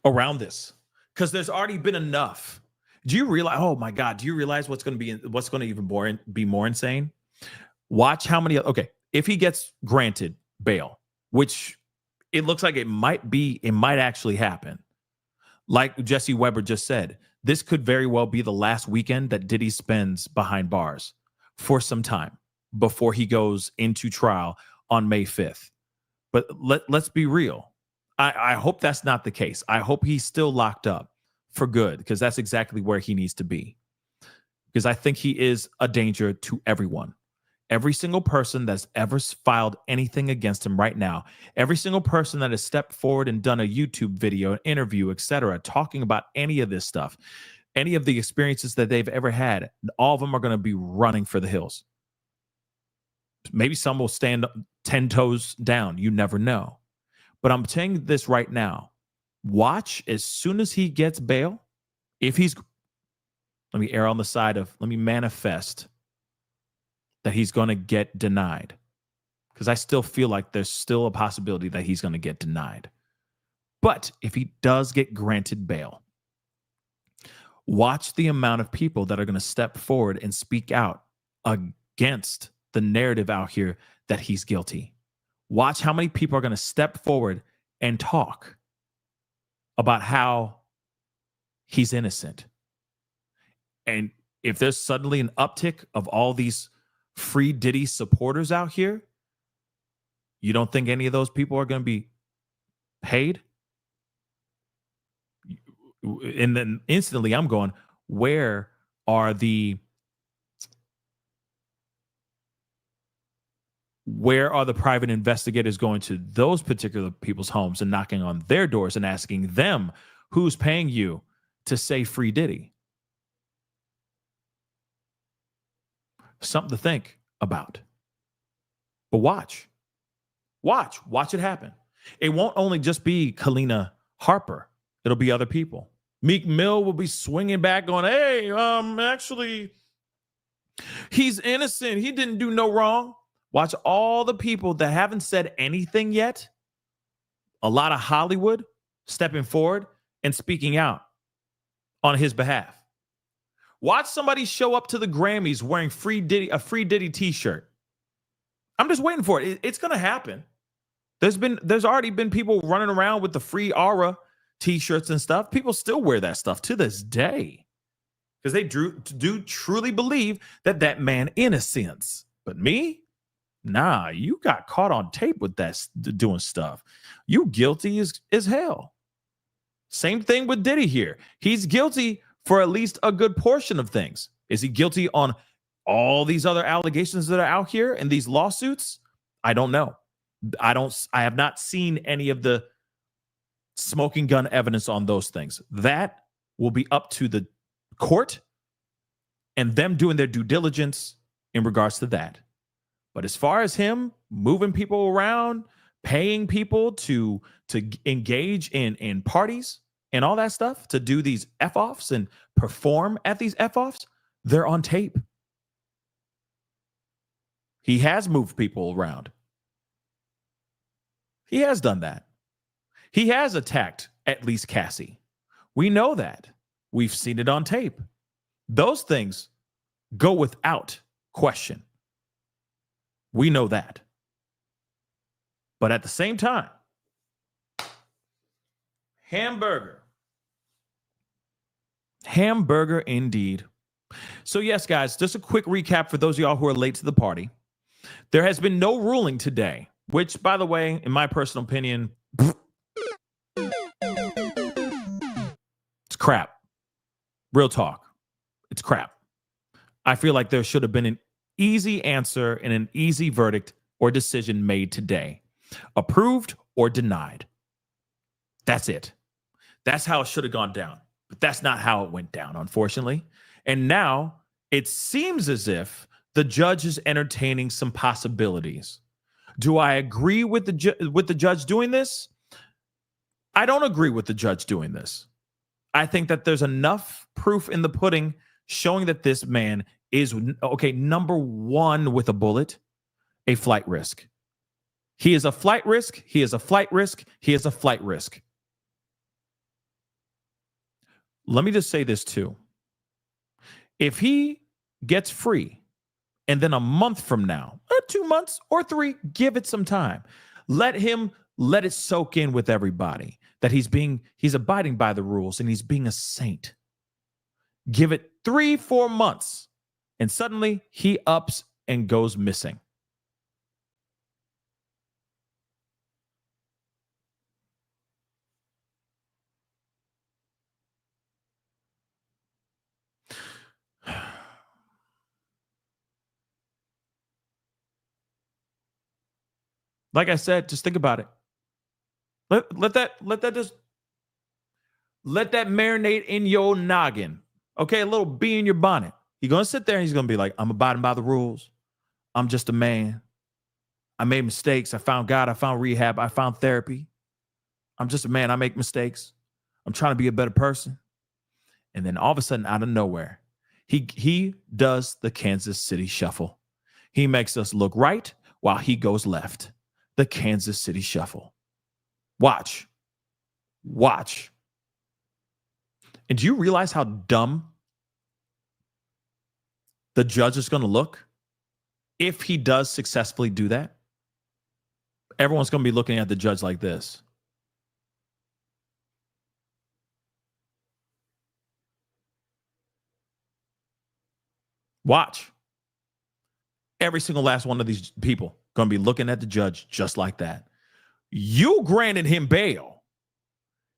around this, because there's already been enough. Do you realize? Oh my God! Do you realize what's going to even be more insane? Watch how many. Okay, if he gets granted bail, which it looks like it might actually happen. Like Jesse Weber just said, this could very well be the last weekend that Diddy spends behind bars for some time before he goes into trial on May 5th. But let's be real. I hope that's not the case. I hope he's still locked up for good, because that's exactly where he needs to be. Because I think he is a danger to everyone. Every single person that's ever filed anything against him right now, every single person that has stepped forward and done a YouTube video, an interview, etc., talking about any of this stuff, any of the experiences that they've ever had, all of them are going to be running for the hills. Maybe some will stand 10 toes down. You never know. But I'm saying this right now. Watch as soon as he gets bail. Let me err on the side of, let me manifest that he's going to get denied. Because I still feel like there's still a possibility that he's going to get denied. But if he does get granted bail, watch the amount of people that are going to step forward and speak out against the narrative out here that he's guilty. Watch how many people are going to step forward and talk about how he's innocent. And if there's suddenly an uptick of all these free Diddy supporters out here, you don't think any of those people are going to be paid? And then instantly I'm going, where are the private investigators going to those particular people's homes and knocking on their doors and asking them, who's paying you to say free Diddy? Something to think about. But watch it happen. It won't only just be Kalina Harper. It'll be other people. Meek Mill will be swinging back going, hey, actually, he's innocent. He didn't do no wrong. Watch all the people that haven't said anything yet. A lot of Hollywood stepping forward and speaking out on his behalf. Watch somebody show up to the Grammys wearing a free Diddy t-shirt. I'm just waiting for it. It's going to happen. There's already been people running around with the free Aura t-shirts and stuff. People still wear that stuff to this day because they do truly believe that man innocence. But me? Nah, you got caught on tape with that doing stuff. You guilty as hell. Same thing with Diddy here. He's guilty for at least a good portion of things. Is he guilty on all these other allegations that are out here and these lawsuits? I don't know. I have not seen any of the smoking gun evidence on those things. That will be up to the court and them doing their due diligence in regards to that. But as far as him moving people around, paying people to engage in parties and all that stuff, to do these F-offs and perform at these F-offs, they're on tape. He has moved people around. He has done that. He has attacked at least Cassie. We know that. We've seen it on tape. Those things go without question. We know that. But at the same time, hamburger indeed. So yes, guys, just a quick recap for those of y'all who are late to the party. There has been no ruling today, which, by the way, in my personal opinion, it's crap. Real talk. It's crap. I feel like there should have been an easy answer and an easy verdict or decision made today. Approved or denied. That's it. That's how it should have gone down. But that's not how it went down, unfortunately. And now it seems as if the judge is entertaining some possibilities. Do I agree with the judge doing this? I don't agree with the judge doing this. I think that there's enough proof in the pudding showing that this man is, okay, number one with a bullet, a flight risk. He is a flight risk. He is a flight risk. He is a flight risk. Let me just say this too. If he gets free and then a month from now, or 2 months or 3, give it some time. Let it soak in with everybody that he's abiding by the rules and he's being a saint. Give it 3-4 months and suddenly he ups and goes missing. Like I said, just think about it. Let that marinate in your noggin. Okay, a little bee in your bonnet. He's gonna sit there and he's gonna be like, I'm abiding by the rules. I'm just a man. I made mistakes. I found God. I found rehab. I found therapy. I'm just a man. I make mistakes. I'm trying to be a better person. And then all of a sudden, out of nowhere, he does the Kansas City shuffle. He makes us look right while he goes left. The Kansas City shuffle. Watch. And do you realize how dumb the judge is going to look if he does successfully do that? Everyone's going to be looking at the judge like this. Watch. Every single last one of these people going to be looking at the judge just like that. You granted him bail.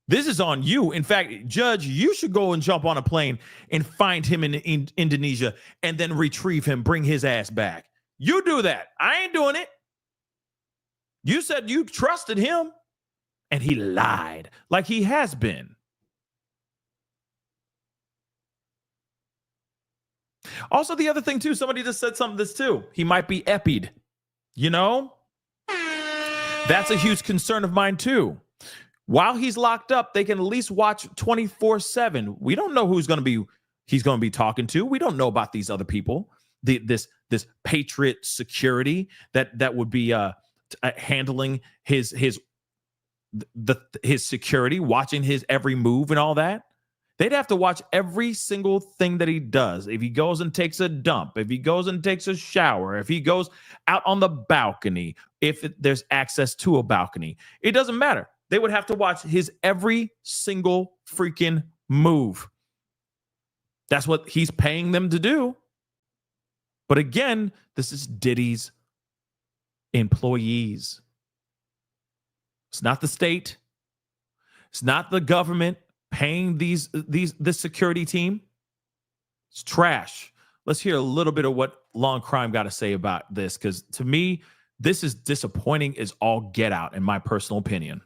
This is on you. In fact, judge, you should go and jump on a plane and find him in Indonesia and then retrieve him, bring his ass back. You do that. I ain't doing it. You said you trusted him and he lied like he has been. Also, the other thing, too, somebody just said something this, too. He might be epied. You know? That's a huge concern of mine, too. While he's locked up, they can at least watch 24/7. We don't know he's going to be talking to. We don't know about these other people. This Patriot security that would be handling his security, watching his every move and all that. They'd have to watch every single thing that he does. If he goes and takes a dump, if he goes and takes a shower, if he goes out on the balcony, if there's access to a balcony, it doesn't matter. They would have to watch his every single freaking move. That's what he's paying them to do. But again, this is Diddy's employees. It's not the state. It's not the government paying this security team. It's trash. Let's hear a little bit of what Long Crime got to say about this, because to me, this is disappointing as all get out, in my personal opinion.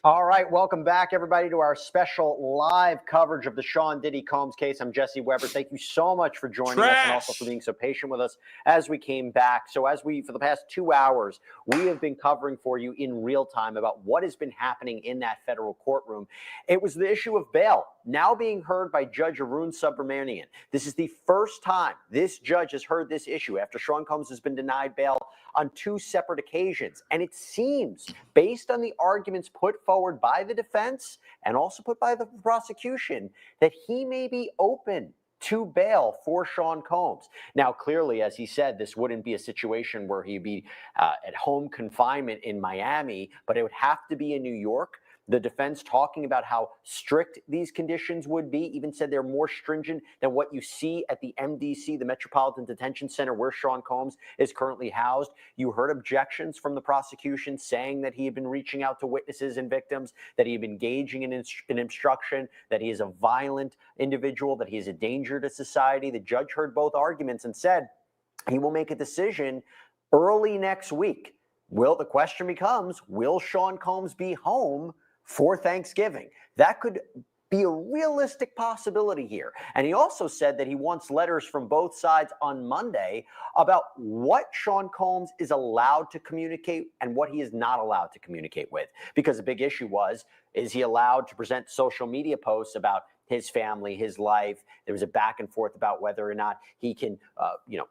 All right, welcome back, everybody, to our special live coverage of the Sean Diddy Combs case. I'm Jesse Weber. Thank you so much for joining us and also for being so patient with us as we came back. So for the past 2 hours, we have been covering for you in real time about what has been happening in that federal courtroom. It was the issue of bail now being heard by Judge Arun Subramanian. This is the first time this judge has heard this issue after Sean Combs has been denied bail on 2 separate occasions. And it seems, based on the arguments put forward by the defense and also put by the prosecution, that he may be open to bail for Sean Combs. Now, clearly, as he said, this wouldn't be a situation where he'd be at home confinement in Miami, but it would have to be in New York. The defense talking about how strict these conditions would be, even said they're more stringent than what you see at the MDC, the Metropolitan Detention Center, where Sean Combs is currently housed. You heard objections from the prosecution saying that he had been reaching out to witnesses and victims, that he had been engaging in obstruction, that he is a violent individual, that he is a danger to society. The judge heard both arguments and said he will make a decision early next week. The question becomes, will Sean Combs be home for Thanksgiving? That could be a realistic possibility here. And he also said that he wants letters from both sides on Monday about what Sean Combs is allowed to communicate and what he is not allowed to communicate with. Because the big issue was, is he allowed to present social media posts about his family, his life? There was a back and forth about whether or not he can,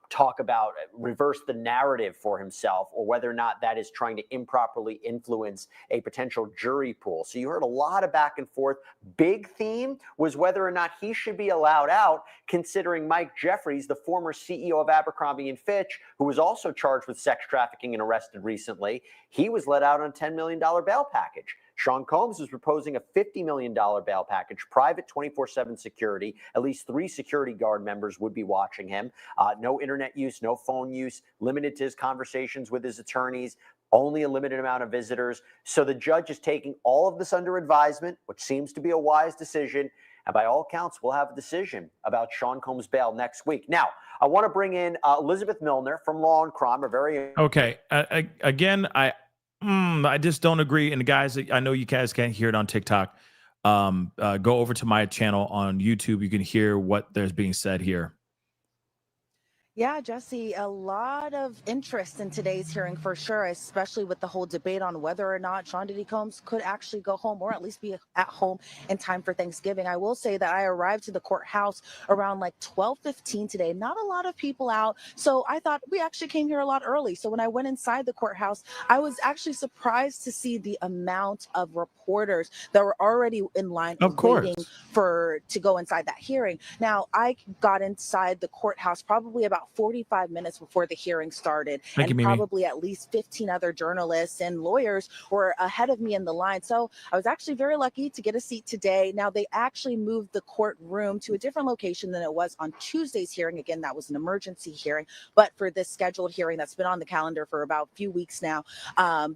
talk about, reverse the narrative for himself, or whether or not that is trying to improperly influence a potential jury pool. So you heard a lot of back and forth. Big theme was whether or not he should be allowed out, considering Mike Jeffries, the former CEO of Abercrombie & Fitch, who was also charged with sex trafficking and arrested recently. He was let out on a $10 million bail package. Sean Combs is proposing a $50 million bail package, private 24/7 security. At least 3 security guard members would be watching him. No internet use, no phone use, limited to his conversations with his attorneys, only a limited amount of visitors. So the judge is taking all of this under advisement, which seems to be a wise decision. And by all accounts, we'll have a decision about Sean Combs' bail next week. Now, I want to bring in Elizabeth Milner from Law and Crime, a very... Okay. I just don't agree. And guys, I know you guys can't hear it on TikTok. Go over to my channel on YouTube. You can hear what there's being said here. Yeah, Jesse, a lot of interest in today's hearing for sure, especially with the whole debate on whether or not Sean Diddy Combs could actually go home, or at least be at home in time for Thanksgiving. I will say that I arrived to the courthouse around like 12:15 today. Not a lot of people out. So I thought we actually came here a lot early. So when I went inside the courthouse, I was actually surprised to see the amount of reporters that were already in line waiting to go inside that hearing. Now, I got inside the courthouse probably about 45 minutes before the hearing started. Probably at least 15 other journalists and lawyers were ahead of me in the line. So I was actually very lucky to get a seat today. Now, they actually moved the courtroom to a different location than it was on Tuesday's hearing. Again, that was an emergency hearing. But for this scheduled hearing that's been on the calendar for about a few weeks now,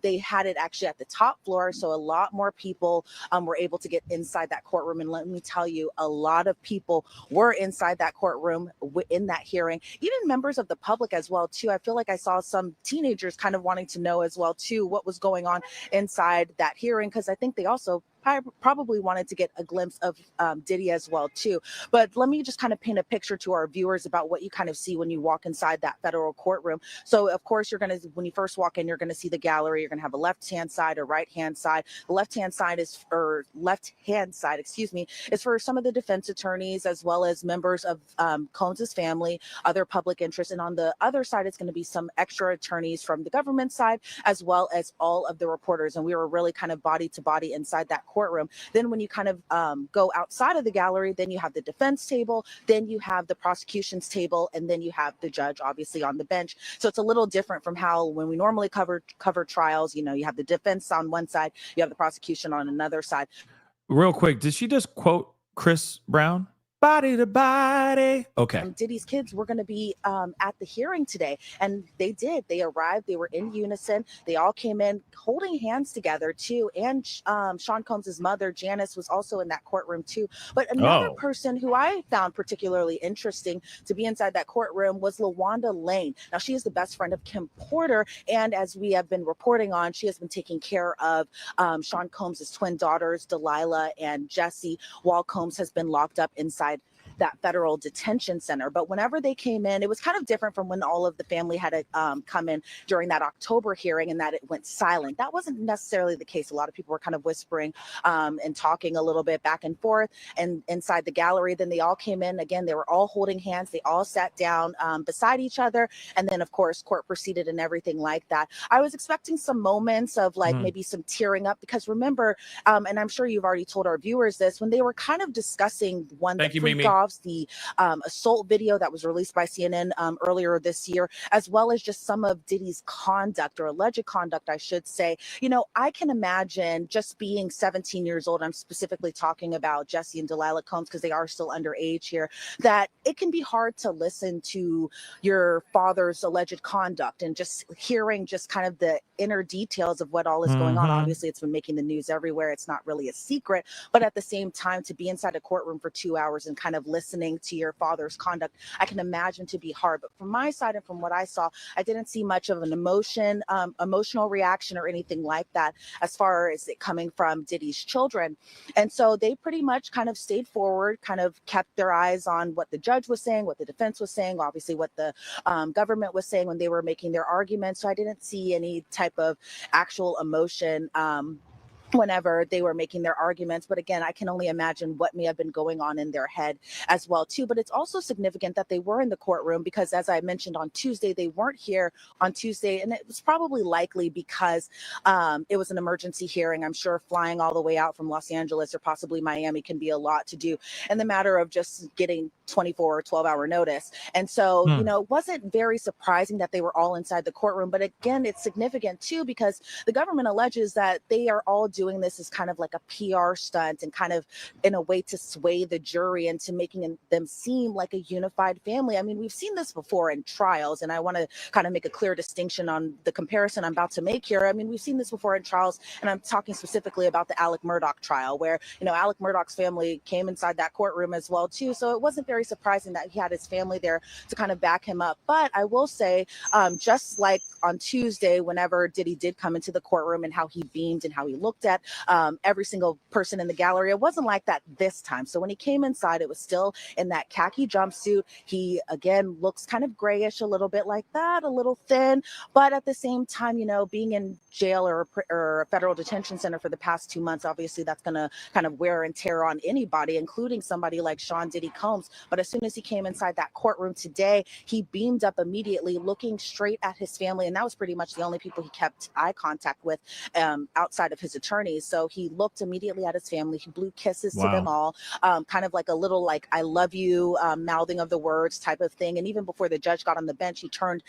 they had it actually at the top floor. So a lot more people were able to get inside that courtroom. And let me tell you, a lot of people were inside that courtroom in that hearing. Even members of the public as well too. I feel like I saw some teenagers kind of wanting to know as well too what was going on inside that hearing, because I think they also probably wanted to get a glimpse of Diddy as well too. But let me just kind of paint a picture to our viewers about what you kind of see when you walk inside that federal courtroom. So of course, when you first walk in, you're going to see the gallery. You're going to have a left-hand side or right-hand side. The left-hand side is for some of the defense attorneys, as well as members of Combs' family, other public interests. And on the other side, it's going to be some extra attorneys from the government side, as well as all of the reporters. And we were really kind of body to body inside that courtroom. Then when you kind of go outside of the gallery, then you have the defense table, then you have the prosecution's table, and then you have the judge obviously on the bench. So it's a little different from how when we normally cover trials, you have the defense on one side, you have the prosecution on another side. Real quick, did she just quote Chris Brown? Body to body. Okay. Diddy's kids were going to be at the hearing today, and they did. They arrived. They were in unison. They all came in holding hands together too. And Sean Combs' mother, Janice, was also in that courtroom too. But another person who I found particularly interesting to be inside that courtroom was LaWanda Lane. Now, she is the best friend of Kim Porter, and as we have been reporting on, she has been taking care of Sean Combs' twin daughters, Delilah and Jessie, while Combs has been locked up inside that federal detention center. But whenever they came in, it was kind of different from when all of the family had to come in during that October hearing, and that it went silent. That wasn't necessarily the case. A lot of people were kind of whispering and talking a little bit back and forth and inside the gallery. Then they all came in. Again, they were all holding hands. They all sat down beside each other. And then, of course, court proceeded and everything like that. I was expecting some moments of maybe some tearing up, because remember, and I'm sure you've already told our viewers this, when they were kind of discussing the freak-offs photographs, the assault video that was released by CNN earlier this year, as well as just some of Diddy's conduct, or alleged conduct, I should say. I can imagine just being 17 years old. I'm specifically talking about Jesse and Delilah Combs because they are still underage here, that it can be hard to listen to your father's alleged conduct and just hearing just kind of the inner details of what all is going on. Obviously, it's been making the news everywhere. It's not really a secret, but at the same time, to be inside a courtroom for 2 hours and kind of listening to your father's conduct, I can imagine to be hard. But from my side and from what I saw, I didn't see much of an emotional reaction or anything like that as far as it coming from Diddy's children. And so they pretty much kind of stayed forward, kind of kept their eyes on what the judge was saying, what the defense was saying, obviously what the government was saying when they were making their arguments. So I didn't see any type of actual emotion whenever they were making their arguments. But again, I can only imagine what may have been going on in their head as well too. But it's also significant that they were in the courtroom because, as I mentioned on Tuesday, they weren't here on Tuesday, and it was probably likely because it was an emergency hearing. I'm sure flying all the way out from Los Angeles or possibly Miami can be a lot to do in the matter of just getting 24 or 12-hour notice. And so, it wasn't very surprising that they were all inside the courtroom. But again, it's significant too because the government alleges that they are all doing this as kind of like a PR stunt and kind of in a way to sway the jury into making them seem like a unified family. I mean, we've seen this before in trials, and I want to kind of make a clear distinction on the comparison I'm about to make here. I mean, we've seen this before in trials, and I'm talking specifically about the Alec Murdaugh trial, where, Alec Murdaugh's family came inside that courtroom as well, too. So it wasn't very surprising that he had his family there to kind of back him up. But I will say, just like on Tuesday, whenever Diddy did come into the courtroom and how he beamed and how he looked at every single person in the gallery, it wasn't like that this time. So when he came inside, it was still in that khaki jumpsuit. He, again, looks kind of grayish, a little bit like that, a little thin. But at the same time, being in jail or a federal detention center for the past 2 months, obviously that's going to kind of wear and tear on anybody, including somebody like Sean Diddy Combs. But as soon as he came inside that courtroom today, he beamed up immediately, looking straight at his family. And that was pretty much the only people he kept eye contact with outside of his attorneys. So he looked immediately at his family. He blew kisses to them all, kind of like a little like, I love you, mouthing of the words type of thing. And even before the judge got on the bench, he turned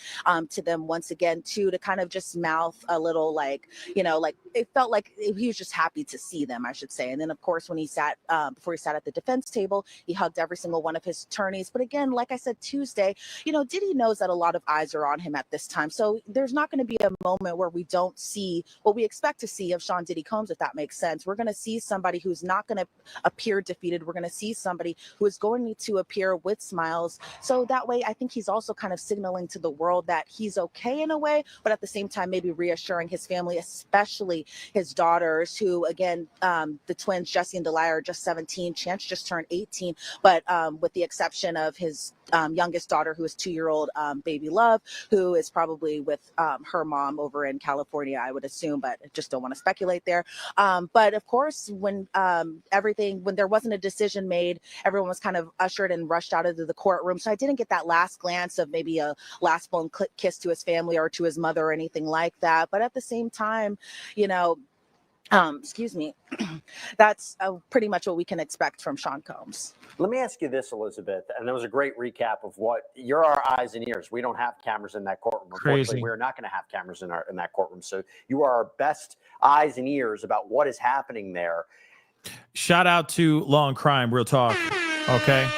to them once again, too, to kind of just mouth a little like, like it felt like he was just happy to see them, I should say. And then, of course, when he sat, before he sat at the defense table, he hugged every single one of his attorneys. But again, like I said, Tuesday, Diddy knows that a lot of eyes are on him at this time. So there's not going to be a moment where we don't see what we expect to see of Sean Diddy Combs, if that makes sense. We're going to see somebody who's not going to appear defeated. We're going to see somebody who is going to appear with smiles. So that way, I think he's also kind of signaling to the world that he's okay in a way, but at the same time, maybe reassuring his family, especially his daughters, who, again, the twins, Jesse and Delilah, are just 17. Chance just turned 18, but with the exception of his youngest daughter, who is 2-year-old baby Love, who is probably with her mom over in California, I would assume, but I just don't want to speculate there. But of course, when there wasn't a decision made, everyone was kind of ushered and rushed out of the courtroom. So I didn't get that last glance of maybe a last blown kiss to his family or to his mother or anything like that. But at the same time, excuse me, that's pretty much what we can expect from Sean Combs. Let me ask you this, Elizabeth, and that was a great recap of what you're our eyes and ears. We don't have cameras in that courtroom. Unfortunately, we're not going to have cameras in that courtroom. So you are our best eyes and ears about what is happening there. Shout out to Law and Crime, Real Talk. Okay.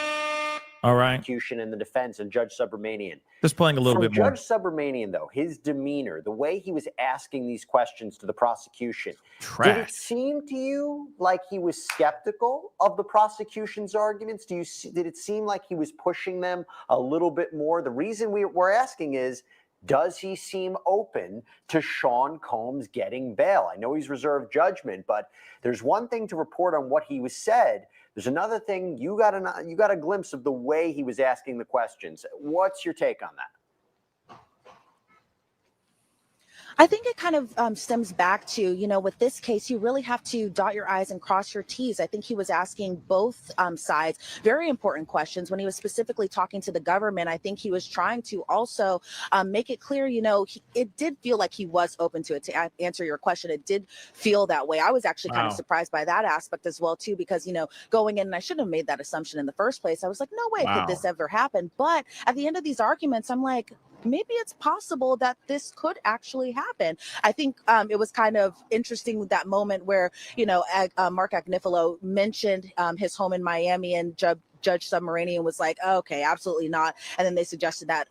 All right. Prosecution and the defense and Judge Subramanian. Just playing a little bit more. Judge Subramanian, though, his demeanor, the way he was asking these questions to the prosecution, did it seem to you like he was skeptical of the prosecution's arguments? Did it seem like he was pushing them a little bit more? The reason we're asking is, does he seem open to Sean Combs getting bail? I know he's reserved judgment, but there's one thing to report on what he was said. There's another thing, you got a glimpse of the way he was asking the questions. What's your take on that? I think it kind of stems back to, with this case, you really have to dot your I's and cross your T's. I think he was asking both sides very important questions. When he was specifically talking to the government, I think he was trying to also make it clear, it did feel like he was open to it. To answer your question, it did feel that way. I was actually kind of surprised by that aspect as well, too, because, going in, and I shouldn't have made that assumption in the first place. I was like, no way could this ever happen. But at the end of these arguments, I'm like, maybe it's possible that this could actually happen. I think it was kind of interesting with that moment where, Mark Agnifilo mentioned his home in Miami, and Judge Submarinian was like, oh, okay, absolutely not. And then they suggested that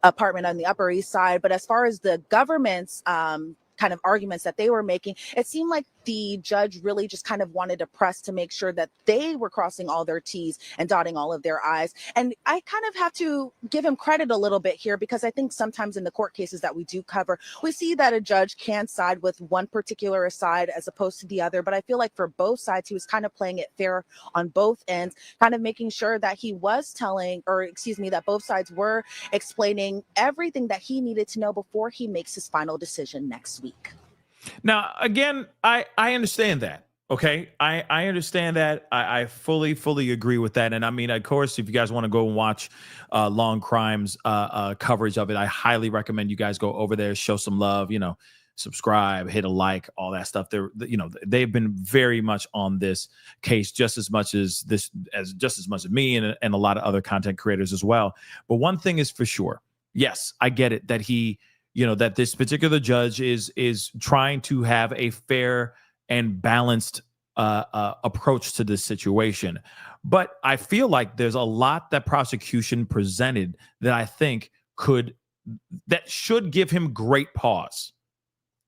apartment on the Upper East Side. But as far as the government's kind of arguments that they were making, it seemed like the judge really just kind of wanted to press to make sure that they were crossing all their T's and dotting all of their I's. And I kind of have to give him credit a little bit here, because I think sometimes in the court cases that we do cover, we see that a judge can side with one particular side as opposed to the other. But I feel like for both sides, he was kind of playing it fair on both ends, kind of making sure that he was that both sides were explaining everything that he needed to know before he makes his final decision next week. Now, again, I understand that. Okay. I understand that. I fully agree with that. And I mean, of course, if you guys want to go and watch Long Crimes coverage of it, I highly recommend you guys go over there, show some love, subscribe, hit a like, all that stuff. They've been very much on this case just as much as me and a lot of other content creators as well. But one thing is for sure. Yes, I get it that that this particular judge is trying to have a fair and balanced approach to this situation. But I feel like there's a lot that prosecution presented that I think that should give him great pause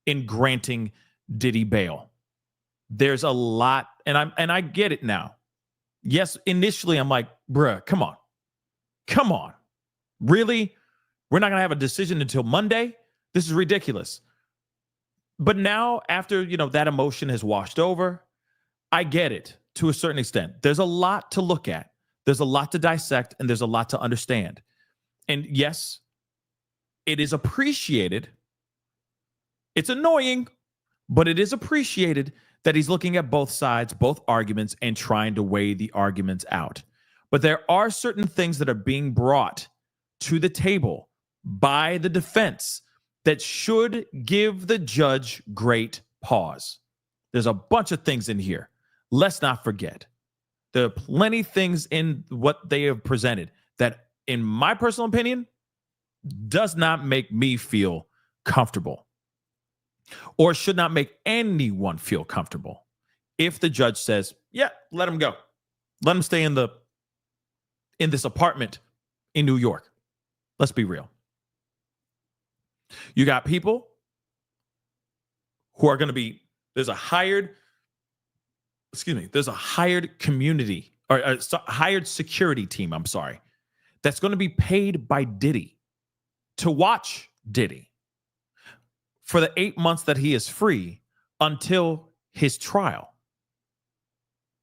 in granting Diddy bail. There's a lot, and I get it now. Yes, initially I'm like, bruh, come on. Really? We're not going to have a decision until Monday? This is ridiculous. But now, after, that emotion has washed over, I get it to a certain extent. There's a lot to look at. There's a lot to dissect, and there's a lot to understand. And yes, it is appreciated. It's annoying, but it is appreciated that he's looking at both sides, both arguments, and trying to weigh the arguments out. But there are certain things that are being brought to the table by the defense that should give the judge great pause. There's a bunch of things in here. Let's not forget. There are plenty of things in what they have presented that, in my personal opinion, does not make me feel comfortable, or should not make anyone feel comfortable. If the judge says, yeah, let him go. Let him stay in this apartment in New York. Let's be real. You got people who are going to be, there's a hired community, or a hired security team, that's going to be paid by Diddy to watch Diddy for the 8 months that he is free until his trial.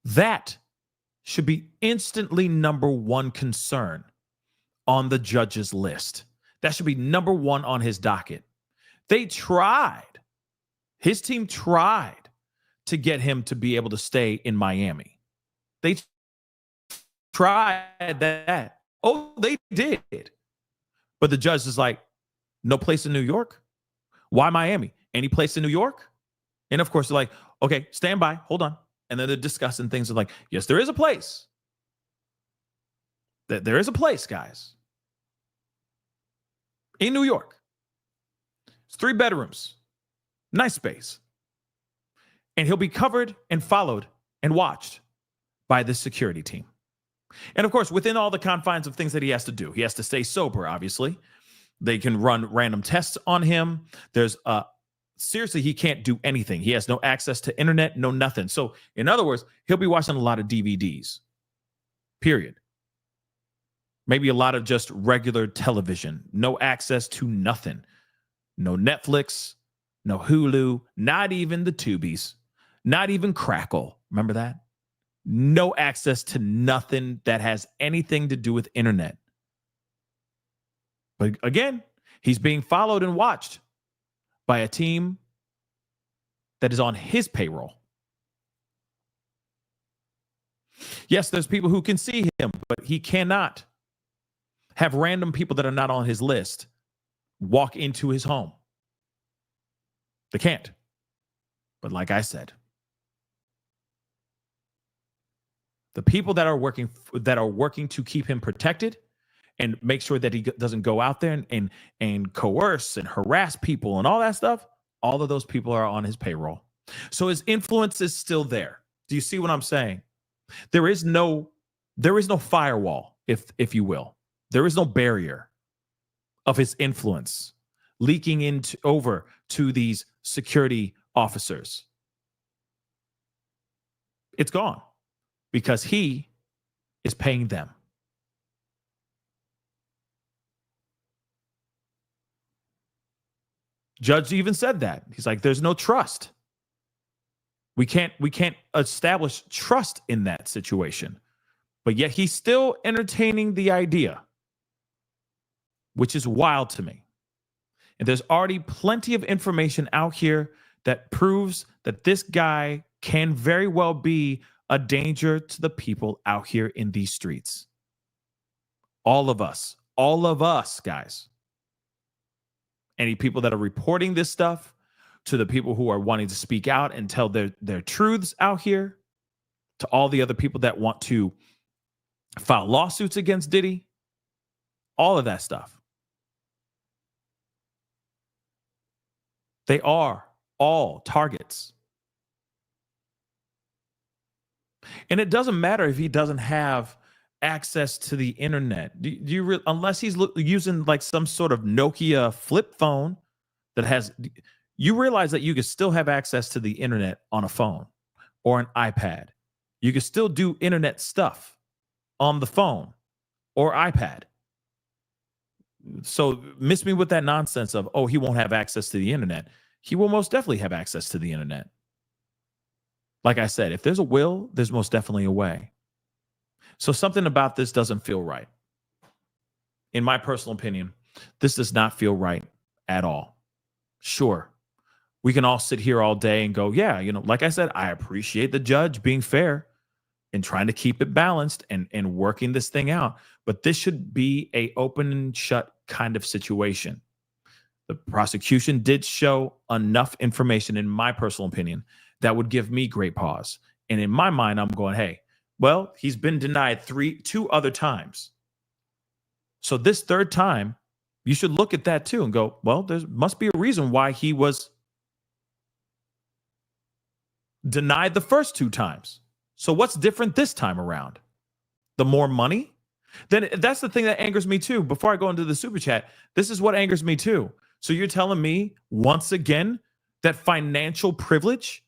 That should be instantly number one concern on the judge's list. That should be number one on his docket. His team tried to get him to be able to stay in Miami. They tried that. Oh, they did. But the judge is like, no place in New York? Why Miami? Any place in New York? And of course, they're like, okay, stand by, hold on. And then they're discussing things like, yes, there is a place. There is a place, guys. In New York. It's 3 bedrooms. Nice space. And he'll be covered and followed and watched by this security team. And of course, within all the confines of things that he has to do, he has to stay sober, obviously. They can run random tests on him. There's seriously, he can't do anything. He has no access to internet, no nothing. So in other words, he'll be watching a lot of DVDs, period. Maybe a lot of just regular television, no access to nothing. No Netflix, no Hulu, not even the Tubies, not even Crackle. Remember that? No access to nothing that has anything to do with internet. But again, he's being followed and watched by a team that is on his payroll. Yes, there's people who can see him, but he cannot have random people that are not on his list walk into his home. They can't. But like I said, the people that are working to keep him protected and make sure that he doesn't go out there and coerce and harass people and all that stuff, all of those people are on his payroll. So his influence is still there. Do you see what I'm saying? There is no firewall, if you will. There is no barrier of his influence leaking over to these security officers. It's gone because he is paying them. Judge even said that. He's like, there's no trust. We can't establish trust in that situation. But yet he's still entertaining the idea, which is wild to me. And there's already plenty of information out here that proves that this guy can very well be a danger to the people out here in these streets. All of us, guys. Any people that are reporting this stuff, to the people who are wanting to speak out and tell their truths out here, to all the other people that want to file lawsuits against Diddy, all of that stuff. They are all targets. And it doesn't matter if he doesn't have access to the internet. Unless he's using like some sort of Nokia flip phone that has, you realize that you can still have access to the internet on a phone or an iPad. You can still do internet stuff on the phone or iPad. So miss me with that nonsense of, oh, he won't have access to the internet. He will most definitely have access to the internet. Like I said, if there's a will, there's most definitely a way. So something about this doesn't feel right. In my personal opinion, this does not feel right at all. Sure, we can all sit here all day and go, yeah, like I said, I appreciate the judge being fair and trying to keep it balanced and working this thing out. But this should be a open and shut kind of situation. The prosecution did show enough information, in my personal opinion, that would give me great pause. And in my mind, I'm going, hey, well, he's been denied two other times. So this third time, you should look at that too and go, well, there must be a reason why he was denied the first two times. So what's different this time around? The more money? Then that's the thing that angers me too. Before I go into the super chat, this is what angers me too. So you're telling me once again that financial privilege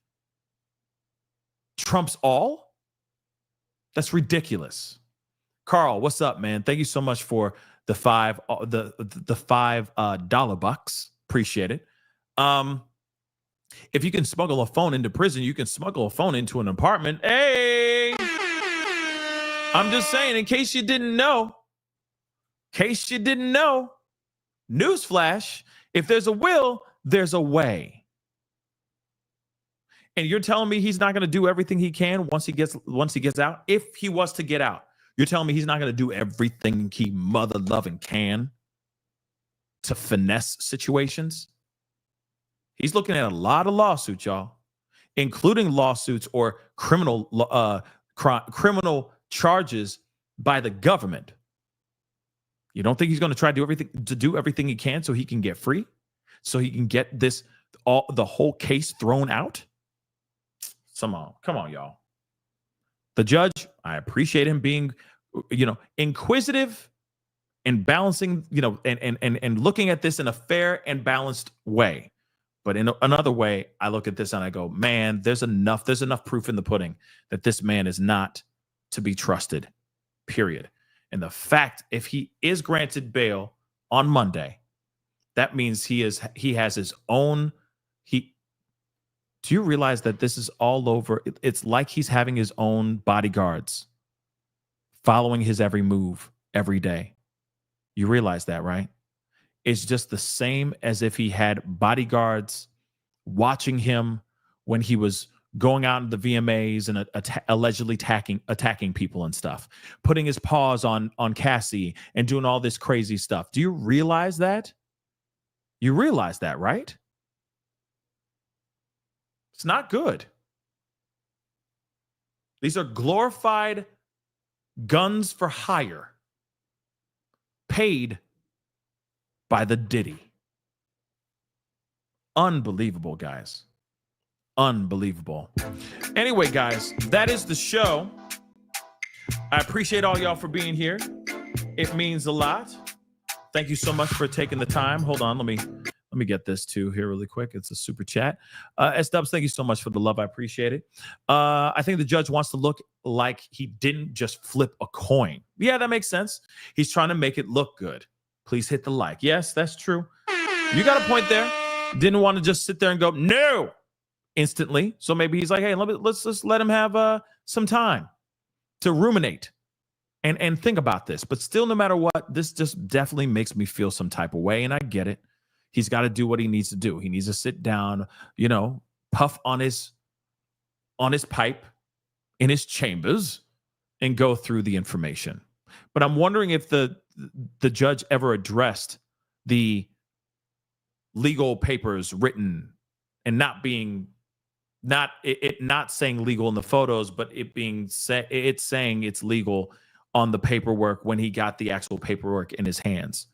trumps all? That's ridiculous. Carl, what's up, man? Thank you so much for the $5 bucks. Appreciate it. If you can smuggle a phone into prison, you can smuggle a phone into an apartment. Hey, I'm just saying, in case you didn't know, newsflash, if there's a will, there's a way. And you're telling me he's not going to do everything he can once he gets out? If he was to get out, you're telling me he's not going to do everything he mother loving can to finesse situations? He's looking at a lot of lawsuits, y'all, including lawsuits or criminal charges by the government. You don't think he's going to try to do everything he can so he can get free, so he can get the whole case thrown out? Come on, y'all. The judge, I appreciate him being, inquisitive and balancing, and looking at this in a fair and balanced way. But in another way, I look at this and I go, man, there's enough proof in the pudding that this man is not to be trusted, period. And the fact, if he is granted bail on Monday, that means he has his own. Do you realize that this is all over? It's like he's having his own bodyguards following his every move every day. You realize that, right? is just the same as if he had bodyguards watching him when he was going out into the VMAs and allegedly attacking people and stuff, putting his paws on Cassie and doing all this crazy stuff. Do you realize that? You realize that, right? It's not good. These are glorified guns for hire, paid by the Diddy. Unbelievable, guys. Unbelievable. Anyway, guys, that is the show. I appreciate all y'all for being here. It means a lot. Thank you so much for taking the time. Hold on, let me get this too here really quick. It's a super chat. S-Dubs, thank you so much for the love. I appreciate it. I think the judge wants to look like he didn't just flip a coin. Yeah, that makes sense. He's trying to make it look good. Please hit the like. Yes, that's true. You got a point there. Didn't want to just sit there and go, no, instantly. So maybe he's like, hey, let's just let him have some time to ruminate and think about this. But still, no matter what, this just definitely makes me feel some type of way. And I get it. He's got to do what he needs to do. He needs to sit down, puff on his pipe in his chambers and go through the information. But I'm wondering if the judge ever addressed the legal papers written and not saying legal in the photos, but it's saying it's legal on the paperwork when he got the actual paperwork in his hands.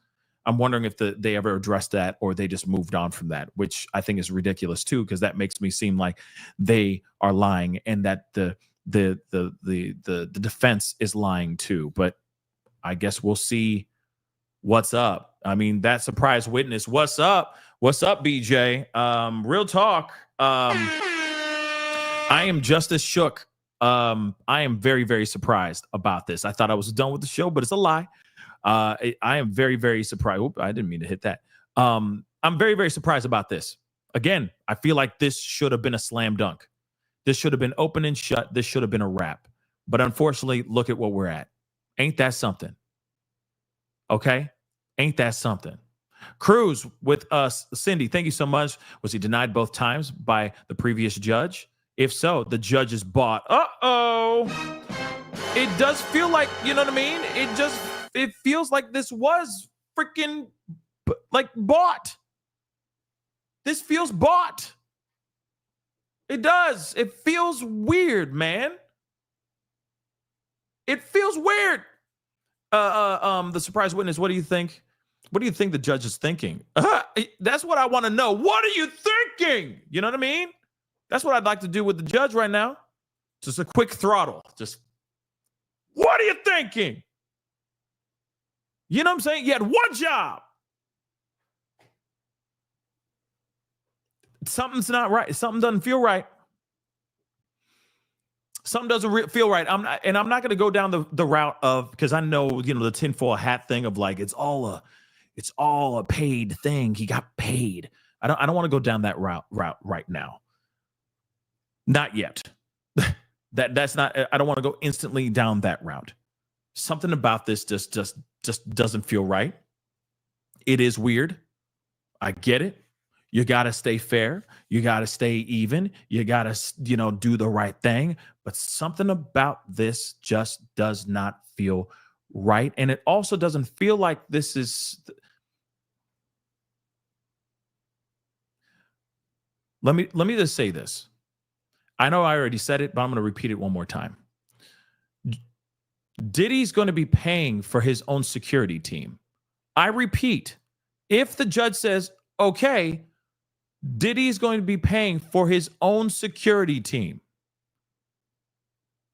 I'm wondering if they ever addressed that or they just moved on from that, which I think is ridiculous too, because that makes me seem like they are lying and that the defense is lying too. But I guess we'll see what's up. I mean, that surprise witness. What's up? What's up, BJ? Real talk. I am just as shook. I am very, very surprised about this. I thought I was done with the show, but it's a lie. I am very, very surprised. Oop, I didn't mean to hit that. I'm very, very surprised about this. Again, I feel like this should have been a slam dunk. This should have been open and shut. This should have been a wrap. But unfortunately, look at what we're at. Ain't that something? Okay? Ain't that something? Cruz with us. Cindy, thank you so much. Was he denied both times by the previous judge? If so, the judge is bought. Uh-oh. It does feel like, you know what I mean? It feels like this was freaking bought. This feels bought. It does. It feels weird, man. It feels weird. The surprise witness, what do you think? What do you think the judge is thinking? That's what I want to know. What are you thinking? You know what I mean? That's what I'd like to do with the judge right now. Just a quick throttle. Just, what are you thinking? You know what I'm saying? You had one job. Something's not right. Something doesn't feel right. Something doesn't feel right. I'm not going to go down the route of, because I know, the tinfoil hat thing of like, it's all a paid thing. He got paid. I don't want to go down that route right now. Not yet. That's not, I don't want to go instantly down that route. Something about this just doesn't feel right. It is weird. I get it. You got to stay fair. You got to stay even. You got to, do the right thing. But something about this just does not feel right. And it also doesn't feel like this is. Let me just say this. I know I already said it, but I'm going to repeat it one more time. Diddy's going to be paying for his own security team. I repeat, if the judge says, okay, Diddy's going to be paying for his own security team,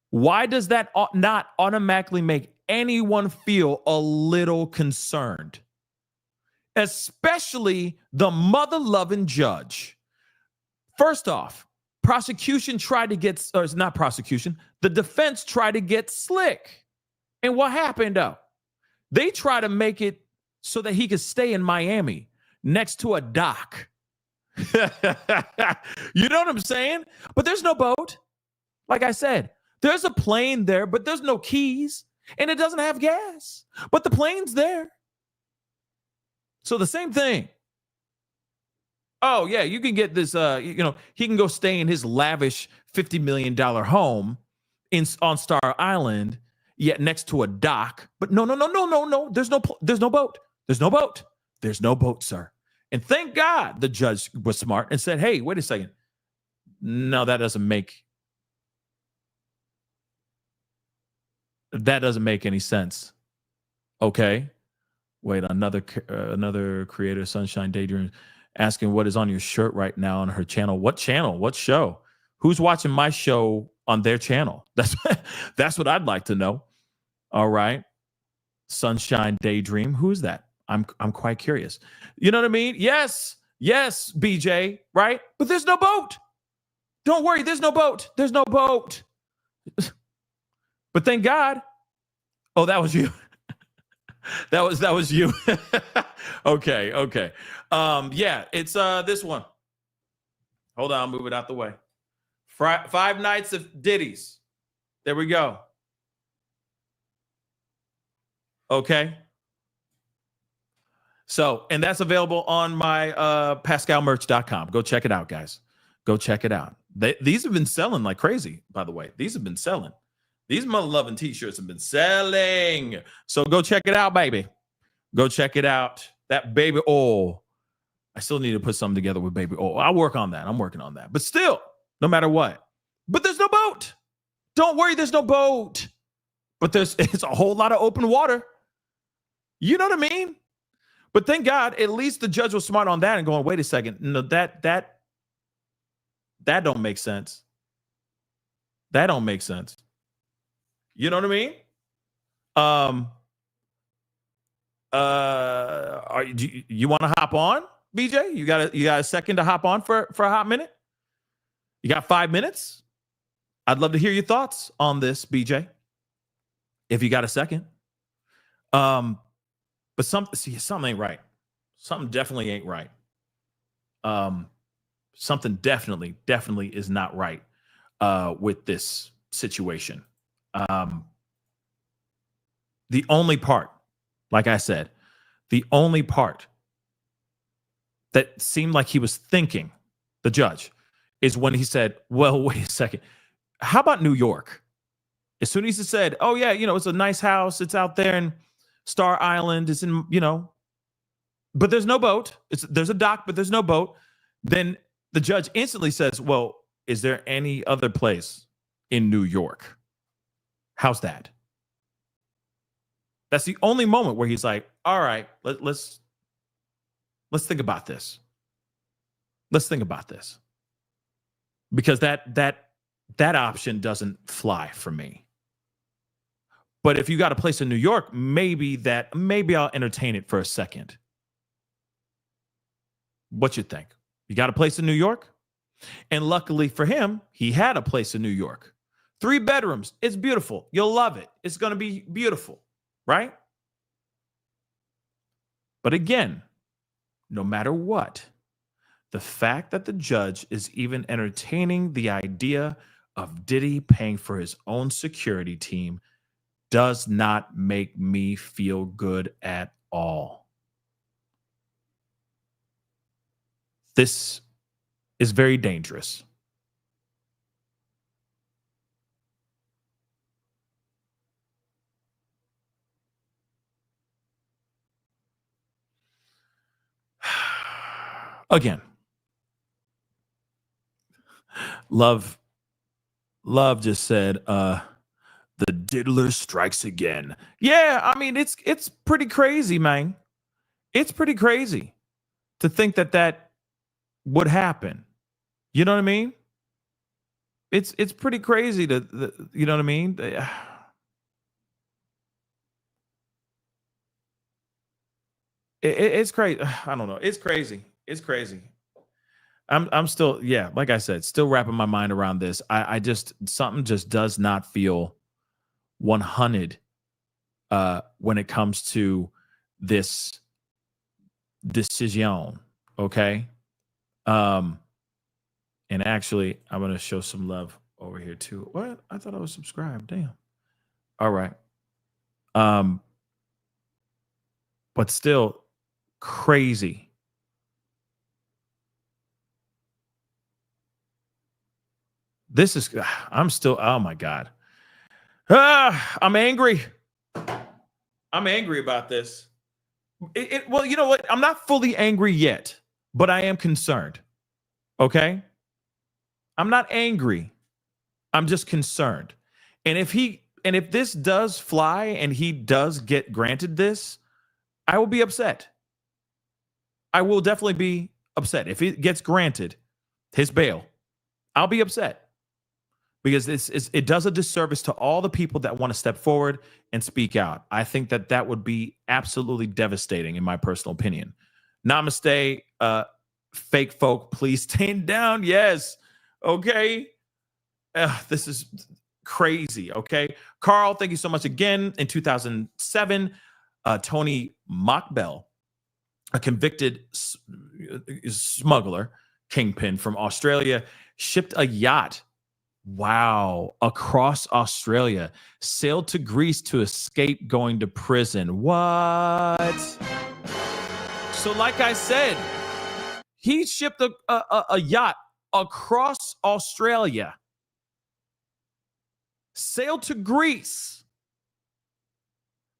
why does that not automatically make anyone feel a little concerned? Especially the mother-loving judge. First off, prosecution tried to get, or it's not prosecution, the defense tried to get slick. And what happened though? They try to make it so that he could stay in Miami next to a dock. You know what I'm saying? But there's no boat. Like I said, there's a plane there, but there's no keys and it doesn't have gas, but the plane's there. So the same thing. Oh, yeah, you can get this, he can go stay in his lavish $50 million home on Star Island, yet next to a dock. But no. There's no boat. There's no boat. There's no boat, sir. And thank God the judge was smart and said, hey, wait a second. No, that doesn't make any sense. Okay. Wait, another creator, Sunshine Daydream, asking what is on your shirt right now on her channel. What channel? What show? Who's watching my show on their channel? That's what I'd like to know. All right. Sunshine Daydream. Who's that? I'm quite curious. You know what I mean? Yes, BJ, right? But there's no boat. Don't worry, there's no boat. There's no boat. But thank God. Oh, that was you. that was you. Okay. Yeah, it's this one. Hold on, I'll move it out the way. 5 nights of Diddy's. There we go. Okay. So, and that's available on my pascalmerch.com. Go check it out, guys. Go check it out. These have been selling like crazy, by the way. These have been selling. These mother loving t-shirts have been selling. So go check it out, baby. Go check it out. That baby oil. I still need to put something together with baby oil. I'll work on that. I'm working on that. But still, no matter what. But there's no boat. Don't worry, there's no boat. But it's a whole lot of open water. You know what I mean? But thank God, at least the judge was smart on that and going, wait a second. No, that don't make sense. That don't make sense. You know what I mean? You want to hop on, BJ? You got a second to hop on for a hot minute? You got 5 minutes? I'd love to hear your thoughts on this, BJ. If you got a second. But something ain't right. Something definitely ain't right. Something definitely is not right with this situation. The only part, like I said, the only part that seemed like he was thinking, the judge, is when he said, well, wait a second. How about New York? As soon as he said, oh, yeah, it's a nice house. It's out there in Star Island. It's in, but there's no boat. There's a dock, but there's no boat. Then the judge instantly says, well, is there any other place in New York? How's that? That's the only moment where he's like, all right, let's think about this. Let's think about this. Because that option doesn't fly for me. But if you got a place in New York, maybe I'll entertain it for a second. What you think? You got a place in New York? And luckily for him, he had a place in New York. 3 bedrooms. It's beautiful. You'll love it. It's going to be beautiful, right? But again, no matter what, the fact that the judge is even entertaining the idea of Diddy paying for his own security team does not make me feel good at all. This is very dangerous. Again, Love just said, the diddler strikes again. Yeah, I mean, it's pretty crazy, man. It's pretty crazy to think that would happen. You know what I mean? It's pretty crazy you know what I mean? It's crazy. I don't know. It's crazy. It's crazy. I'm still, yeah, like I said, still wrapping my mind around this. I just, something just does not feel 100 when it comes to this decision. Okay. And actually, I'm going to show some love over here too. What? I thought I was subscribed. Damn. All right. But still crazy. This is, I'm still, oh my God. I'm angry. I'm angry about this. Well, you know what? I'm not fully angry yet, but I am concerned. Okay? I'm not angry. I'm just concerned. And if this does fly and he does get granted this, I will be upset. I will definitely be upset. If it gets granted his bail, I'll be upset. Because it does a disservice to all the people that want to step forward and speak out. I think that would be absolutely devastating, in my personal opinion. Namaste, fake folk, please stand down. Yes. Okay. This is crazy. Okay. Carl, thank you so much again. In 2007, Tony Mockbell, a convicted smuggler, kingpin from Australia, shipped a yacht. Wow. Across Australia, sailed to Greece to escape going to prison. What? So like I said, he shipped a yacht across Australia, sailed to Greece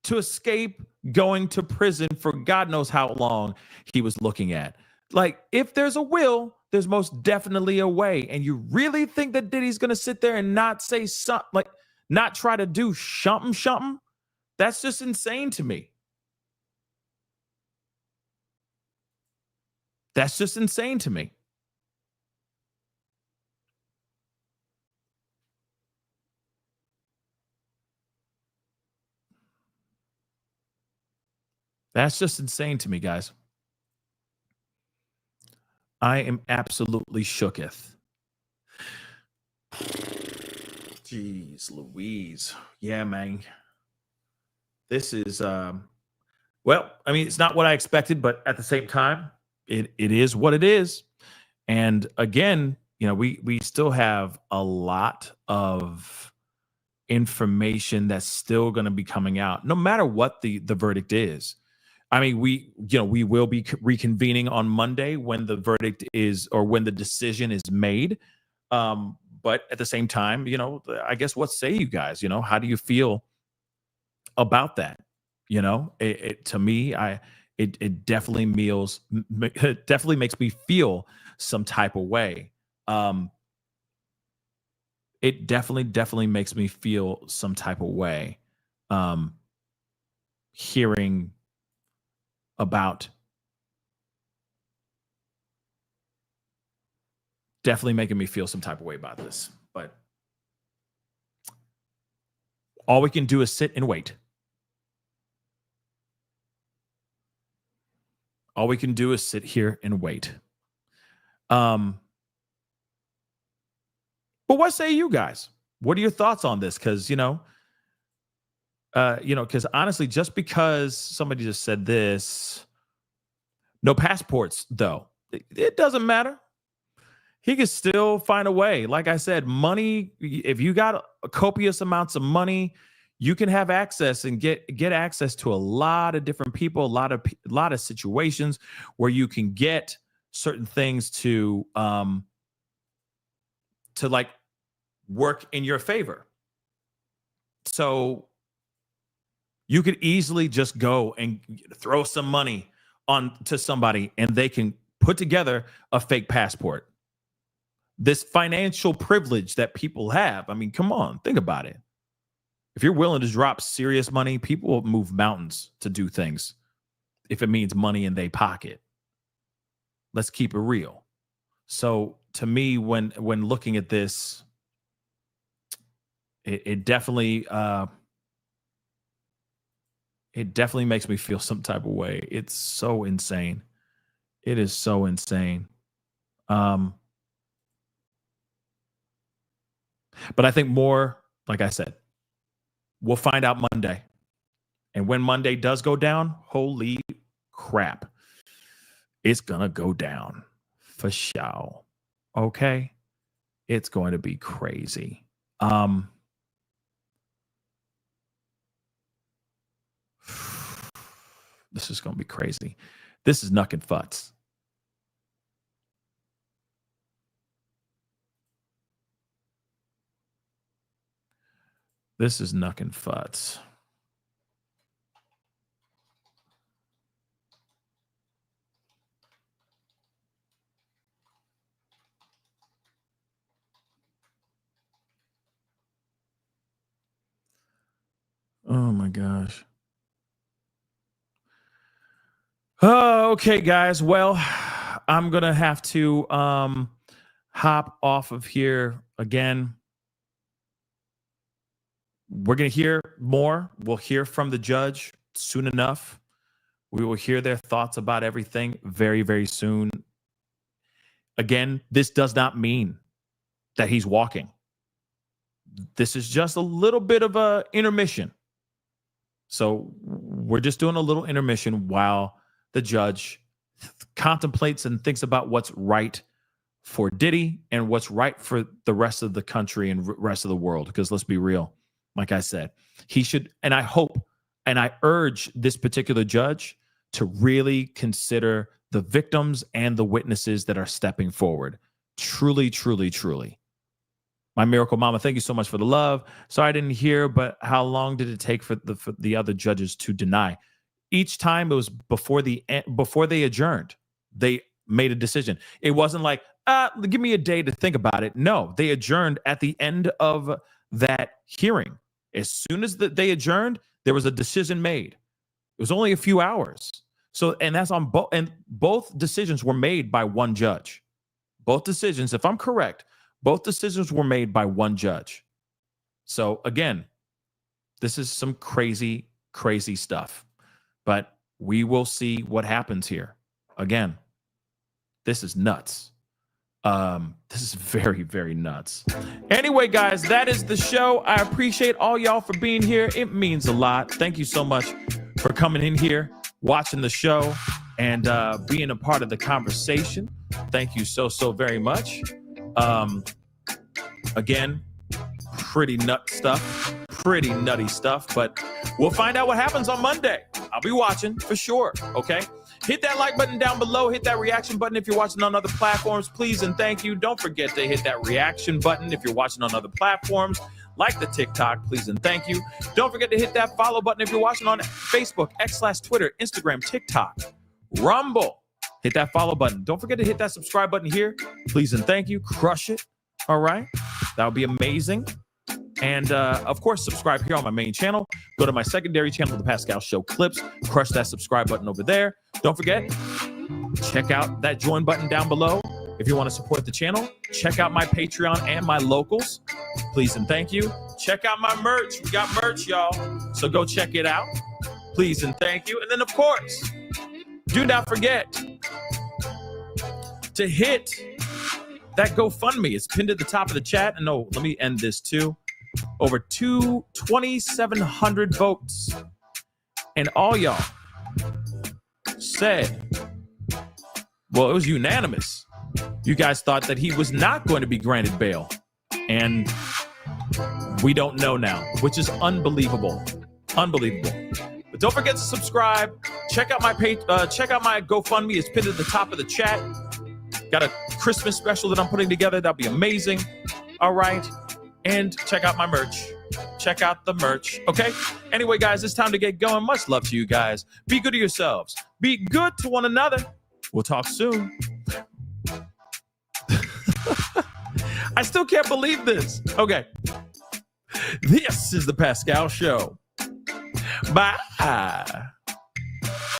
to escape going to prison for God knows how long he was looking at. Like, if there's a will, there's most definitely a way. And you really think that Diddy's going to sit there and not say something, like not try to do something? That's just insane to me. That's just insane to me. That's just insane to me, guys. I am absolutely shooketh. Jeez Louise. Yeah, man. This is, well, I mean, it's not what I expected, but at the same time, it is what it is. And again, you know, we still have a lot of information that's still going to be coming out, no matter what the verdict is. I mean, we will be reconvening on Monday when the verdict is, or when the decision is made. But at the same time, you know, I guess, what say you guys? You know, how do you feel about that? You know, to me, it definitely definitely makes me feel some type of way. It definitely makes me feel some type of way. Hearing about, definitely making me feel some type of way about this. But all we can do is sit and wait. All we can do is sit here and wait. But what say you guys? What are your thoughts on this? Because, because honestly, just because somebody just said this, no passports, though, it doesn't matter. He can still find a way. Like I said, money, if you got copious amounts of money, you can have access and get access to a lot of different people, a lot of situations where you can get certain things to like work in your favor. So you could easily just go and throw some money on to somebody and they can put together a fake passport. This financial privilege that people have. I mean, come on, think about it. If you're willing to drop serious money, people will move mountains to do things if it means money in their pocket. Let's keep it real. So to me, when looking at this, it definitely makes me feel some type of way. It's so insane. It is so insane. But I think more, like I said, we'll find out Monday. And when Monday does go down, holy crap, it's going to go down for sure. Okay? It's going to be crazy. This is going to be crazy. This is Nuck and Futz. This is Nuck and Futz. Oh my gosh. Oh, okay, guys. Well, I'm gonna have to hop off of here again. We're gonna hear more. We'll hear from the judge soon enough. We will hear their thoughts about everything very, very soon. Again, this does not mean that he's walking. This is just a little bit of a intermission. So we're just doing a little intermission while the judge contemplates and thinks about what's right for Diddy and what's right for the rest of the country and rest of the world. Because let's be real, like I said, he should, and I hope, and I urge this particular judge to really consider the victims and the witnesses that are stepping forward. Truly, truly, truly. My miracle mama, thank you so much for the love. Sorry I didn't hear, but how long did it take for the other judges to deny? Each time it was before they adjourned, they made a decision. It wasn't like, give me a day to think about it. No, they adjourned at the end of that hearing. As soon as they adjourned, there was a decision made. It was only a few hours. So, and that's on both, and both decisions were made by one judge. Both decisions, if I'm correct, both decisions were made by one judge. So again, this is some crazy, crazy stuff. But we will see what happens here. Again, this is nuts. This is very, very nuts. Anyway, guys, that is the show. I appreciate all y'all for being here. It means a lot. Thank you so much for coming in here, watching the show, and being a part of the conversation. Thank you so, so very much. Again, pretty nutty stuff, but we'll find out what happens on Monday. I'll be watching for sure. Okay. Hit that like button down below. Hit that reaction button if you're watching on other platforms, please and thank you. Don't forget to hit that reaction button if you're watching on other platforms, like the TikTok, please and thank you. Don't forget to hit that follow button if you're watching on Facebook, X/Twitter, Instagram, TikTok, Rumble. Hit that follow button. Don't forget to hit that subscribe button here, please and thank you. Crush it. All right. That would be amazing. And, of course, subscribe here on my main channel. Go to my secondary channel, The Pascal Show Clips. Crush that subscribe button over there. Don't forget, check out that join button down below. If you want to support the channel, check out my Patreon and my locals. Please and thank you. Check out my merch. We got merch, y'all. So go check it out. Please and thank you. And then, of course, do not forget to hit that GoFundMe. It's pinned at the top of the chat. And no, let me end this too. Over 2,700 votes. And all y'all said, well, it was unanimous. You guys thought that he was not going to be granted bail. And we don't know now, which is unbelievable. Unbelievable. But don't forget to subscribe. Check out my GoFundMe. It's pinned at the top of the chat. Got a Christmas special that I'm putting together. That'll be amazing. All right. And check out my merch. Check out the merch. Okay? Anyway, guys, it's time to get going. Much love to you guys. Be good to yourselves. Be good to one another. We'll talk soon. I still can't believe this. Okay. This is The Pascal Show. Bye.